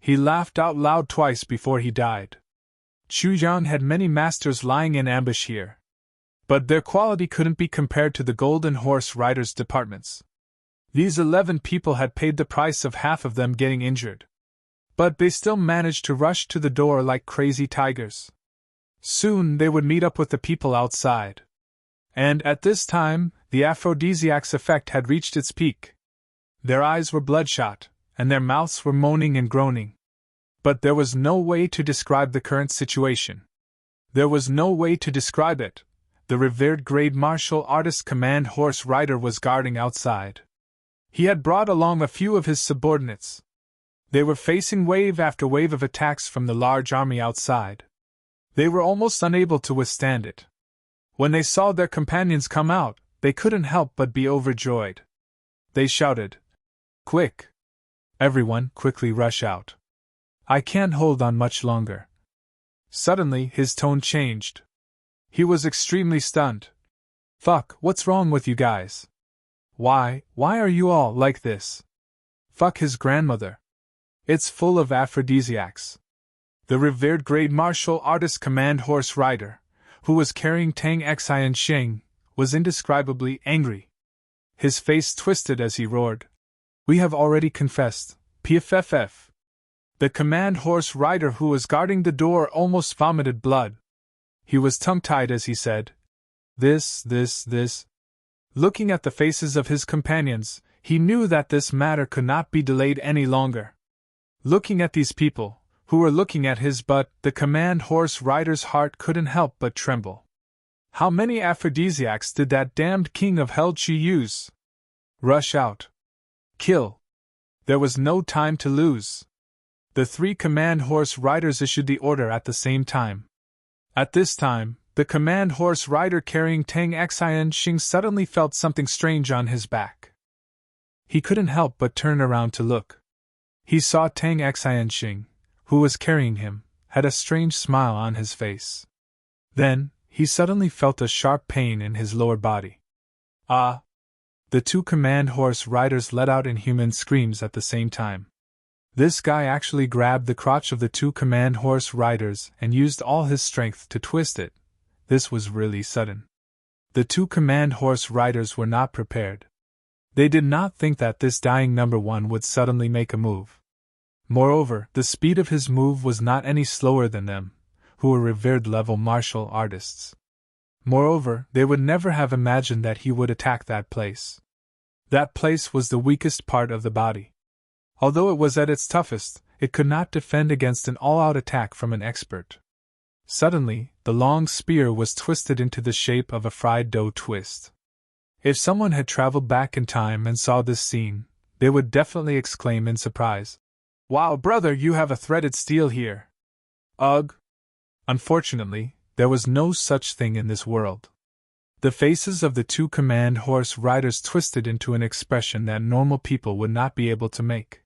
He laughed out loud twice before he died. Chu Yang had many masters lying in ambush here. But their quality couldn't be compared to the Golden Horse Riders Departments. These 11 people had paid the price of half of them getting injured. But they still managed to rush to the door like crazy tigers. Soon they would meet up with the people outside. And at this time, the aphrodisiac's effect had reached its peak. Their eyes were bloodshot, and their mouths were moaning and groaning. But there was no way to describe the current situation. There was no way to describe it. The revered grade martial artist Command Horse Rider was guarding outside. He had brought along a few of his subordinates. They were facing wave after wave of attacks from the large army outside. They were almost unable to withstand it. When they saw their companions come out, they couldn't help but be overjoyed. They shouted, "Quick! Everyone, quickly rush out. I can't hold on much longer." Suddenly, his tone changed. He was extremely stunned. Fuck, what's wrong with you guys? Why are you all like this? Fuck his grandmother. It's full of aphrodisiacs. The revered grade martial artist Command Horse Rider, who was carrying Tang Xi and Sheng, was indescribably angry. His face twisted as he roared. We have already confessed, PFFF. The Command Horse Rider who was guarding the door almost vomited blood. He was tongue-tied as he said, This. Looking at the faces of his companions, he knew that this matter could not be delayed any longer. Looking at these people, who were looking at his butt, the command horse rider's heart couldn't help but tremble. How many aphrodisiacs did that damned king of Helchi use? Rush out. Kill. There was no time to lose. The 3 command horse riders issued the order at the same time. At this time, the command horse rider carrying Tang Xianxing suddenly felt something strange on his back. He couldn't help but turn around to look. He saw Tang Xianxing, who was carrying him, had a strange smile on his face. Then, he suddenly felt a sharp pain in his lower body. Ah! The 2 command horse riders let out inhuman screams at the same time. This guy actually grabbed the crotch of the 2 command horse riders and used all his strength to twist it. This was really sudden. The 2 command horse riders were not prepared. They did not think that this dying number 1 would suddenly make a move. Moreover, the speed of his move was not any slower than them, who were revered level martial artists. Moreover, they would never have imagined that he would attack that place. That place was the weakest part of the body. Although it was at its toughest, it could not defend against an all-out attack from an expert. Suddenly, the long spear was twisted into the shape of a fried dough twist. If someone had traveled back in time and saw this scene, they would definitely exclaim in surprise, "Wow, brother, you have a threaded steel here!" Ugh! Unfortunately, there was no such thing in this world. The faces of the 2 command horse riders twisted into an expression that normal people would not be able to make.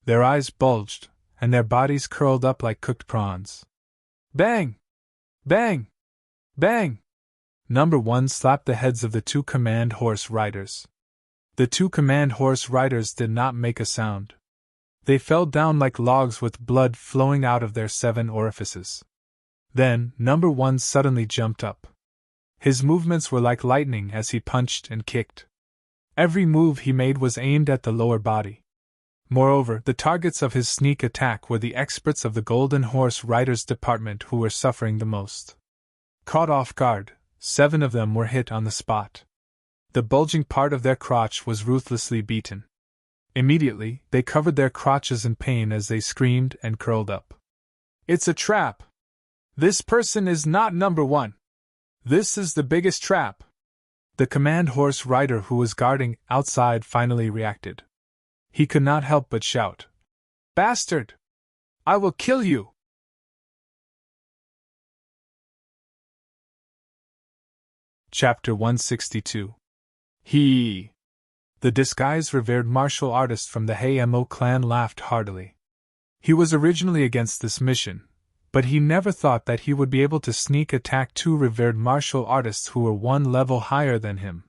Their eyes bulged, and their bodies curled up like cooked prawns. Bang! Bang! Bang! Number 1 slapped the heads of the 2 command horse riders. The 2 command horse riders did not make a sound. They fell down like logs with blood flowing out of their 7 orifices. Then, number 1 suddenly jumped up. His movements were like lightning as he punched and kicked. Every move he made was aimed at the lower body. Moreover, the targets of his sneak attack were the experts of the Golden Horse Riders Department who were suffering the most. Caught off guard, 7 of them were hit on the spot. The bulging part of their crotch was ruthlessly beaten. Immediately, they covered their crotches in pain as they screamed and curled up. "It's a trap! This person is not number 1! This is the biggest trap!" The command horse rider who was guarding outside finally reacted. He could not help but shout, "Bastard! I will kill you!" Chapter 162. The disguised revered martial artist from the Hamo clan laughed heartily. He was originally against this mission, but he never thought that he would be able to sneak attack 2 revered martial artists who were 1 level higher than him,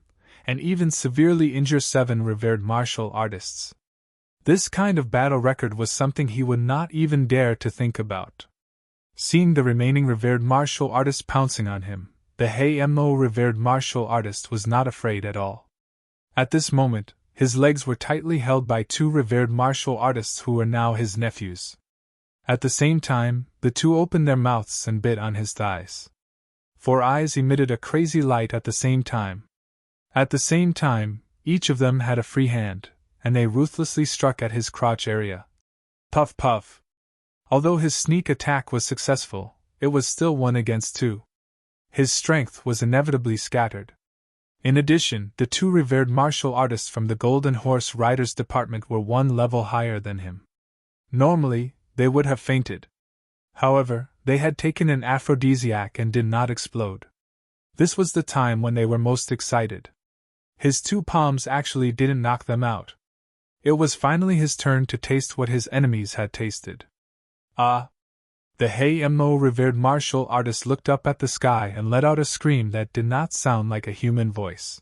and even severely injure 7 revered martial artists. This kind of battle record was something he would not even dare to think about. Seeing the remaining revered martial artists pouncing on him, the Hamo revered martial artist was not afraid at all. At this moment, his legs were tightly held by 2 revered martial artists who were now his nephews. At the same time, the 2 opened their mouths and bit on his thighs. 4 eyes emitted a crazy light at the same time. At the same time, each of them had a free hand, and they ruthlessly struck at his crotch area. Puff puff. Although his sneak attack was successful, it was still 1 against 2. His strength was inevitably scattered. In addition, the 2 revered martial artists from the Golden Horse Riders Department were 1 level higher than him. Normally, they would have fainted. However, they had taken an aphrodisiac and did not explode. This was the time when they were most excited. His 2 palms actually didn't knock them out. It was finally his turn to taste what his enemies had tasted. Ah! The Hamo revered martial artist looked up at the sky and let out a scream that did not sound like a human voice.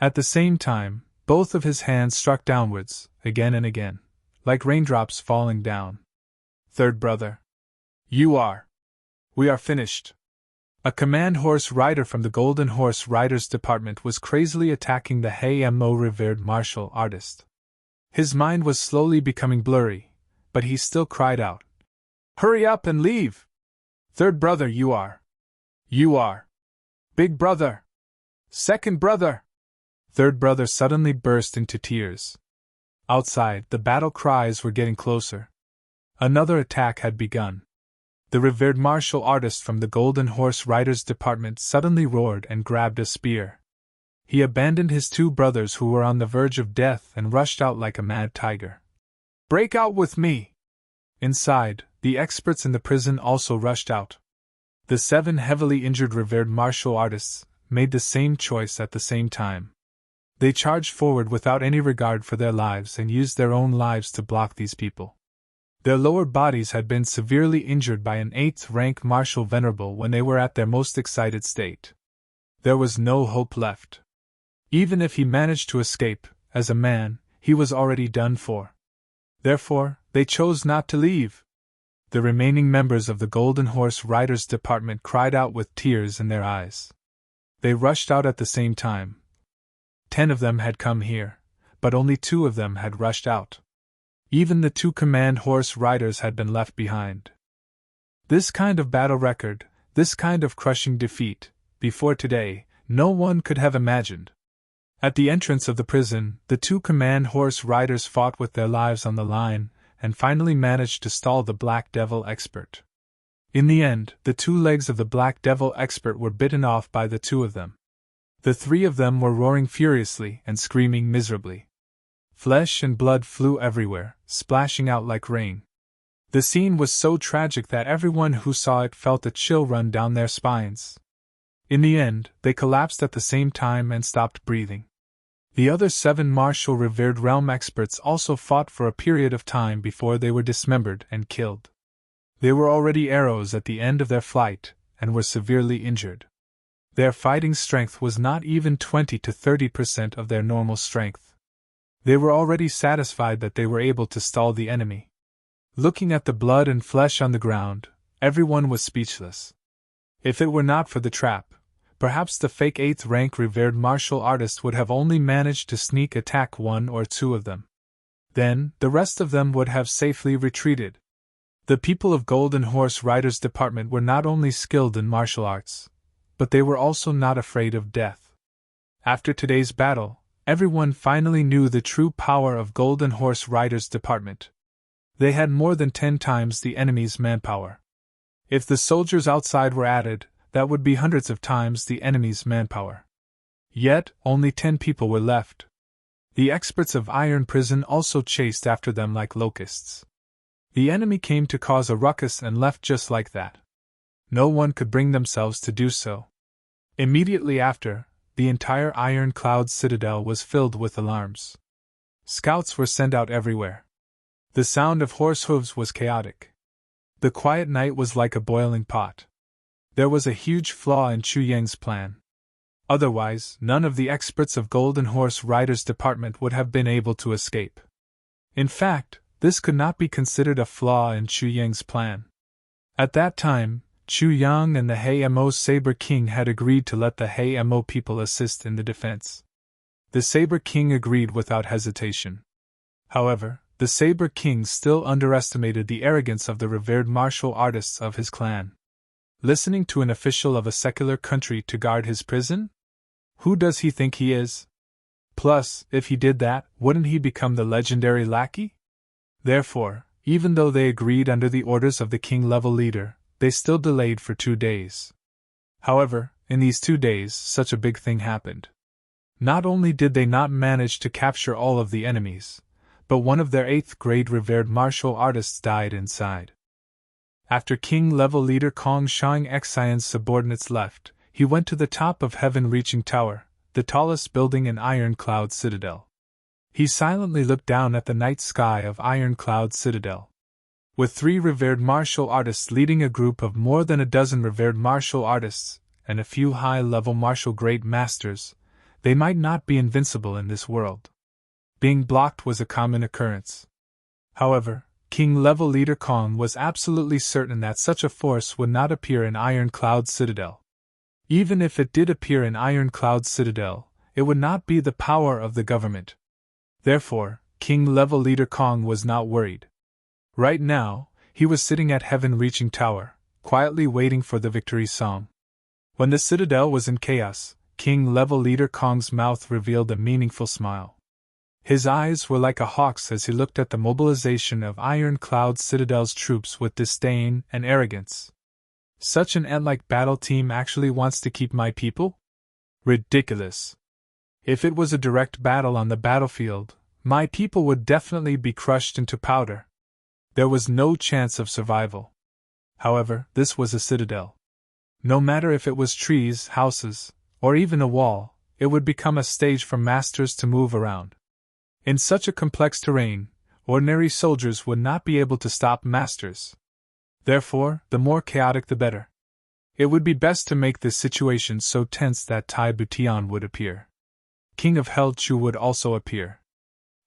At the same time, both of his hands struck downwards, again and again, like raindrops falling down. "Third brother. We are finished." A command horse rider from the Golden Horse Riders Department was crazily attacking the Hamo revered martial artist. His mind was slowly becoming blurry, but he still cried out, "Hurry up and leave! Third brother, you are. Big brother! Second brother! third brother suddenly burst into tears. Outside, the battle cries were getting closer. Another attack had begun. The revered martial artist from the Golden Horse Riders Department suddenly roared and grabbed a spear. He abandoned his two brothers who were on the verge of death and rushed out like a mad tiger. "Break out with me!" Inside, the experts in the prison also rushed out. The 7 heavily injured revered martial artists made the same choice at the same time. They charged forward without any regard for their lives and used their own lives to block these people. Their lower bodies had been severely injured by an 8th-rank martial venerable when they were at their most excited state. There was no hope left. Even if he managed to escape, as a man, he was already done for. Therefore, they chose not to leave. The remaining members of the Golden Horse Riders Department cried out with tears in their eyes. They rushed out at the same time. 10 of them had come here, but only 2 of them had rushed out. Even the 2 command horse riders had been left behind. This kind of battle record, this kind of crushing defeat, before today, no one could have imagined. At the entrance of the prison, the 2 command horse riders fought with their lives on the line, and finally managed to stall the Black Devil expert. In the end, the 2 legs of the Black Devil expert were bitten off by the 2 of them. The 3 of them were roaring furiously and screaming miserably. Flesh and blood flew everywhere, splashing out like rain. The scene was so tragic that everyone who saw it felt a chill run down their spines. In the end, they collapsed at the same time and stopped breathing. The other 7 martial revered realm experts also fought for a period of time before they were dismembered and killed. They were already arrows at the end of their flight, and were severely injured. Their fighting strength was not even 20 to 30% of their normal strength. They were already satisfied that they were able to stall the enemy. Looking at the blood and flesh on the ground, everyone was speechless. If it were not for the trap, perhaps the fake 8th-rank revered martial artist would have only managed to sneak attack 1 or 2 of them. Then, the rest of them would have safely retreated. The people of Golden Horse Riders Department were not only skilled in martial arts, but they were also not afraid of death. After today's battle, everyone finally knew the true power of Golden Horse Riders Department. They had more than 10 times the enemy's manpower. If the soldiers outside were added, that would be hundreds of times the enemy's manpower. Yet, only 10 people were left. The experts of Iron Prison also chased after them like locusts. The enemy came to cause a ruckus and left just like that. No one could bring themselves to do so. Immediately after, the entire Iron Cloud Citadel was filled with alarms. Scouts were sent out everywhere. The sound of horse hooves was chaotic. The quiet night was like a boiling pot. There was a huge flaw in Chu Yang's plan. Otherwise, none of the experts of Golden Horse Riders Department would have been able to escape. In fact, this could not be considered a flaw in Chu Yang's plan. At that time, Chu Yang and the Hei-Mo Saber King had agreed to let the Hei-Mo people assist in the defense. The Saber King agreed without hesitation. However, the Saber King still underestimated the arrogance of the revered martial artists of his clan. Listening to an official of a secular country to guard his prison? Who does he think he is? Plus, if he did that, wouldn't he become the legendary lackey? Therefore, even though they agreed under the orders of the king-level leader, they still delayed for 2 days. However, in these 2 days, such a big thing happened. Not only did they not manage to capture all of the enemies, but one of their 8th-grade revered martial artists died inside. After king-level leader Kong Shang Xian's subordinates left, he went to the top of Heaven-Reaching Tower, the tallest building in Iron Cloud Citadel. He silently looked down at the night sky of Iron Cloud Citadel. With 3 revered martial artists leading a group of more than a dozen revered martial artists, and a few high-level martial great masters, they might not be invincible in this world. Being blocked was a common occurrence. However, King-level leader Kong was absolutely certain that such a force would not appear in Iron Cloud Citadel. Even if it did appear in Iron Cloud Citadel, it would not be the power of the government. Therefore, King-level leader Kong was not worried. Right now, he was sitting at Heaven-Reaching Tower, quietly waiting for the victory song. When the citadel was in chaos, King Level Leader Kong's mouth revealed a meaningful smile. His eyes were like a hawk's as he looked at the mobilization of Iron Cloud Citadel's troops with disdain and arrogance. Such an ant-like battle team actually wants to keep my people? Ridiculous. If it was a direct battle on the battlefield, my people would definitely be crushed into powder. There was no chance of survival. However, this was a citadel. No matter if it was trees, houses, or even a wall, it would become a stage for masters to move around. In such a complex terrain, ordinary soldiers would not be able to stop masters. Therefore, the more chaotic the better. It would be best to make this situation so tense that Tai Butian would appear. King of Hell Chu would also appear.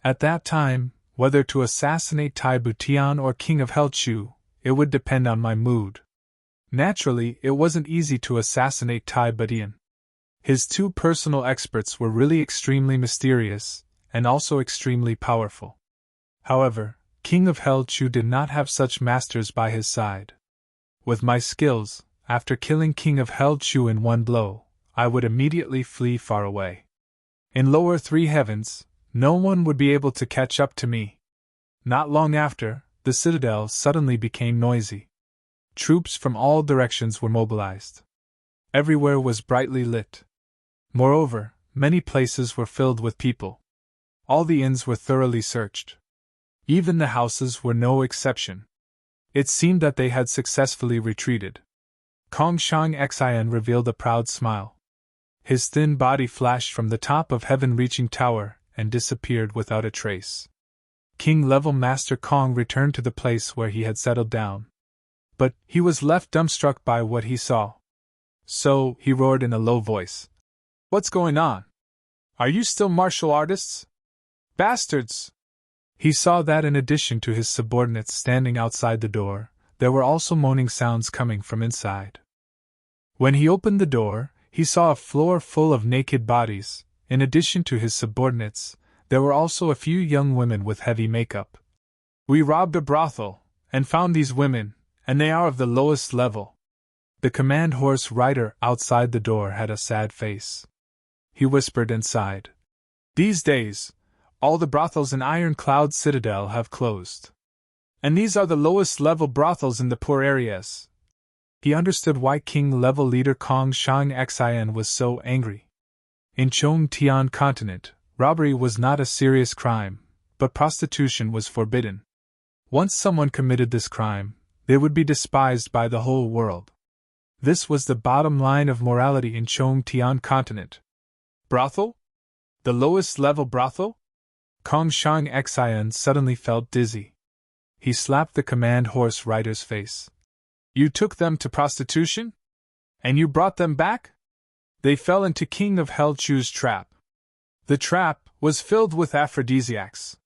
At that time, whether to assassinate Tai Butian or King of Hell Chu, it would depend on my mood. Naturally, it wasn't easy to assassinate Tai Butian. His two personal experts were really extremely mysterious, and also extremely powerful. However, King of Hell Chu did not have such masters by his side. With my skills, after killing King of Hell Chu in one blow, I would immediately flee far away. In lower three heavens, no one would be able to catch up to me. Not long after, the citadel suddenly became noisy. Troops from all directions were mobilized. Everywhere was brightly lit. Moreover, many places were filled with people. All the inns were thoroughly searched. Even the houses were no exception. It seemed that they had successfully retreated. Kong Shang Xian revealed a proud smile. His thin body flashed from the top of heaven-reaching tower and disappeared without a trace. King Level Master Kong returned to the place where he had settled down. But he was left dumbstruck by what he saw. So, he roared in a low voice. "What's going on? Are you still martial artists? Bastards!" He saw that in addition to his subordinates standing outside the door, there were also moaning sounds coming from inside. When he opened the door, he saw a floor full of naked bodies. In addition to his subordinates, there were also a few young women with heavy makeup. "We robbed a brothel, and found these women, and they are of the lowest level." The command horse rider outside the door had a sad face. He whispered and sighed. "These days, all the brothels in Iron Cloud Citadel have closed. And these are the lowest level brothels in the poor areas." He understood why King Level Leader Kong Shang Xian was so angry. In Chongtian Continent, robbery was not a serious crime, but prostitution was forbidden. Once someone committed this crime, they would be despised by the whole world. This was the bottom line of morality in Chongtian Continent. Brothel? The lowest level brothel? Kong Shang Xian suddenly felt dizzy. He slapped the command horse rider's face. "You took them to prostitution? And you brought them back?" "They fell into King of Hell Chu's trap. The trap was filled with aphrodisiacs,"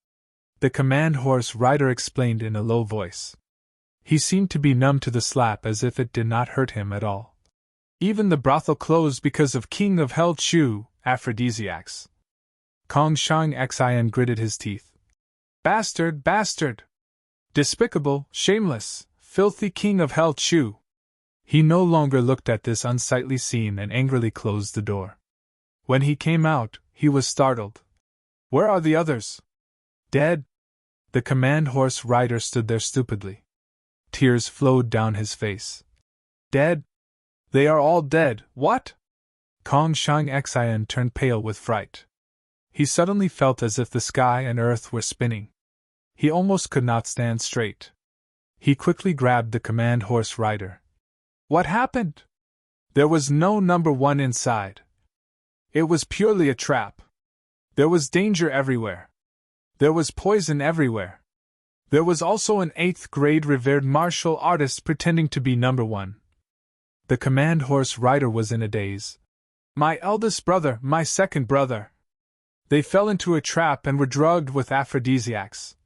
the command horse rider explained in a low voice. He seemed to be numb to the slap as if it did not hurt him at all. "Even the brothel closed because of King of Hell Chu, aphrodisiacs." Kong Shang Xian gritted his teeth. "Bastard, bastard! Despicable, shameless, filthy King of Hell Chu!" He no longer looked at this unsightly scene and angrily closed the door. When he came out, he was startled. "Where are the others?" "Dead." The command horse rider stood there stupidly. Tears flowed down his face. "Dead? They are all dead, what?" Kong Shang Xian turned pale with fright. He suddenly felt as if the sky and earth were spinning. He almost could not stand straight. He quickly grabbed the command horse rider. "What happened?" "There was no number one inside. It was purely a trap. There was danger everywhere. There was poison everywhere. There was also an 8th grade revered martial artist pretending to be number one." The command horse rider was in a daze. "My eldest brother, my second brother. They fell into a trap and were drugged with aphrodisiacs."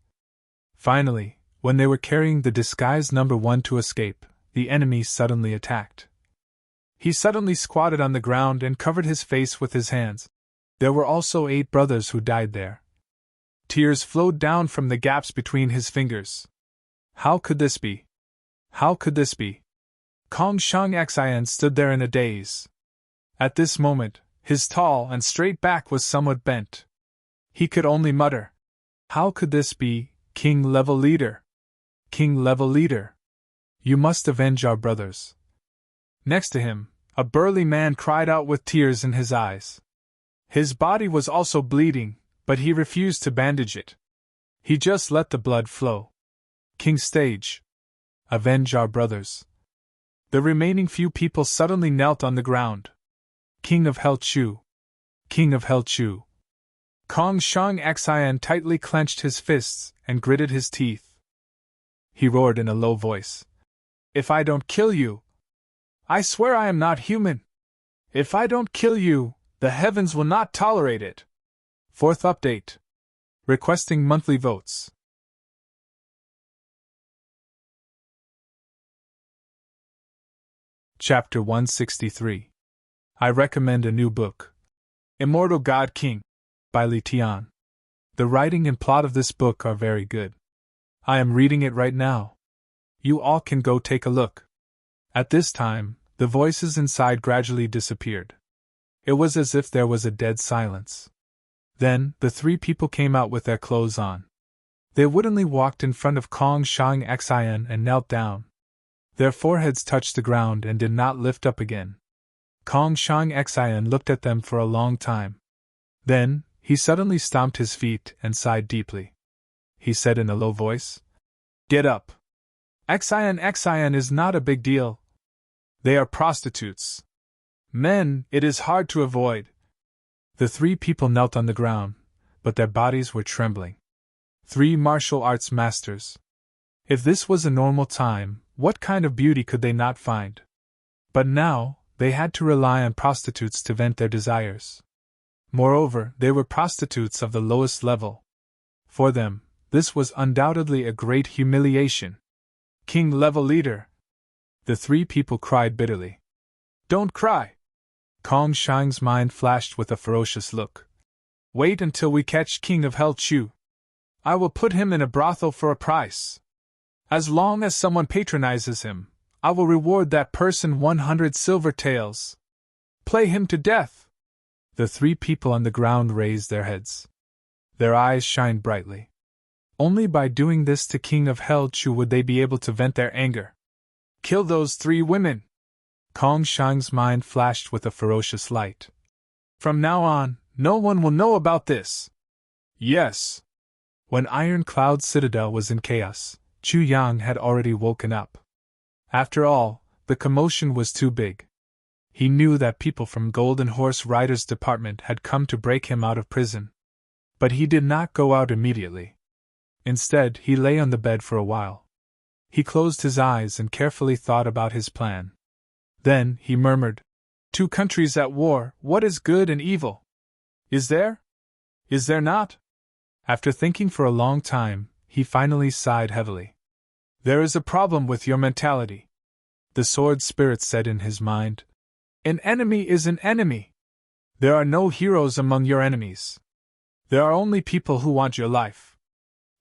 Finally, when they were carrying the disguised number one to escape, the enemy suddenly attacked. He suddenly squatted on the ground and covered his face with his hands. There were also 8 brothers who died there. Tears flowed down from the gaps between his fingers. How could this be? How could this be? Kong Shang Xian stood there in a daze. At this moment, His tall and straight back was somewhat bent. He could only mutter, "How could this be, king-level leader? King-level leader! You must avenge our brothers." Next to him, a burly man cried out with tears in his eyes. His body was also bleeding, but he refused to bandage it. He just let the blood flow. "King Stage! Avenge our brothers!" The remaining few people suddenly knelt on the ground. "King of Hell Chu! King of Hell Chu!" Kong Shang Xian tightly clenched his fists and gritted his teeth. He roared in a low voice, "If I don't kill you, I swear I am not human. If I don't kill you, the heavens will not tolerate it." Fourth update. Requesting monthly votes. Chapter 163. I recommend a new book. Immortal God King, by Li Tian. The writing and plot of this book are very good. I am reading it right now. You all can go take a look. At this time, the voices inside gradually disappeared. It was as if there was a dead silence. Then, the three people came out with their clothes on. They woodenly walked in front of Kong Shang Xian and knelt down. Their foreheads touched the ground and did not lift up again. Kong Shang Xian looked at them for a long time. Then, he suddenly stomped his feet and sighed deeply. He said in a low voice, "Get up. Xian is not a big deal. They are prostitutes. Men, it is hard to avoid." The three people knelt on the ground, but their bodies were trembling. 3 martial arts masters. If this was a normal time, what kind of beauty could they not find? But now, they had to rely on prostitutes to vent their desires. Moreover, they were prostitutes of the lowest level. For them, this was undoubtedly a great humiliation. "King-level leader!" The three people cried bitterly. "Don't cry!" Kong Shang's mind flashed with a ferocious look. "Wait until we catch King of Hell Chu. I will put him in a brothel for a price. As long as someone patronizes him, I will reward that person 100 silver taels. Play him to death!" The three people on the ground raised their heads. Their eyes shined brightly. Only by doing this to King of Hell Chu would they be able to vent their anger. "Kill those 3 women!" Kong Shang's mind flashed with a ferocious light. "From now on, no one will know about this." "Yes." When Iron Cloud Citadel was in chaos, Chu Yang had already woken up. After all, the commotion was too big. He knew that people from Golden Horse Rider's department had come to break him out of prison. But he did not go out immediately. Instead, he lay on the bed for a while. He closed his eyes and carefully thought about his plan. Then, he murmured, "2 countries at war, what is good and evil? Is there? Is there not?" After thinking for a long time, he finally sighed heavily. "There is a problem with your mentality," the sword spirit said in his mind. "An enemy is an enemy. There are no heroes among your enemies. There are only people who want your life.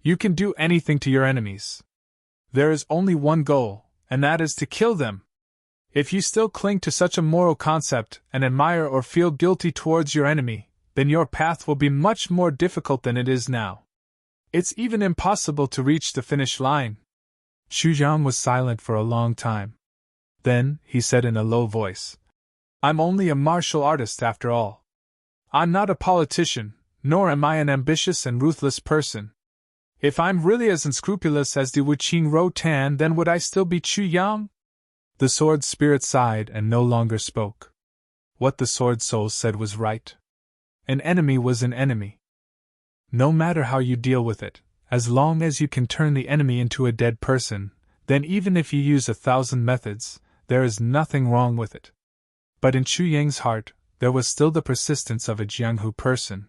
You can do anything to your enemies. There is only one goal, and that is to kill them. If you still cling to such a moral concept and admire or feel guilty towards your enemy, then your path will be much more difficult than it is now. It's even impossible to reach the finish line." Xu Jiang was silent for a long time. Then, he said in a low voice, "I'm only a martial artist after all. I'm not a politician, nor am I an ambitious and ruthless person. If I'm really as unscrupulous as the Wuqing Rotan, then would I still be Chu Yang?" The sword spirit sighed and no longer spoke. What the sword soul said was right. An enemy was an enemy. No matter how you deal with it, as long as you can turn the enemy into a dead person, then even if you use 1,000 methods, there is nothing wrong with it. But in Chu Yang's heart, there was still the persistence of a Jianghu person.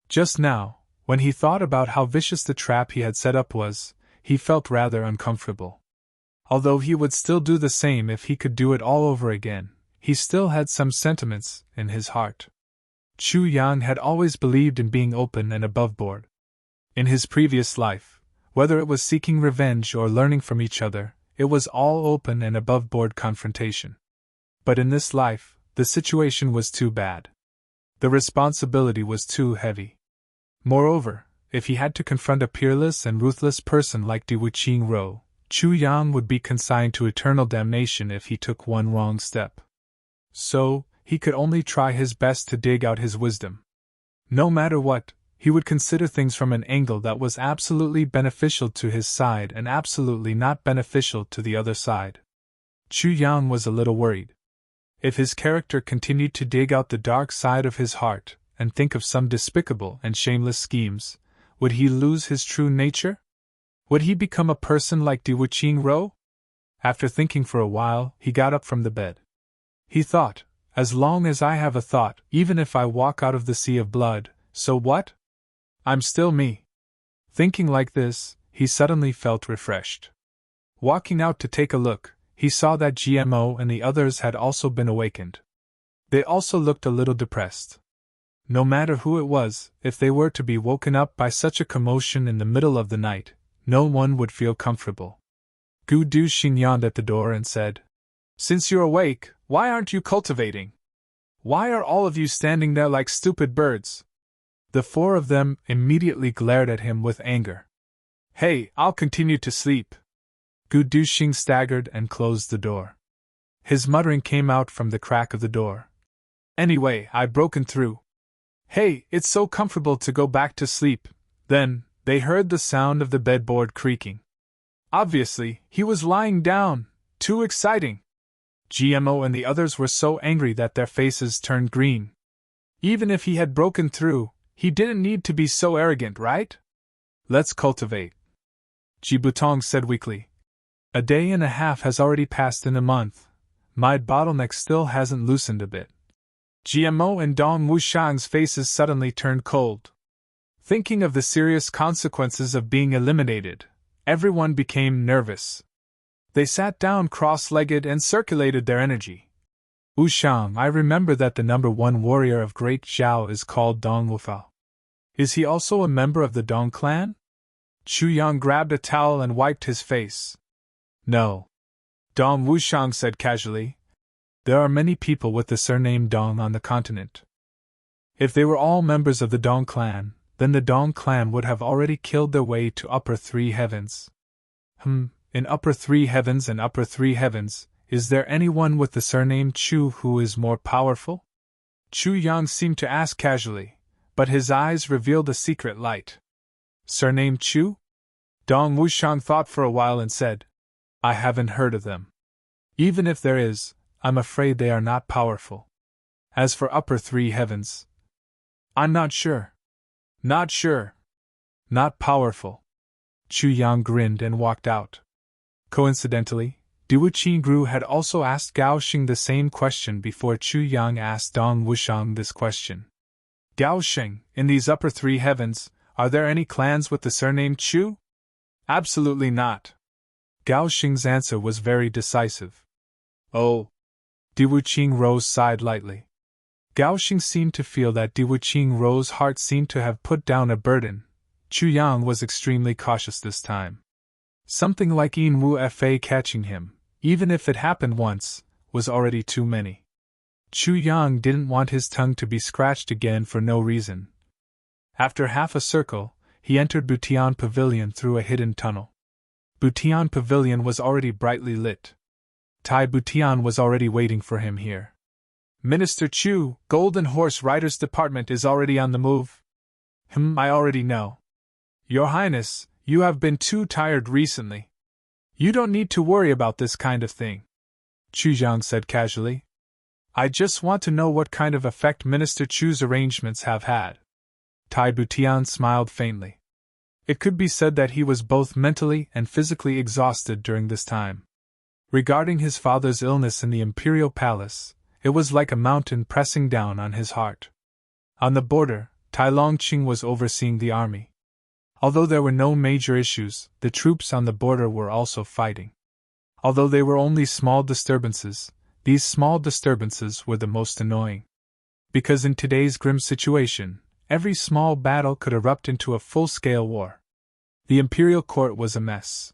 Just now, when he thought about how vicious the trap he had set up was, he felt rather uncomfortable. Although he would still do the same if he could do it all over again, he still had some sentiments in his heart. Chu Yang had always believed in being open and aboveboard. In his previous life, whether it was seeking revenge or learning from each other, it was all open and aboveboard confrontation. But in this life, the situation was too bad. The responsibility was too heavy. Moreover, if he had to confront a peerless and ruthless person like Di Wuqing, Chu Yang would be consigned to eternal damnation if he took one wrong step. So, he could only try his best to dig out his wisdom. No matter what, he would consider things from an angle that was absolutely beneficial to his side and absolutely not beneficial to the other side. Chu Yang was a little worried. If his character continued to dig out the dark side of his heart and think of some despicable and shameless schemes, would he lose his true nature? Would he become a person like Di Wuqing? After thinking for a while, he got up from the bed. He thought, as long as I have a thought, even if I walk out of the sea of blood, so what? I'm still me. Thinking like this, he suddenly felt refreshed. Walking out to take a look, he saw that GMO and the others had also been awakened. They also looked a little depressed. No matter who it was, if they were to be woken up by such a commotion in the middle of the night, no one would feel comfortable. Gu Duxing yawned at the door and said, "Since you're awake, why aren't you cultivating? Why are all of you standing there like stupid birds?" The four of them immediately glared at him with anger. "Hey, I'll continue to sleep." Gu Duxing staggered and closed the door. His muttering came out from the crack of the door. "Anyway, I've broken through. Hey, it's so comfortable to go back to sleep." Then, they heard the sound of the bedboard creaking. Obviously, he was lying down. Too exciting. GMO and the others were so angry that their faces turned green. Even if he had broken through, he didn't need to be so arrogant, right? "Let's cultivate," Jibutong said weakly. "A day and a half has already passed in a month. My bottleneck still hasn't loosened a bit." GMO and Dong Wushang's faces suddenly turned cold. Thinking of the serious consequences of being eliminated, everyone became nervous. They sat down cross-legged and circulated their energy. "Wushang, I remember that the number 1 warrior of Great Zhao is called Dong Wufao. Is he also a member of the Dong clan?" Chu Yang grabbed a towel and wiped his face. "No," Dong Wushang said casually. "There are many people with the surname Dong on the continent. If they were all members of the Dong clan, then the Dong clan would have already killed their way to upper 3 heavens. In upper 3 heavens and upper 3 heavens, is there anyone with the surname Chu who is more powerful?" Chu Yang seemed to ask casually, but his eyes revealed a secret light. "Surname Chu?" Dong Wushang thought for a while and said, "I haven't heard of them. Even if there is, I'm afraid they are not powerful. As for upper 3 heavens, I'm not sure." "Not sure. Not powerful." Chu Yang grinned and walked out. Coincidentally, Di Wuqing had also asked Gao Xing the same question before Chu Yang asked Dong Wushang this question. "Gao Xing, in these upper 3 heavens, are there any clans with the surname Chu?" "Absolutely not." Gao Xing's answer was very decisive. "Oh." Di Wuqing sighed lightly. Gao Xing seemed to feel that Di Wuqing's heart seemed to have put down a burden. Chu Yang was extremely cautious this time. Something like Yin Wu Fa catching him, even if it happened once, was already too many. Chu Yang didn't want his tongue to be scratched again for no reason. After half a circle, he entered Butian Pavilion through a hidden tunnel. Butian Pavilion was already brightly lit. Tai Butian was already waiting for him here. "Minister Chu, Golden Horse Riders Department is already on the move." I already know. Your Highness, you have been too tired recently. You don't need to worry about this kind of thing," Chu Jiang said casually. "I just want to know what kind of effect Minister Chu's arrangements have had." Tai Butian smiled faintly. It could be said that he was both mentally and physically exhausted during this time. Regarding his father's illness in the Imperial Palace, it was like a mountain pressing down on his heart. On the border, Tai Longqing was overseeing the army. Although there were no major issues, the troops on the border were also fighting. Although they were only small disturbances, these small disturbances were the most annoying. Because in today's grim situation, every small battle could erupt into a full-scale war. The imperial court was a mess.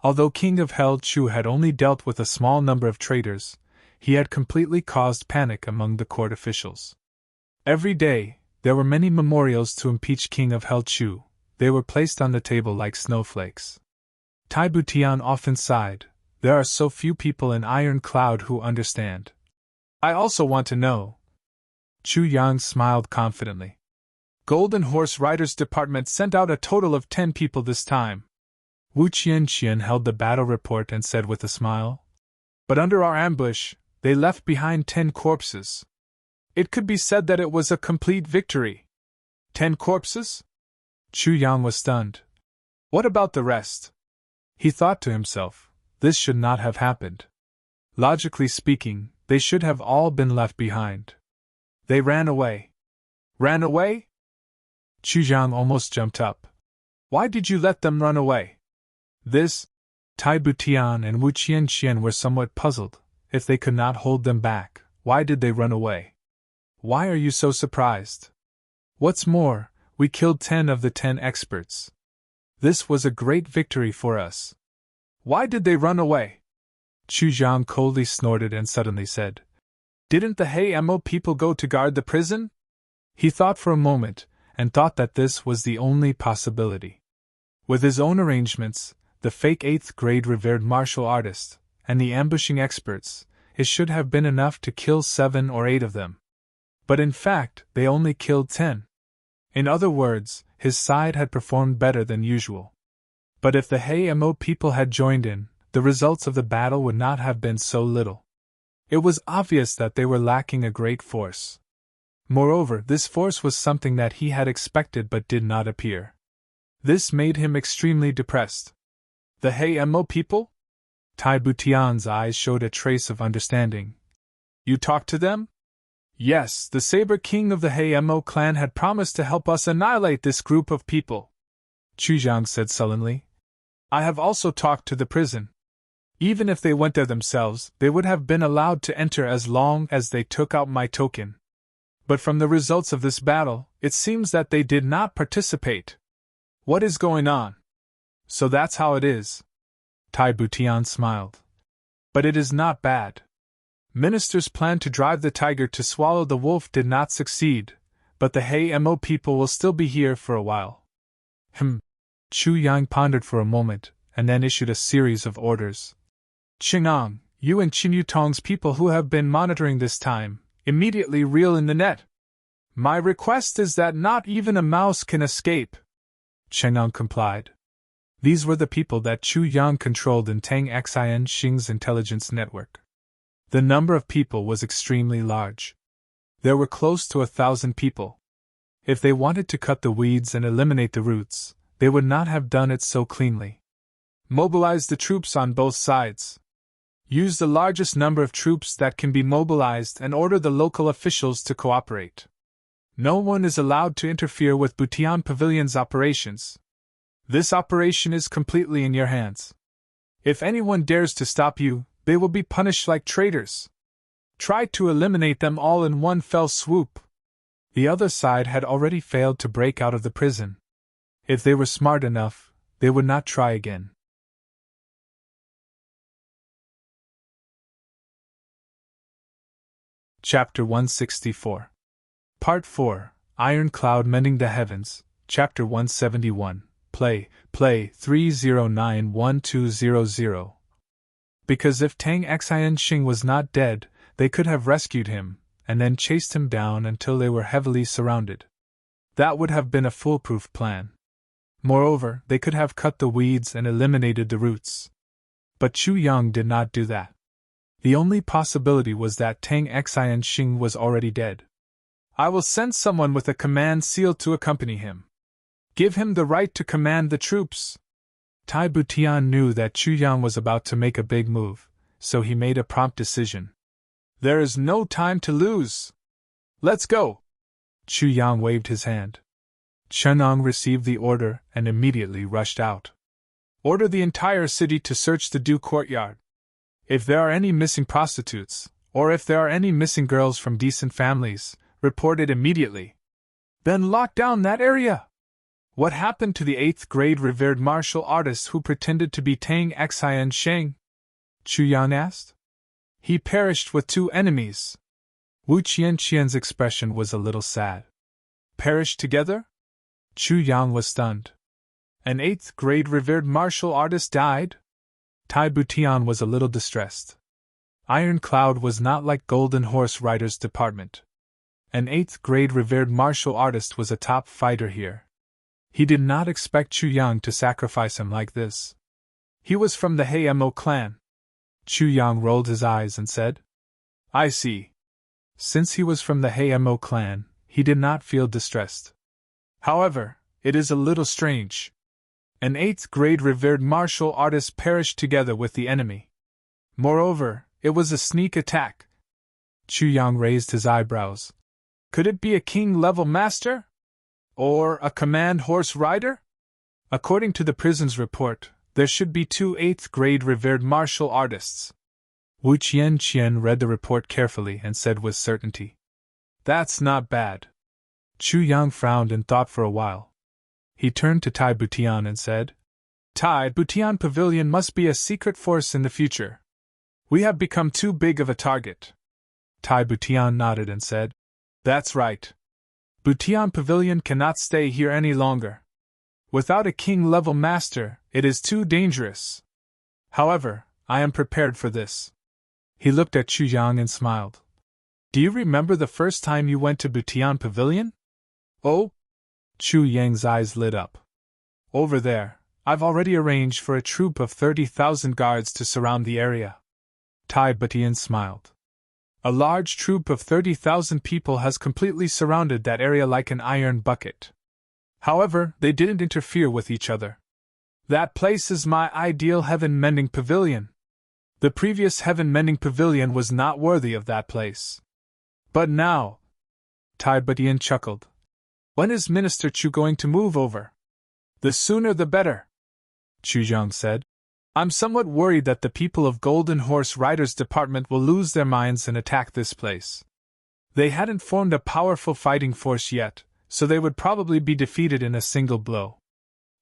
Although King of Hell Chu had only dealt with a small number of traitors, he had completely caused panic among the court officials. Every day, there were many memorials to impeach King of Hell Chu. They were placed on the table like snowflakes. Tai Butian often sighed, there are so few people in Iron Cloud who understand. I also want to know. Chu Yang smiled confidently. Golden Horse Riders Department sent out a total of 10 people this time. Wu Qianqian held the battle report and said with a smile. But under our ambush, they left behind 10 corpses. It could be said that it was a complete victory. 10 corpses? Chu Yang was stunned. What about the rest? He thought to himself, this should not have happened. Logically speaking, they should have all been left behind. They ran away. Ran away? Chu Yang almost jumped up. Why did you let them run away? This? Tai Butian and Wu Qianqian were somewhat puzzled. If they could not hold them back, why did they run away? Why are you so surprised? What's more, we killed 10 of the 10 experts. This was a great victory for us. Why did they run away? Chu Yang coldly snorted and suddenly said, Didn't the Hey Mo people go to guard the prison? He thought for a moment, and thought that this was the only possibility. With his own arrangements, the fake 8th grade revered martial artist, and the ambushing experts, it should have been enough to kill 7 or 8 of them. But in fact, they only killed 10. In other words, his side had performed better than usual. But if the Hey Mo people had joined in, the results of the battle would not have been so little. It was obvious that they were lacking a great force. Moreover, this force was something that he had expected but did not appear. This made him extremely depressed. The Hey Mo people? Tai Butian's eyes showed a trace of understanding. You talked to them? Yes, the Saber King of the Hey Mo clan had promised to help us annihilate this group of people. Chu Yang said sullenly. I have also talked to the prison. Even if they went there themselves, they would have been allowed to enter as long as they took out my token. But from the results of this battle, it seems that they did not participate. What is going on? So that's how it is. Tai Butian smiled. But it is not bad. Minister's plan to drive the tiger to swallow the wolf did not succeed, but the Hey Mo people will still be here for a while. Chu Yang pondered for a moment, and then issued a series of orders. Qingang, you and Qin Yutong's people who have been monitoring this time, immediately reel in the net. My request is that not even a mouse can escape. Qingang complied. These were the people that Chu Yang controlled in Tang Xin Xing's intelligence network. The number of people was extremely large. There were close to 1,000 people. If they wanted to cut the weeds and eliminate the roots, they would not have done it so cleanly. Mobilize the troops on both sides. Use the largest number of troops that can be mobilized and order the local officials to cooperate. No one is allowed to interfere with Butian Pavilion's operations. This operation is completely in your hands. If anyone dares to stop you, they will be punished like traitors. Try to eliminate them all in one fell swoop. The other side had already failed to break out of the prison. If they were smart enough, they would not try again. Chapter 164. Part 4, Iron Cloud Mending the Heavens, Chapter 171, Play 3091200. Because if Tang Xin Xing was not dead, they could have rescued him, and then chased him down until they were heavily surrounded. That would have been a foolproof plan. Moreover, they could have cut the weeds and eliminated the roots. But Chu Yang did not do that. The only possibility was that Tang Xin Xing was already dead. I will send someone with a command seal to accompany him. Give him the right to command the troops. Tai Butian knew that Chu Yang was about to make a big move, so he made a prompt decision. There is no time to lose. Let's go. Chu Yang waved his hand. Chenong received the order and immediately rushed out. Order the entire city to search the Du courtyard. If there are any missing prostitutes, or if there are any missing girls from decent families, report it immediately. Then lock down that area. What happened to the 8th grade revered martial artist who pretended to be Tang Xin Sheng? Chu Yang asked. He perished with 2 enemies. Wu Qianqian's expression was a little sad. Perish together? Chu Yang was stunned. An 8th grade revered martial artist died? Tai Butian was a little distressed. Iron Cloud was not like Golden Horse Rider's department. An 8th grade revered martial artist was a top fighter here. He did not expect Chu Yang to sacrifice him like this. He was from the Mo clan. Chu Yang rolled his eyes and said, I see. Since he was from the Mo clan, he did not feel distressed. However, it is a little strange. An 8th grade revered martial artist perished together with the enemy. Moreover, it was a sneak attack. Chu Yang raised his eyebrows. Could it be a king-level master? Or a command horse rider? According to the prison's report, there should be 2 8th grade revered martial artists. Wu Qianqian read the report carefully and said with certainty, That's not bad. Chu Yang frowned and thought for a while. He turned to Tai Butian and said, Tai Butian Pavilion must be a secret force in the future. We have become too big of a target. Tai Butian nodded and said, That's right. Butian Pavilion cannot stay here any longer. Without a king-level master, it is too dangerous. However, I am prepared for this. He looked at Chu Yang and smiled. Do you remember the first time you went to Butian Pavilion? Oh? Chu Yang's eyes lit up. Over there, I've already arranged for a troop of 30,000 guards to surround the area. Tai Butian smiled. A large troop of 30,000 people has completely surrounded that area like an iron bucket. However, they didn't interfere with each other. That place is my ideal heaven-mending pavilion. The previous heaven-mending pavilion was not worthy of that place. But now, Tai Butian chuckled. When is Minister Chu going to move over? The sooner the better. Chu Yang said. I'm somewhat worried that the people of Golden Horse Riders Department will lose their minds and attack this place. They hadn't formed a powerful fighting force yet, so they would probably be defeated in a single blow.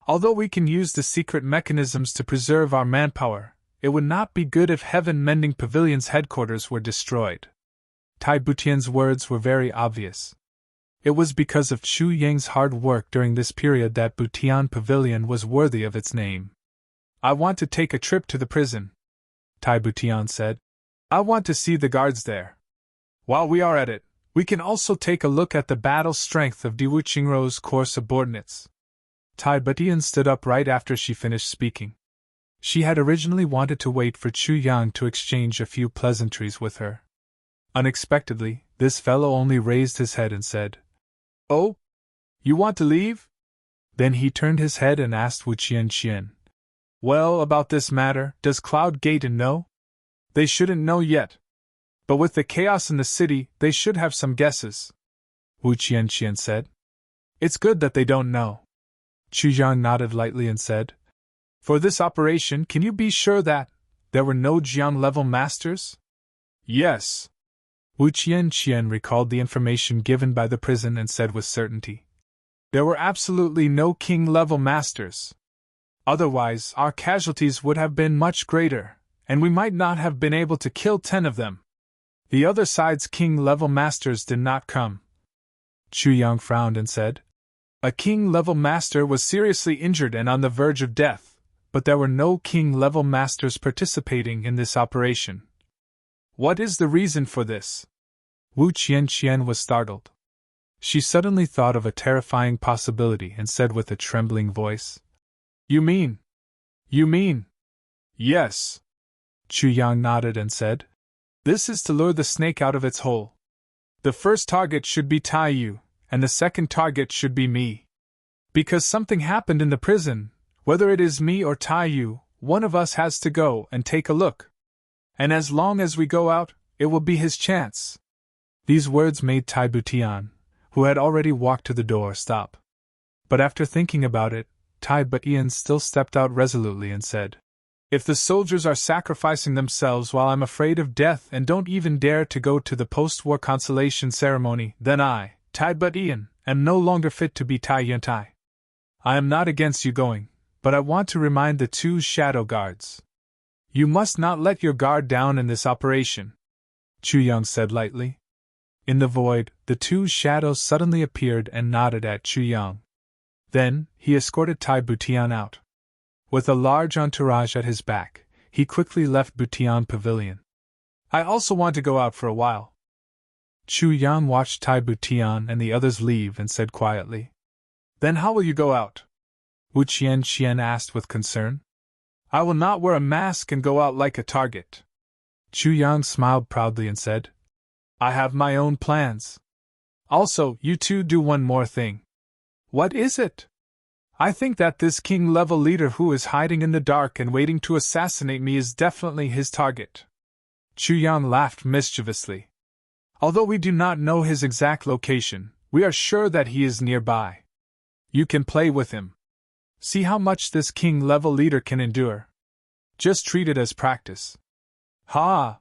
Although we can use the secret mechanisms to preserve our manpower, it would not be good if Heaven Mending Pavilion's headquarters were destroyed. Tai Butian's words were very obvious. It was because of Chu Yang's hard work during this period that Butian Pavilion was worthy of its name. I want to take a trip to the prison, Tai Butian said. I want to see the guards there. While we are at it, we can also take a look at the battle strength of Diwu Qingrou's core subordinates. Tai Butian stood up right after she finished speaking. She had originally wanted to wait for Chu Yang to exchange a few pleasantries with her. Unexpectedly, this fellow only raised his head and said, Oh? You want to leave? Then he turned his head and asked Wu Qianqian. Well, about this matter, does Cloud Gaten know? They shouldn't know yet. But with the chaos in the city, they should have some guesses. Wu Qianqian said. It's good that they don't know. Chu Yang nodded lightly and said, For this operation, can you be sure that there were no Jiang-level masters? Yes. Wu Qianqian recalled the information given by the prison and said with certainty. There were absolutely no king-level masters. Otherwise, our casualties would have been much greater, and we might not have been able to kill 10 of them. The other side's king-level masters did not come. Chu Yang frowned and said, A king-level master was seriously injured and on the verge of death, but there were no king-level masters participating in this operation. What is the reason for this? Wu Qianqian was startled. She suddenly thought of a terrifying possibility and said with a trembling voice, You mean? Yes. Chu Yang nodded and said, This is to lure the snake out of its hole. The first target should be Tai Yu, and the second target should be me. Because something happened in the prison, whether it is me or Tai Yu, one of us has to go and take a look. And as long as we go out, it will be his chance. These words made Tai Butian, who had already walked to the door, stop. But after thinking about it, Tai Butian still stepped out resolutely and said, If the soldiers are sacrificing themselves while I'm afraid of death and don't even dare to go to the post-war consolation ceremony, then I, Tai Butian, am no longer fit to be Tai Yantai. I am not against you going, but I want to remind the 2 shadow guards. You must not let your guard down in this operation, Chu Yang said lightly. In the void, the two shadows suddenly appeared and nodded at Chu Yang. Then, he escorted Tai Butian out. With a large entourage at his back, he quickly left Butian Pavilion. I also want to go out for a while. Chu Yang watched Tai Butian and the others leave and said quietly. Then how will you go out? Wu Qian asked with concern. I will not wear a mask and go out like a target. Chu Yang smiled proudly and said, I have my own plans. Also, you two do one more thing. What is it? I think that this king-level leader who is hiding in the dark and waiting to assassinate me is definitely his target. Chu Yang laughed mischievously. Although we do not know his exact location, we are sure that he is nearby. You can play with him. See how much this king-level leader can endure. Just treat it as practice. Ha!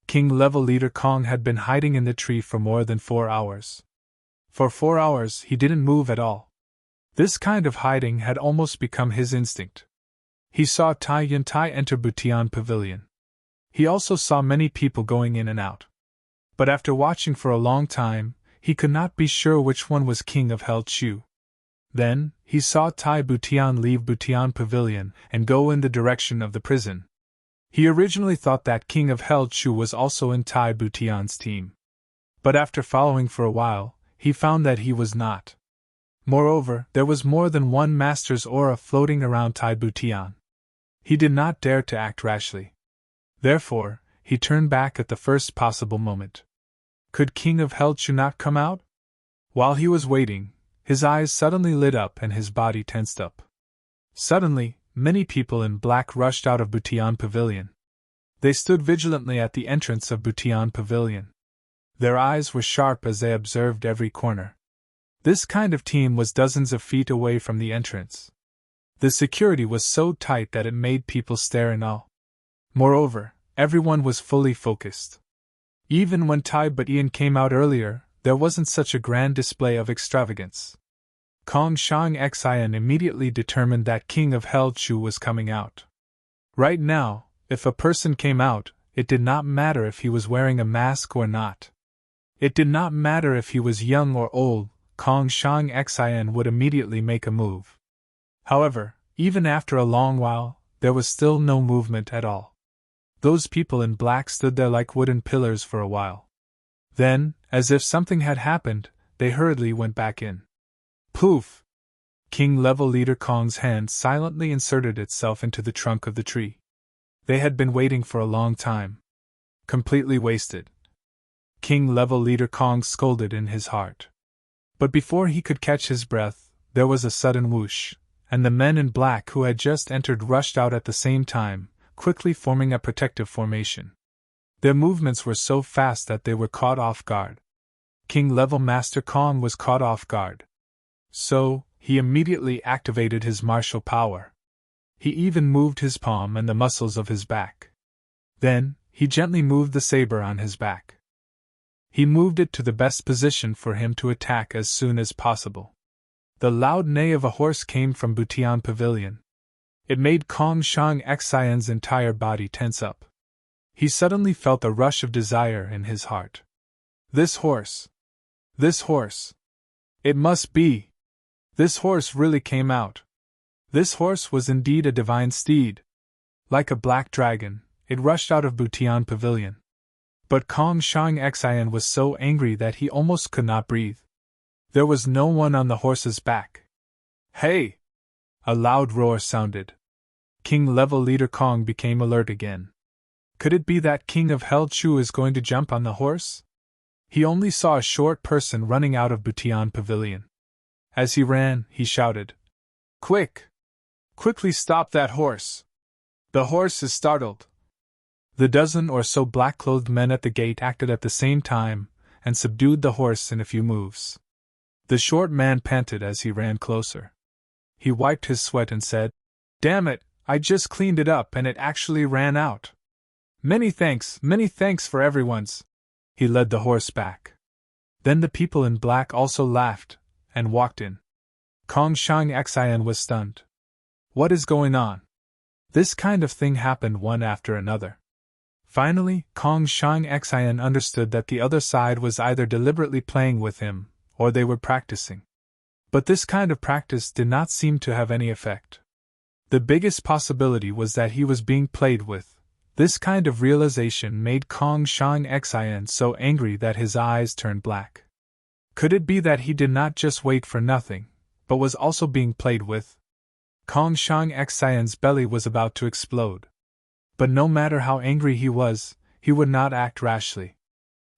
King-level leader Kong had been hiding in the tree for more than 4 hours. For 4 hours he didn't move at all. This kind of hiding had almost become his instinct. He saw Tai Yuntai enter Butian Pavilion. He also saw many people going in and out. But after watching for a long time, he could not be sure which one was King of Hell Chu. Then, he saw Tai Butian leave Butian Pavilion and go in the direction of the prison. He originally thought that King of Hell Chu was also in Tai Butian's team. But after following for a while, he found that he was not. Moreover, there was more than one master's aura floating around Tai Butian. He did not dare to act rashly. Therefore, he turned back at the first possible moment. Could King of Hell Chu not come out? While he was waiting, his eyes suddenly lit up and his body tensed up. Suddenly, many people in black rushed out of Butian Pavilion. They stood vigilantly at the entrance of Butian Pavilion. Their eyes were sharp as they observed every corner. This kind of team was dozens of feet away from the entrance. The security was so tight that it made people stare in awe. Moreover, everyone was fully focused. Even when Tai Butian came out earlier, there wasn't such a grand display of extravagance. Kong Shang Xian immediately determined that King of Hell Chu was coming out. Right now, if a person came out, it did not matter if he was wearing a mask or not. It did not matter if he was young or old, Kong Shang Xian would immediately make a move. However, even after a long while, there was still no movement at all. Those people in black stood there like wooden pillars for a while. Then, as if something had happened, they hurriedly went back in. Poof! King-level leader Kong's hand silently inserted itself into the trunk of the tree. They had been waiting for a long time. Completely wasted. King-level leader Kong scolded in his heart. But before he could catch his breath, there was a sudden whoosh, and the men in black who had just entered rushed out at the same time, quickly forming a protective formation. Their movements were so fast that they were caught off guard. King-level Master Kong was caught off guard. So, he immediately activated his martial power. He even moved his palm and the muscles of his back. Then, he gently moved the saber on his back. He moved it to the best position for him to attack as soon as possible. The loud neigh of a horse came from Butian Pavilion. It made Kong Shang Xian's entire body tense up. He suddenly felt a rush of desire in his heart. This horse! This horse! It must be! This horse really came out. This horse was indeed a divine steed. Like a black dragon, it rushed out of Butian Pavilion. But Kong Shang Xian was so angry that he almost could not breathe. There was no one on the horse's back. Hey! A loud roar sounded. King-level leader Kong became alert again. Could it be that King of Hell Chu is going to jump on the horse? He only saw a short person running out of Butian Pavilion. As he ran, he shouted, Quick! Quickly stop that horse! The horse is startled! The dozen or so black-clothed men at the gate acted at the same time, and subdued the horse in a few moves. The short man panted as he ran closer. He wiped his sweat and said, Damn it, I just cleaned it up and it actually ran out. Many thanks for everyone's. He led the horse back. Then the people in black also laughed, and walked in. Kong Shang Xian was stunned. What is going on? This kind of thing happened one after another. Finally, Kong Shang Xian understood that the other side was either deliberately playing with him, or they were practicing. But this kind of practice did not seem to have any effect. The biggest possibility was that he was being played with. This kind of realization made Kong Shang Xian so angry that his eyes turned black. Could it be that he did not just wait for nothing, but was also being played with? Kong Shang Xian's belly was about to explode. But no matter how angry he would not act rashly.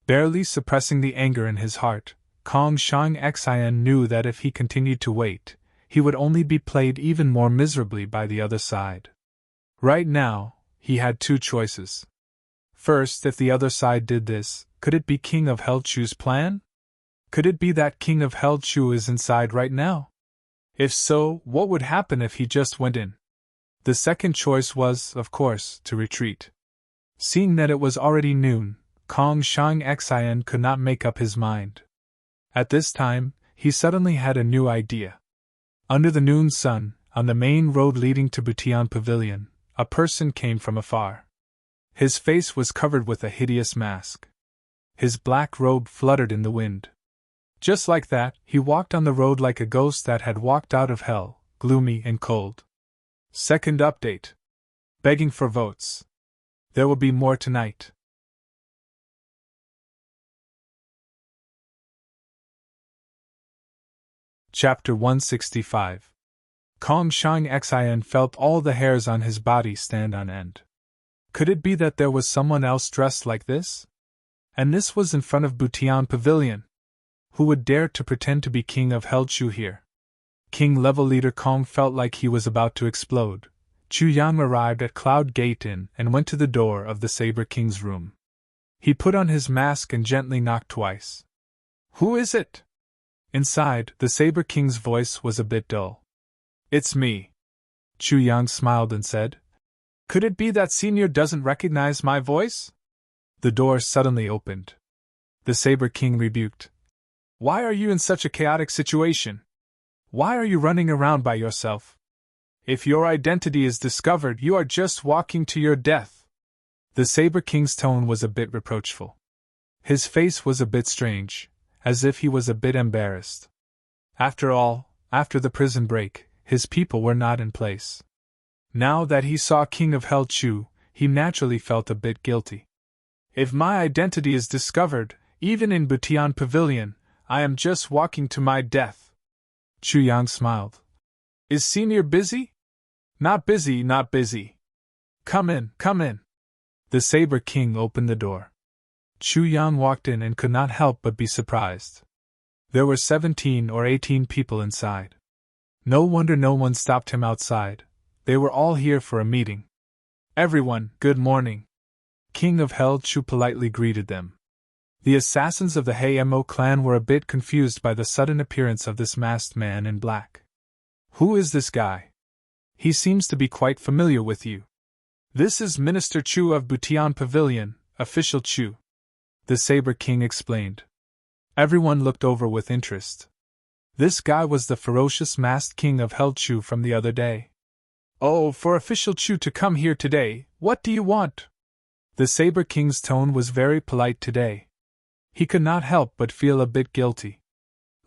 Barely suppressing the anger in his heart, Kong Shang Xian knew that if he continued to wait, he would only be played even more miserably by the other side. Right now, he had two choices. First, if the other side did this, could it be King of Hell Chu's plan? Could it be that King of Hell Chu is inside right now? If so, what would happen if he just went in? The second choice was, of course, to retreat. Seeing that it was already noon, Kong Shang Xian could not make up his mind. At this time, he suddenly had a new idea. Under the noon sun, on the main road leading to Butian Pavilion, a person came from afar. His face was covered with a hideous mask. His black robe fluttered in the wind. Just like that, he walked on the road like a ghost that had walked out of hell, gloomy and cold. Second update. Begging for votes. There will be more tonight. Chapter 165. Kong Shang Xian felt all the hairs on his body stand on end. Could it be that there was someone else dressed like this? And this was in front of Butian Pavilion. Who would dare to pretend to be King of Hell Chu here? King-level leader Kong felt like he was about to explode. Chu Yang arrived at Cloud Gate Inn and went to the door of the Saber King's room. He put on his mask and gently knocked twice. Who is it? Inside, the Saber King's voice was a bit dull. It's me. Chu Yang smiled and said. Could it be that Senior doesn't recognize my voice? The door suddenly opened. The Saber King rebuked. Why are you in such a chaotic situation? Why are you running around by yourself? If your identity is discovered, you are just walking to your death. The Saber King's tone was a bit reproachful. His face was a bit strange, as if he was a bit embarrassed. After all, after the prison break, his people were not in place. Now that he saw King of Hell Chu, he naturally felt a bit guilty. If my identity is discovered, even in Butian Pavilion, I am just walking to my death. Chu Yang smiled. Is Senior busy? Not busy, not busy. Come in, come in. The Saber King opened the door. Chu Yang walked in and could not help but be surprised. There were 17 or 18 people inside. No wonder no one stopped him outside. They were all here for a meeting. Everyone, good morning. King of Hell Chu politely greeted them. The assassins of the Hei-Mo clan were a bit confused by the sudden appearance of this masked man in black. Who is this guy? He seems to be quite familiar with you. This is Minister Chu of Butian Pavilion, Official Chu. The Saber King explained. Everyone looked over with interest. This guy was the ferocious masked King of Hell Chu from the other day. Oh, for Official Chu to come here today, what do you want? The Saber King's tone was very polite today. He could not help but feel a bit guilty.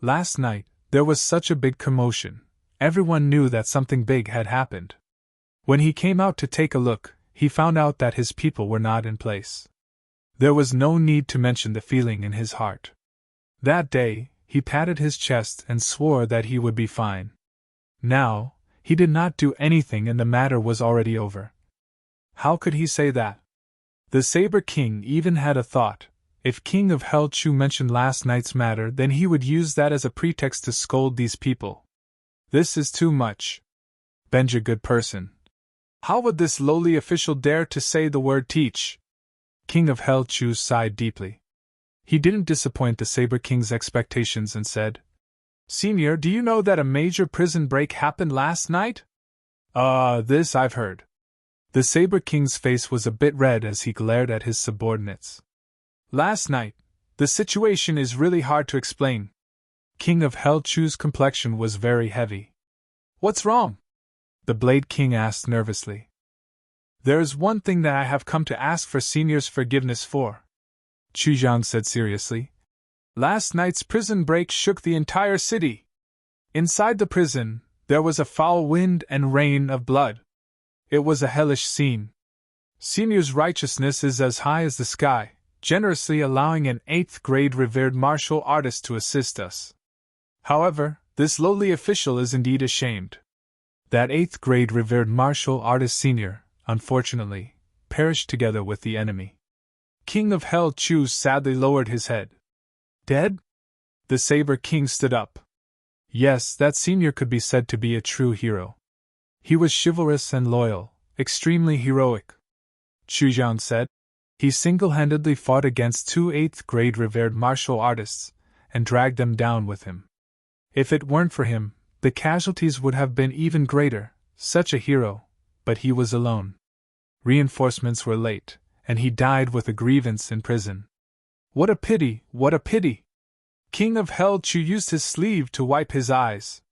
Last night, there was such a big commotion. Everyone knew that something big had happened. When he came out to take a look, he found out that his people were not in place. There was no need to mention the feeling in his heart. That day, he patted his chest and swore that he would be fine. Now, he did not do anything and the matter was already over. How could he say that? The Saber King even had a thought. If King of Hell Chu mentioned last night's matter, then he would use that as a pretext to scold these people. This is too much. Benja, good person. How would this lowly official dare to say the word teach? King of Hell Chu sighed deeply. He didn't disappoint the Saber King's expectations and said, Senior, do you know that a major prison break happened last night? This I've heard. The Saber King's face was a bit red as he glared at his subordinates. Last night, the situation is really hard to explain. King of Hell Chu's complexion was very heavy. What's wrong? The Blade King asked nervously. There's one thing that I have come to ask for Senior's forgiveness for, Chujiang said seriously. Last night's prison break shook the entire city. Inside the prison, there was a foul wind and rain of blood. It was a hellish scene. Senior's righteousness is as high as the sky, generously allowing an 8th grade revered martial artist to assist us. However, this lowly official is indeed ashamed. That 8th grade revered martial artist Senior, unfortunately, perished together with the enemy. King of Hell Chu sadly lowered his head. Dead? The Saber King stood up. Yes, that Senior could be said to be a true hero. He was chivalrous and loyal, extremely heroic. Chujiang said. He single-handedly fought against 2 8th grade revered martial artists, and dragged them down with him. If it weren't for him, the casualties would have been even greater. Such a hero, but he was alone. Reinforcements were late, and he died with a grievance in prison. What a pity, what a pity! King of Hell Chu used his sleeve to wipe his eyes.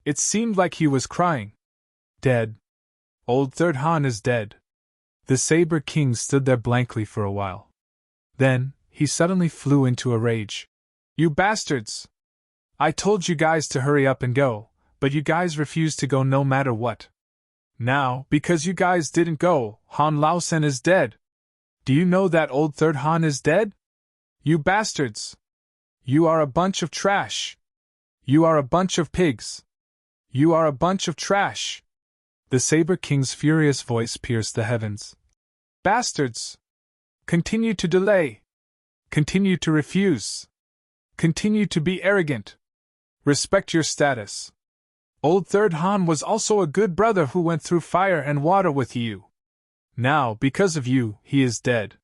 It seemed like he was crying. Dead. Old Third Han is dead. The Saber King stood there blankly for a while. Then, he suddenly flew into a rage. You bastards! I told you guys to hurry up and go, but you guys refused to go no matter what. Now, because you guys didn't go, Han Laosen is dead. Do you know that old Third Han is dead? You bastards! You are a bunch of trash! You are a bunch of pigs! You are a bunch of trash! The Saber King's furious voice pierced the heavens. Bastards! Continue to delay! Continue to refuse! Continue to be arrogant! Respect your status! Old Third Han was also a good brother who went through fire and water with you. Now, because of you, he is dead.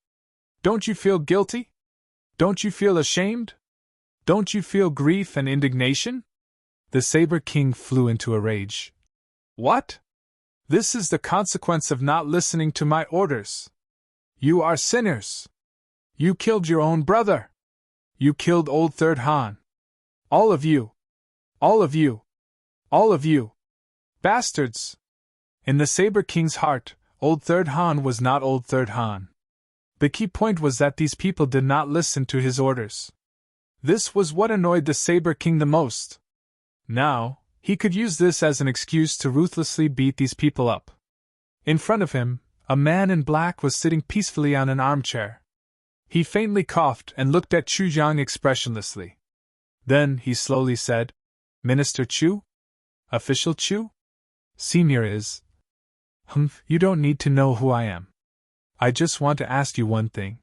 Don't you feel guilty? Don't you feel ashamed? Don't you feel grief and indignation? The Saber King flew into a rage. What? This is the consequence of not listening to my orders. You are sinners. You killed your own brother. You killed old Third Han. All of you. All of you. All of you. Bastards! In the Saber King's heart, old Third Han was not old Third Han. The key point was that these people did not listen to his orders. This was what annoyed the Saber King the most. Now, he could use this as an excuse to ruthlessly beat these people up. In front of him, a man in black was sitting peacefully on an armchair. He faintly coughed and looked at Chujiang expressionlessly. Then he slowly said, Minister Chu? Official Chu? Senior is. You don't need to know who I am. I just want to ask you one thing.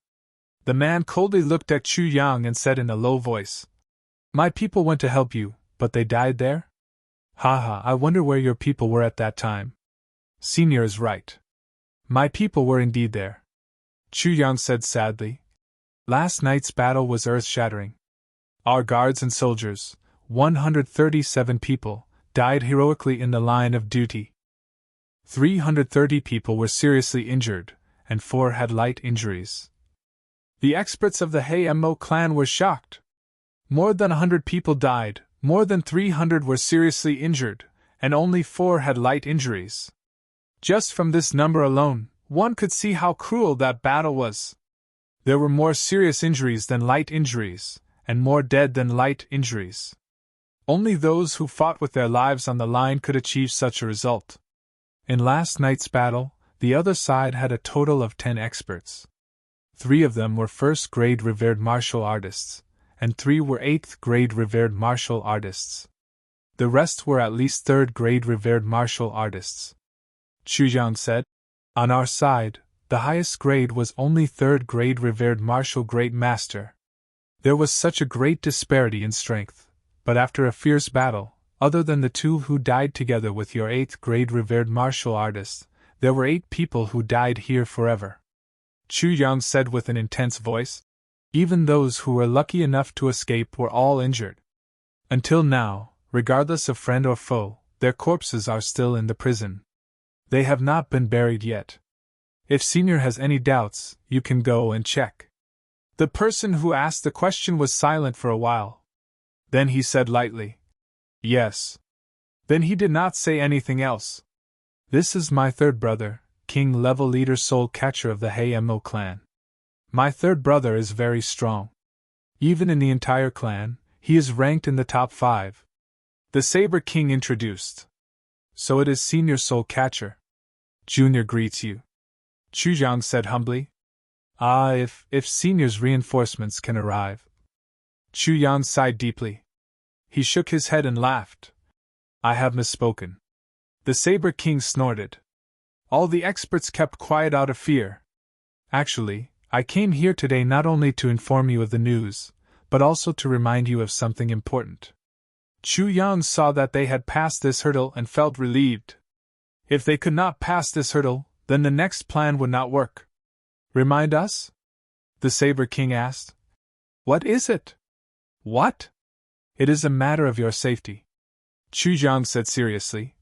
The man coldly looked at Chujiang and said in a low voice, My people went to help you, but they died there? Haha, I wonder where your people were at that time. Senior is right. My people were indeed there. Chujiang said sadly. Last night's battle was earth-shattering. Our guards and soldiers, 137 people, died heroically in the line of duty. 330 people were seriously injured, and 4 had light injuries. The experts of the Mo clan were shocked. More than 100 people died, more than 300 were seriously injured, and only 4 had light injuries. Just from this number alone, one could see how cruel that battle was. There were more serious injuries than light injuries, and more dead than light injuries. Only those who fought with their lives on the line could achieve such a result. In last night's battle, the other side had a total of 10 experts. 3 of them were 1st grade revered martial artists, and 3 were 8th grade revered martial artists. The rest were at least 3rd grade revered martial artists. Chujiang said, On our side, the highest grade was only 3rd grade revered martial great master. There was such a great disparity in strength, but after a fierce battle, other than the 2 who died together with your 8th grade revered martial artist, there were 8 people who died here forever. Chujiang said with an intense voice. Even those who were lucky enough to escape were all injured. Until now, regardless of friend or foe, their corpses are still in the prison. They have not been buried yet. If Senior has any doubts, you can go and check. The person who asked the question was silent for a while. Then he said lightly, Yes. Then he did not say anything else. This is my 3rd brother, King level leader soul catcher of the Mo clan. My third brother is very strong. Even in the entire clan, he is ranked in the top 5. The Saber King introduced. So it is Senior Soul Catcher. Junior greets you. Chujiang said humbly. Ah, if Senior's reinforcements can arrive. Chuyan sighed deeply. He shook his head and laughed. I have misspoken. The Saber King snorted. All the experts kept quiet out of fear. Actually, I came here today not only to inform you of the news, but also to remind you of something important. Chu Yan saw that they had passed this hurdle and felt relieved. If they could not pass this hurdle, then the next plan would not work. Remind us? The Saber King asked. What is it? What? It is a matter of your safety. Chu Zhang said seriously.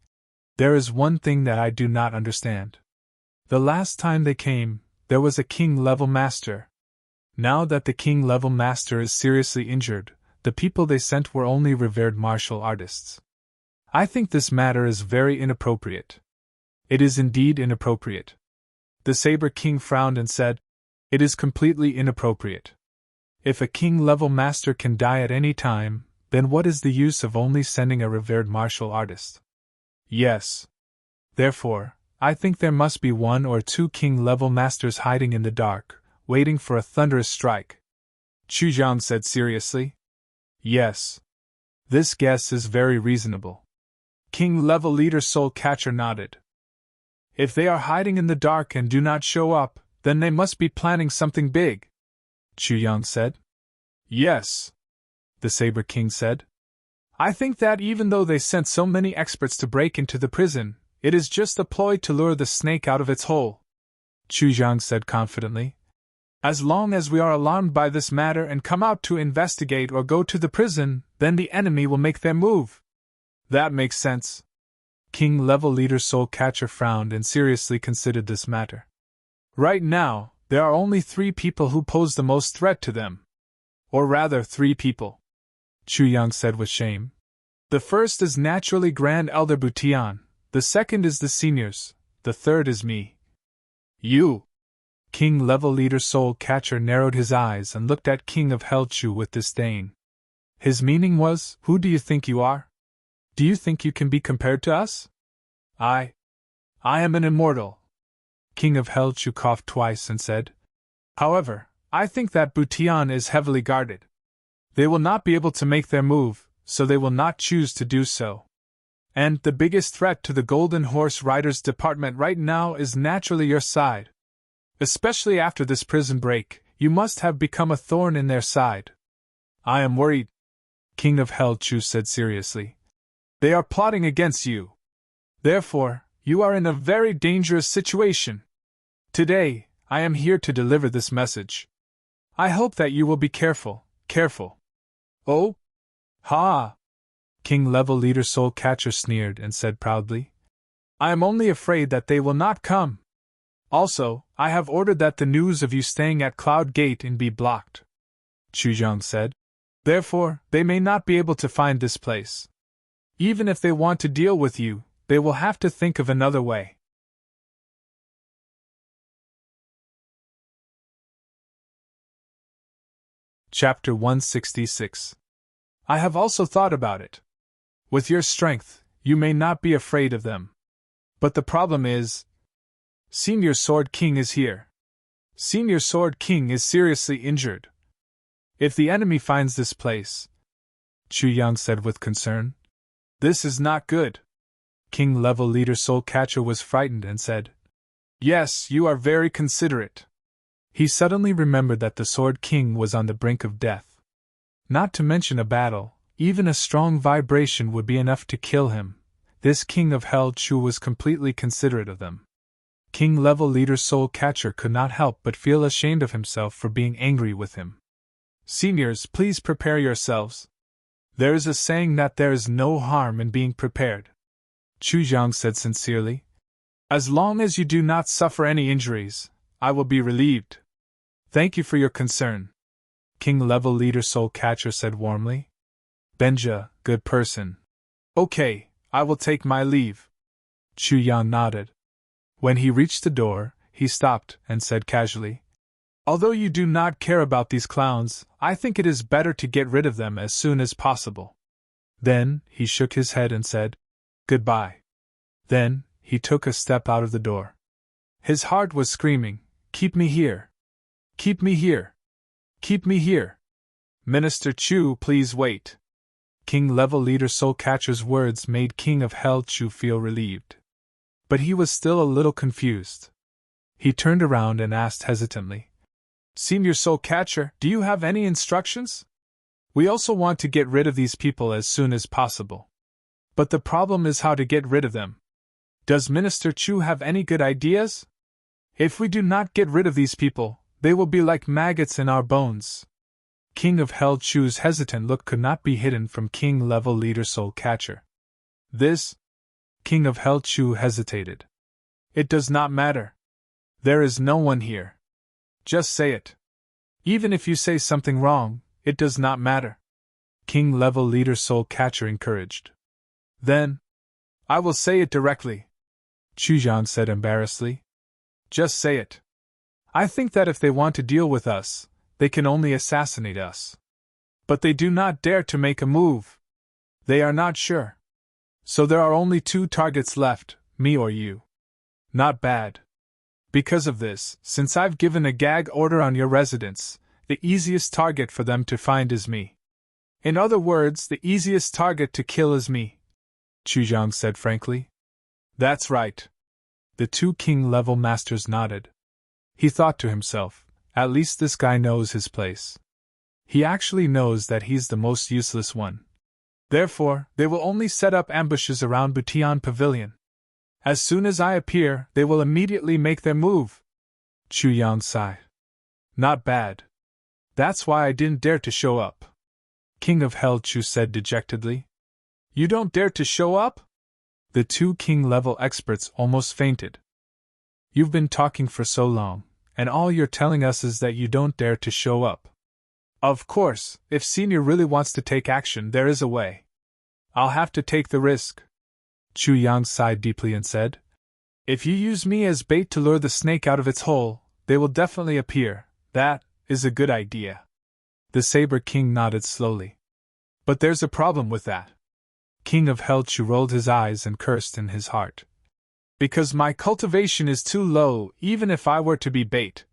There is one thing that I do not understand. The last time they came, there was a king-level master. Now that the king-level master is seriously injured, the people they sent were only revered martial artists. I think this matter is very inappropriate. It is indeed inappropriate. The Saber King frowned and said, It is completely inappropriate. If a king-level master can die at any time, then what is the use of only sending a revered martial artist? Yes. Therefore, I think there must be 1 or 2 king-level masters hiding in the dark, waiting for a thunderous strike. Chu Zhang said seriously. Yes. This guess is very reasonable. King-level leader Soul Catcher nodded. If they are hiding in the dark and do not show up, then they must be planning something big. Chu Yang said. Yes. The Saber King said. I think that even though they sent so many experts to break into the prison, it is just a ploy to lure the snake out of its hole. Chu Zhang said confidently. As long as we are alarmed by this matter and come out to investigate or go to the prison, then the enemy will make their move. That makes sense. King-level leader Soul Catcher frowned and seriously considered this matter. Right now, there are only 3 people who pose the most threat to them. Or rather, 3 people. Chu Yang said with shame. The first is naturally Grand Elder Butian, the second is the seniors, the third is me. You! King-level leader Soul Catcher narrowed his eyes and looked at King of Hellchu with disdain. His meaning was, who do you think you are? Do you think you can be compared to us? I am an immortal. King of Hellchu coughed twice and said. However, I think that Butian is heavily guarded. They will not be able to make their move, so they will not choose to do so. And the biggest threat to the Golden Horse Riders Department right now is naturally your side. Especially after this prison break, you must have become a thorn in their side. I am worried, King of Hellchu said seriously. They are plotting against you. Therefore, you are in a very dangerous situation. Today, I am here to deliver this message. I hope that you will be careful. Oh? Ha! King-level leader Soul Catcher sneered and said proudly. I am only afraid that they will not come. Also, I have ordered that the news of you staying at Cloud Gate Inn be blocked. Chu Zhang said. Therefore, they may not be able to find this place. Even if they want to deal with you, they will have to think of another way. Chapter 166. I have also thought about it. With your strength, you may not be afraid of them. But the problem is, Senior Sword King is here. Senior Sword King is seriously injured. If the enemy finds this place, Chu Yang said with concern, this is not good. King-level leader Soul Catcher was frightened and said, Yes, you are very considerate. He suddenly remembered that the Sword King was on the brink of death. Not to mention a battle, even a strong vibration would be enough to kill him. This King of Hell Chu was completely considerate of them. King-level leader Soul Catcher could not help but feel ashamed of himself for being angry with him. Seniors, please prepare yourselves. There is a saying that there is no harm in being prepared. Chu Zhang said sincerely. As long as you do not suffer any injuries, I will be relieved. Thank you for your concern. King-level leader Soul Catcher said warmly. Benja, good person. Okay, I will take my leave. Chu Yang nodded. When he reached the door, he stopped and said casually, "Although you do not care about these clowns, I think it is better to get rid of them as soon as possible." Then, he shook his head and said, "Goodbye." Then, he took a step out of the door. His heart was screaming, "Keep me here! Keep me here! Keep me here! Minister Chu, please wait." King Level Leader Soul Catcher's words made King of Hell Chu feel relieved. But he was still a little confused. He turned around and asked hesitantly, "Senior Soul Catcher, do you have any instructions? We also want to get rid of these people as soon as possible. But the problem is how to get rid of them. Does Minister Chu have any good ideas? If we do not get rid of these people, they will be like maggots in our bones." King of Hell Chu's hesitant look could not be hidden from King Level Leader Soul Catcher. "This?" King of Hell Chu hesitated. "It does not matter. There is no one here. Just say it. Even if you say something wrong, it does not matter." King Level Leader Soul Catcher encouraged. "Then, I will say it directly," Chujiang said embarrassedly. "Just say it. I think that if they want to deal with us, they can only assassinate us. But they do not dare to make a move. They are not sure. So there are only two targets left, me or you. Not bad. Because of this, since I've given a gag order on your residence, the easiest target for them to find is me. In other words, the easiest target to kill is me," Chujiang said frankly. "That's right." The two king-level masters nodded. He thought to himself, "At least this guy knows his place. He actually knows that he's the most useless one. Therefore, they will only set up ambushes around Butian Pavilion. As soon as I appear, they will immediately make their move." Chu Yang sighed. "Not bad. That's why I didn't dare to show up," King of Hell Chu said dejectedly. "You don't dare to show up?" The two king-level experts almost fainted. "You've been talking for so long, and all you're telling us is that you don't dare to show up. Of course, if Senior really wants to take action, there is a way. I'll have to take the risk." Chu Yang sighed deeply and said, "If you use me as bait to lure the snake out of its hole, they will definitely appear. That is a good idea." The Saber King nodded slowly. "But there's a problem with that." King of Hell Chu rolled his eyes and cursed in his heart. "Because my cultivation is too low, even if I were to be bait.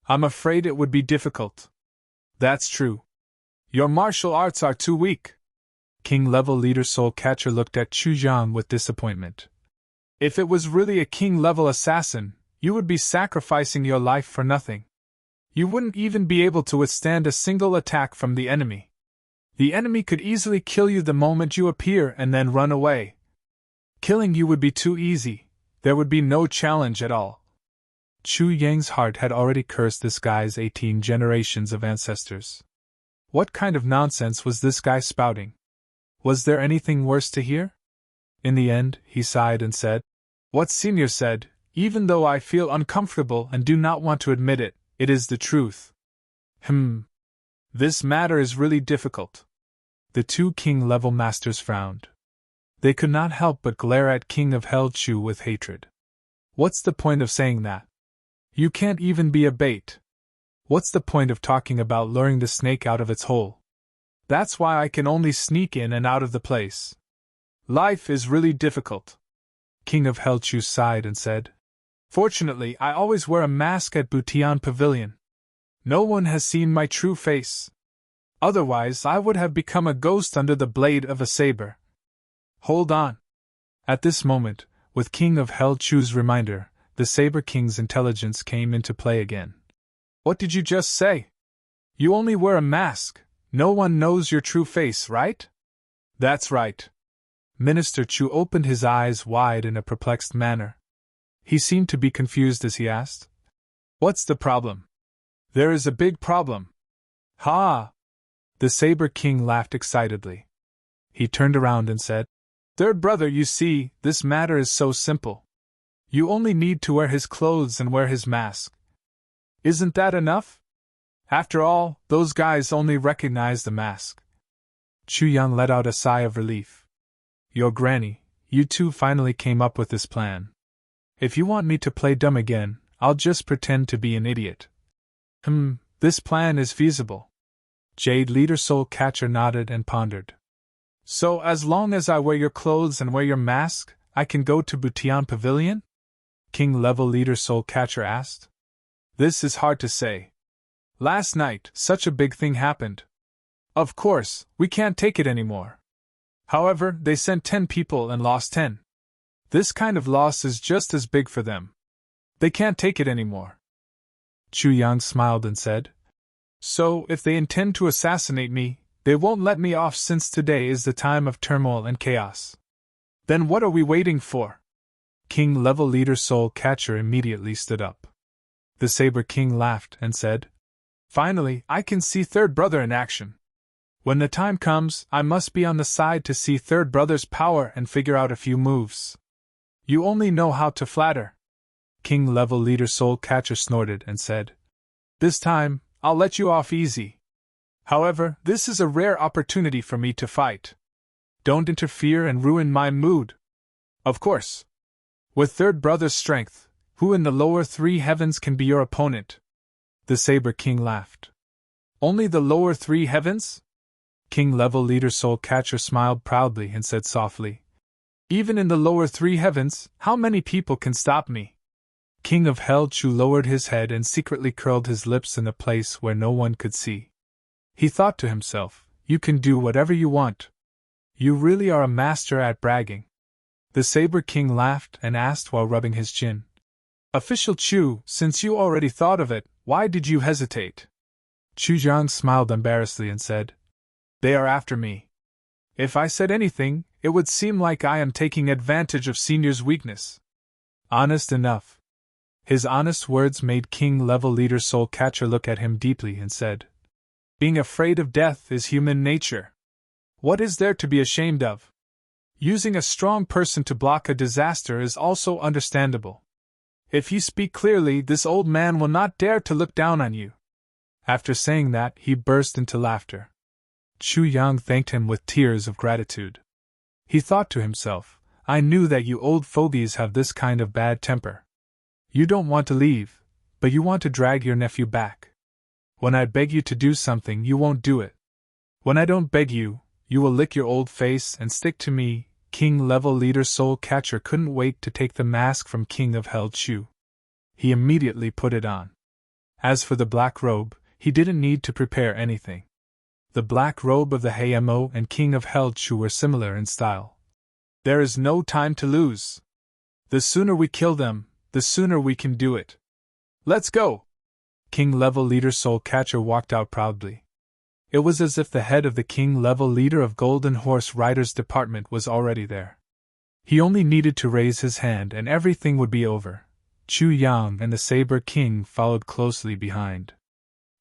I'm afraid it would be difficult." "That's true. Your martial arts are too weak." King Level Leader Soul Catcher looked at Chu Zhang with disappointment. "If it was really a king-level assassin, you would be sacrificing your life for nothing. You wouldn't even be able to withstand a single attack from the enemy. The enemy could easily kill you the moment you appear and then run away. Killing you would be too easy. There would be no challenge at all." Chu Yang's heart had already cursed this guy's 18 generations of ancestors. What kind of nonsense was this guy spouting? Was there anything worse to hear? In the end, he sighed and said, "What Senior said, even though I feel uncomfortable and do not want to admit it, it is the truth. This matter is really difficult." The two king-level masters frowned. They could not help but glare at King of Hell Chu with hatred. "What's the point of saying that? You can't even be a bait. What's the point of talking about luring the snake out of its hole? That's why I can only sneak in and out of the place. Life is really difficult." King of Hell Chu sighed and said, "Fortunately, I always wear a mask at Butian Pavilion. No one has seen my true face. Otherwise, I would have become a ghost under the blade of a saber." "Hold on." At this moment, with King of Hell Chu's reminder, the Saber King's intelligence came into play again. "What did you just say? You only wear a mask. No one knows your true face, right?" "That's right." Minister Chu opened his eyes wide in a perplexed manner. He seemed to be confused as he asked, "What's the problem?" "There is a big problem." "Ha!" The Saber King laughed excitedly. He turned around and said, "Third brother, you see, this matter is so simple. You only need to wear his clothes and wear his mask. Isn't that enough? After all, those guys only recognize the mask." Chu Yang let out a sigh of relief. "Your granny, you two finally came up with this plan. If you want me to play dumb again, I'll just pretend to be an idiot. This plan is feasible. Jade Leader Soul Catcher nodded and pondered. So, as long as I wear your clothes and wear your mask, I can go to Butian Pavilion? King Level Leader Soul Catcher asked. This is hard to say. Last night, such a big thing happened. Of course, we can't take it anymore. However, they sent 10 people and lost 10. This kind of loss is just as big for them. They can't take it anymore. Chu Yang smiled and said, So, if they intend to assassinate me, they won't let me off since today is the time of turmoil and chaos. Then what are we waiting for? King Level Leader Soul Catcher immediately stood up. The Saber King laughed and said, Finally, I can see Third Brother in action. When the time comes, I must be on the side to see Third Brother's power and figure out a few moves. You only know how to flatter. King Level Leader Soul Catcher snorted and said, This time, I'll let you off easy. However, this is a rare opportunity for me to fight. Don't interfere and ruin my mood. Of course. With Third Brother's strength, who in the lower 3 heavens can be your opponent? The Saber King laughed. Only the lower 3 heavens? King Level Leader Soul Catcher smiled proudly and said softly, Even in the lower 3 heavens, how many people can stop me? King of Hell Chu lowered his head and secretly curled his lips in a place where no one could see. He thought to himself, You can do whatever you want. You really are a master at bragging. The Saber King laughed and asked while rubbing his chin, Official Chu, since you already thought of it, why did you hesitate? Chu Jiang smiled embarrassedly and said, They are after me. If I said anything, it would seem like I am taking advantage of Senior's weakness. Honest enough. His honest words made King Level Leader Soul Catcher look at him deeply and said, Being afraid of death is human nature. What is there to be ashamed of? Using a strong person to block a disaster is also understandable. If you speak clearly, this old man will not dare to look down on you. After saying that, he burst into laughter. Chu Yang thanked him with tears of gratitude. He thought to himself, I knew that you old fogies have this kind of bad temper. You don't want to leave, but you want to drag your nephew back. When I beg you to do something, you won't do it. When I don't beg you, you will lick your old face and stick to me. King Level Leader Soul Catcher couldn't wait to take the mask from King of Hell Chu. He immediately put it on. As for the black robe, he didn't need to prepare anything. The black robe of the Hamo and King of Hell Chu were similar in style. There is no time to lose. The sooner we kill them, the sooner we can do it. Let's go! King Level Leader Soul Catcher walked out proudly. It was as if the head of the King Level Leader of Golden Horse Riders Department was already there. He only needed to raise his hand and everything would be over. Chu Yang and the Saber King followed closely behind.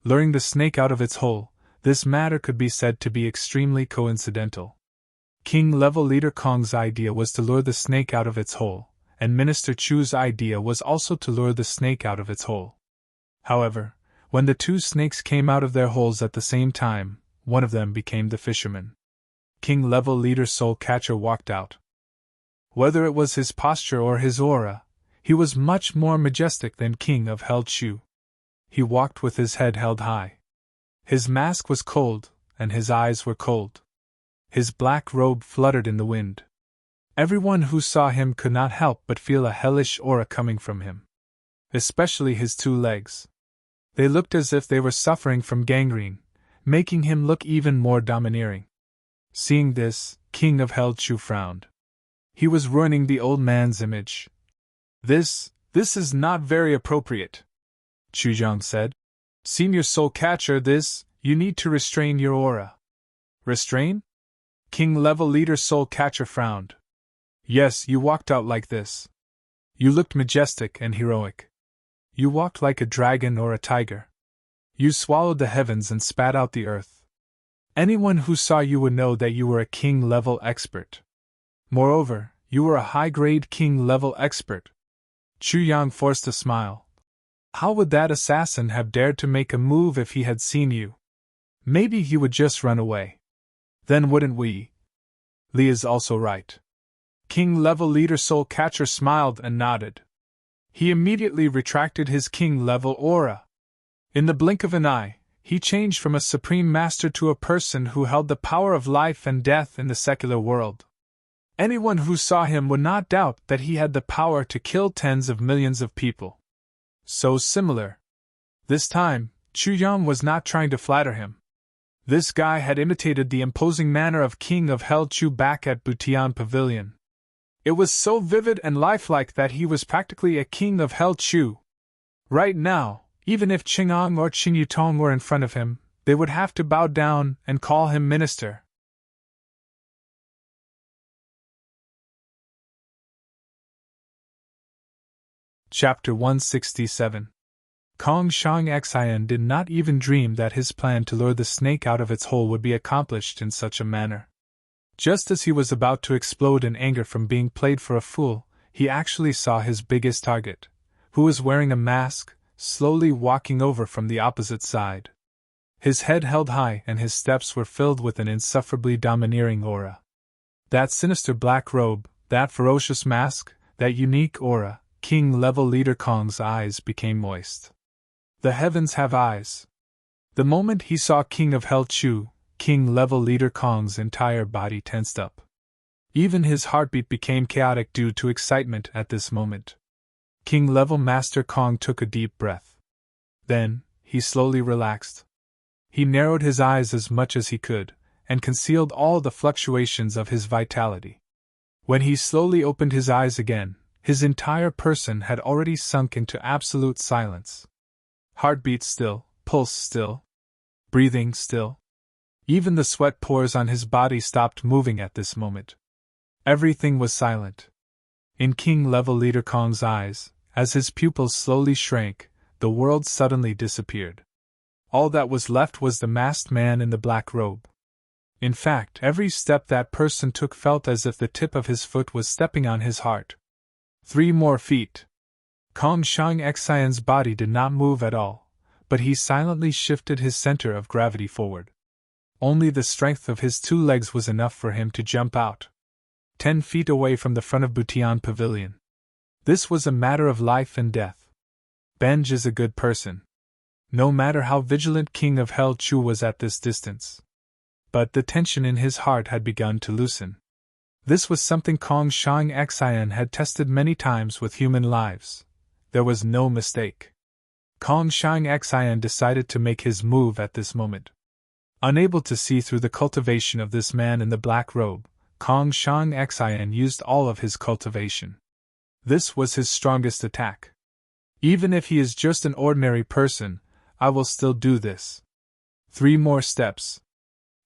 Luring the snake out of its hole, this matter could be said to be extremely coincidental. King Level Leader Kong's idea was to lure the snake out of its hole, and Minister Chu's idea was also to lure the snake out of its hole. However, when the 2 snakes came out of their holes at the same time, one of them became the fisherman. King Level Leader Soul Catcher walked out. Whether it was his posture or his aura, he was much more majestic than King of Hell Chu. He walked with his head held high. His mask was cold, and his eyes were cold. His black robe fluttered in the wind. Everyone who saw him could not help but feel a hellish aura coming from him. Especially his 2 legs. They looked as if they were suffering from gangrene, making him look even more domineering. Seeing this, King of Hell Chu frowned. He was ruining the old man's image. This is not very appropriate, Chu Jiang said. Senior Soul Catcher, you need to restrain your aura. Restrain? King Level Leader Soul Catcher frowned. Yes, you walked out like this. You looked majestic and heroic. You walked like a dragon or a tiger. You swallowed the heavens and spat out the earth. Anyone who saw you would know that you were a king-level expert. Moreover, you were a high-grade king-level expert. Chu Yang forced a smile. How would that assassin have dared to make a move if he had seen you? Maybe he would just run away. Then wouldn't we? Li is also right. King Level Leader Soul Catcher smiled and nodded. he immediately retracted his king-level aura. In the blink of an eye, he changed from a supreme master to a person who held the power of life and death in the secular world. Anyone who saw him would not doubt that he had the power to kill tens of millions of people. So similar. This time, Chu Yan was not trying to flatter him. This guy had imitated the imposing manner of King of Hell Chu back at Butian Pavilion. It was so vivid and lifelike that he was practically a King of Hell Chu. Right now, even if Qing'an or Qing Yutong were in front of him, they would have to bow down and call him minister. Chapter 167. Kong Shang Xian did not even dream that his plan to lure the snake out of its hole would be accomplished in such a manner. Just as he was about to explode in anger from being played for a fool, he actually saw his biggest target, who was wearing a mask, slowly walking over from the opposite side. His head held high and his steps were filled with an insufferably domineering aura. That sinister black robe, that ferocious mask, that unique aura, King-level leader Kong's eyes became moist. The heavens have eyes. The moment he saw King of Hell Chu, King-level leader Kong's entire body tensed up. Even his heartbeat became chaotic due to excitement at this moment. King-level Master Kong took a deep breath. Then, he slowly relaxed. He narrowed his eyes as much as he could, and concealed all the fluctuations of his vitality. When he slowly opened his eyes again, his entire person had already sunk into absolute silence. Heartbeat still, pulse still, breathing still. Even the sweat pores on his body stopped moving at this moment. Everything was silent. In King-level leader Kong's eyes, as his pupils slowly shrank, the world suddenly disappeared. All that was left was the masked man in the black robe. In fact, every step that person took felt as if the tip of his foot was stepping on his heart. 3 more feet. Kong Shang Xian's body did not move at all, but he silently shifted his center of gravity forward. Only the strength of his 2 legs was enough for him to jump out. 10 feet away from the front of Butian Pavilion. This was a matter of life and death. Benj is a good person. No matter how vigilant King of Hell Chu was at this distance. But the tension in his heart had begun to loosen. This was something Kong Shang Xian had tested many times with human lives. There was no mistake. Kong Shang Xian decided to make his move at this moment. Unable to see through the cultivation of this man in the black robe, Kong Shang Xian used all of his cultivation. This was his strongest attack. Even if he is just an ordinary person, I will still do this. 3 more steps.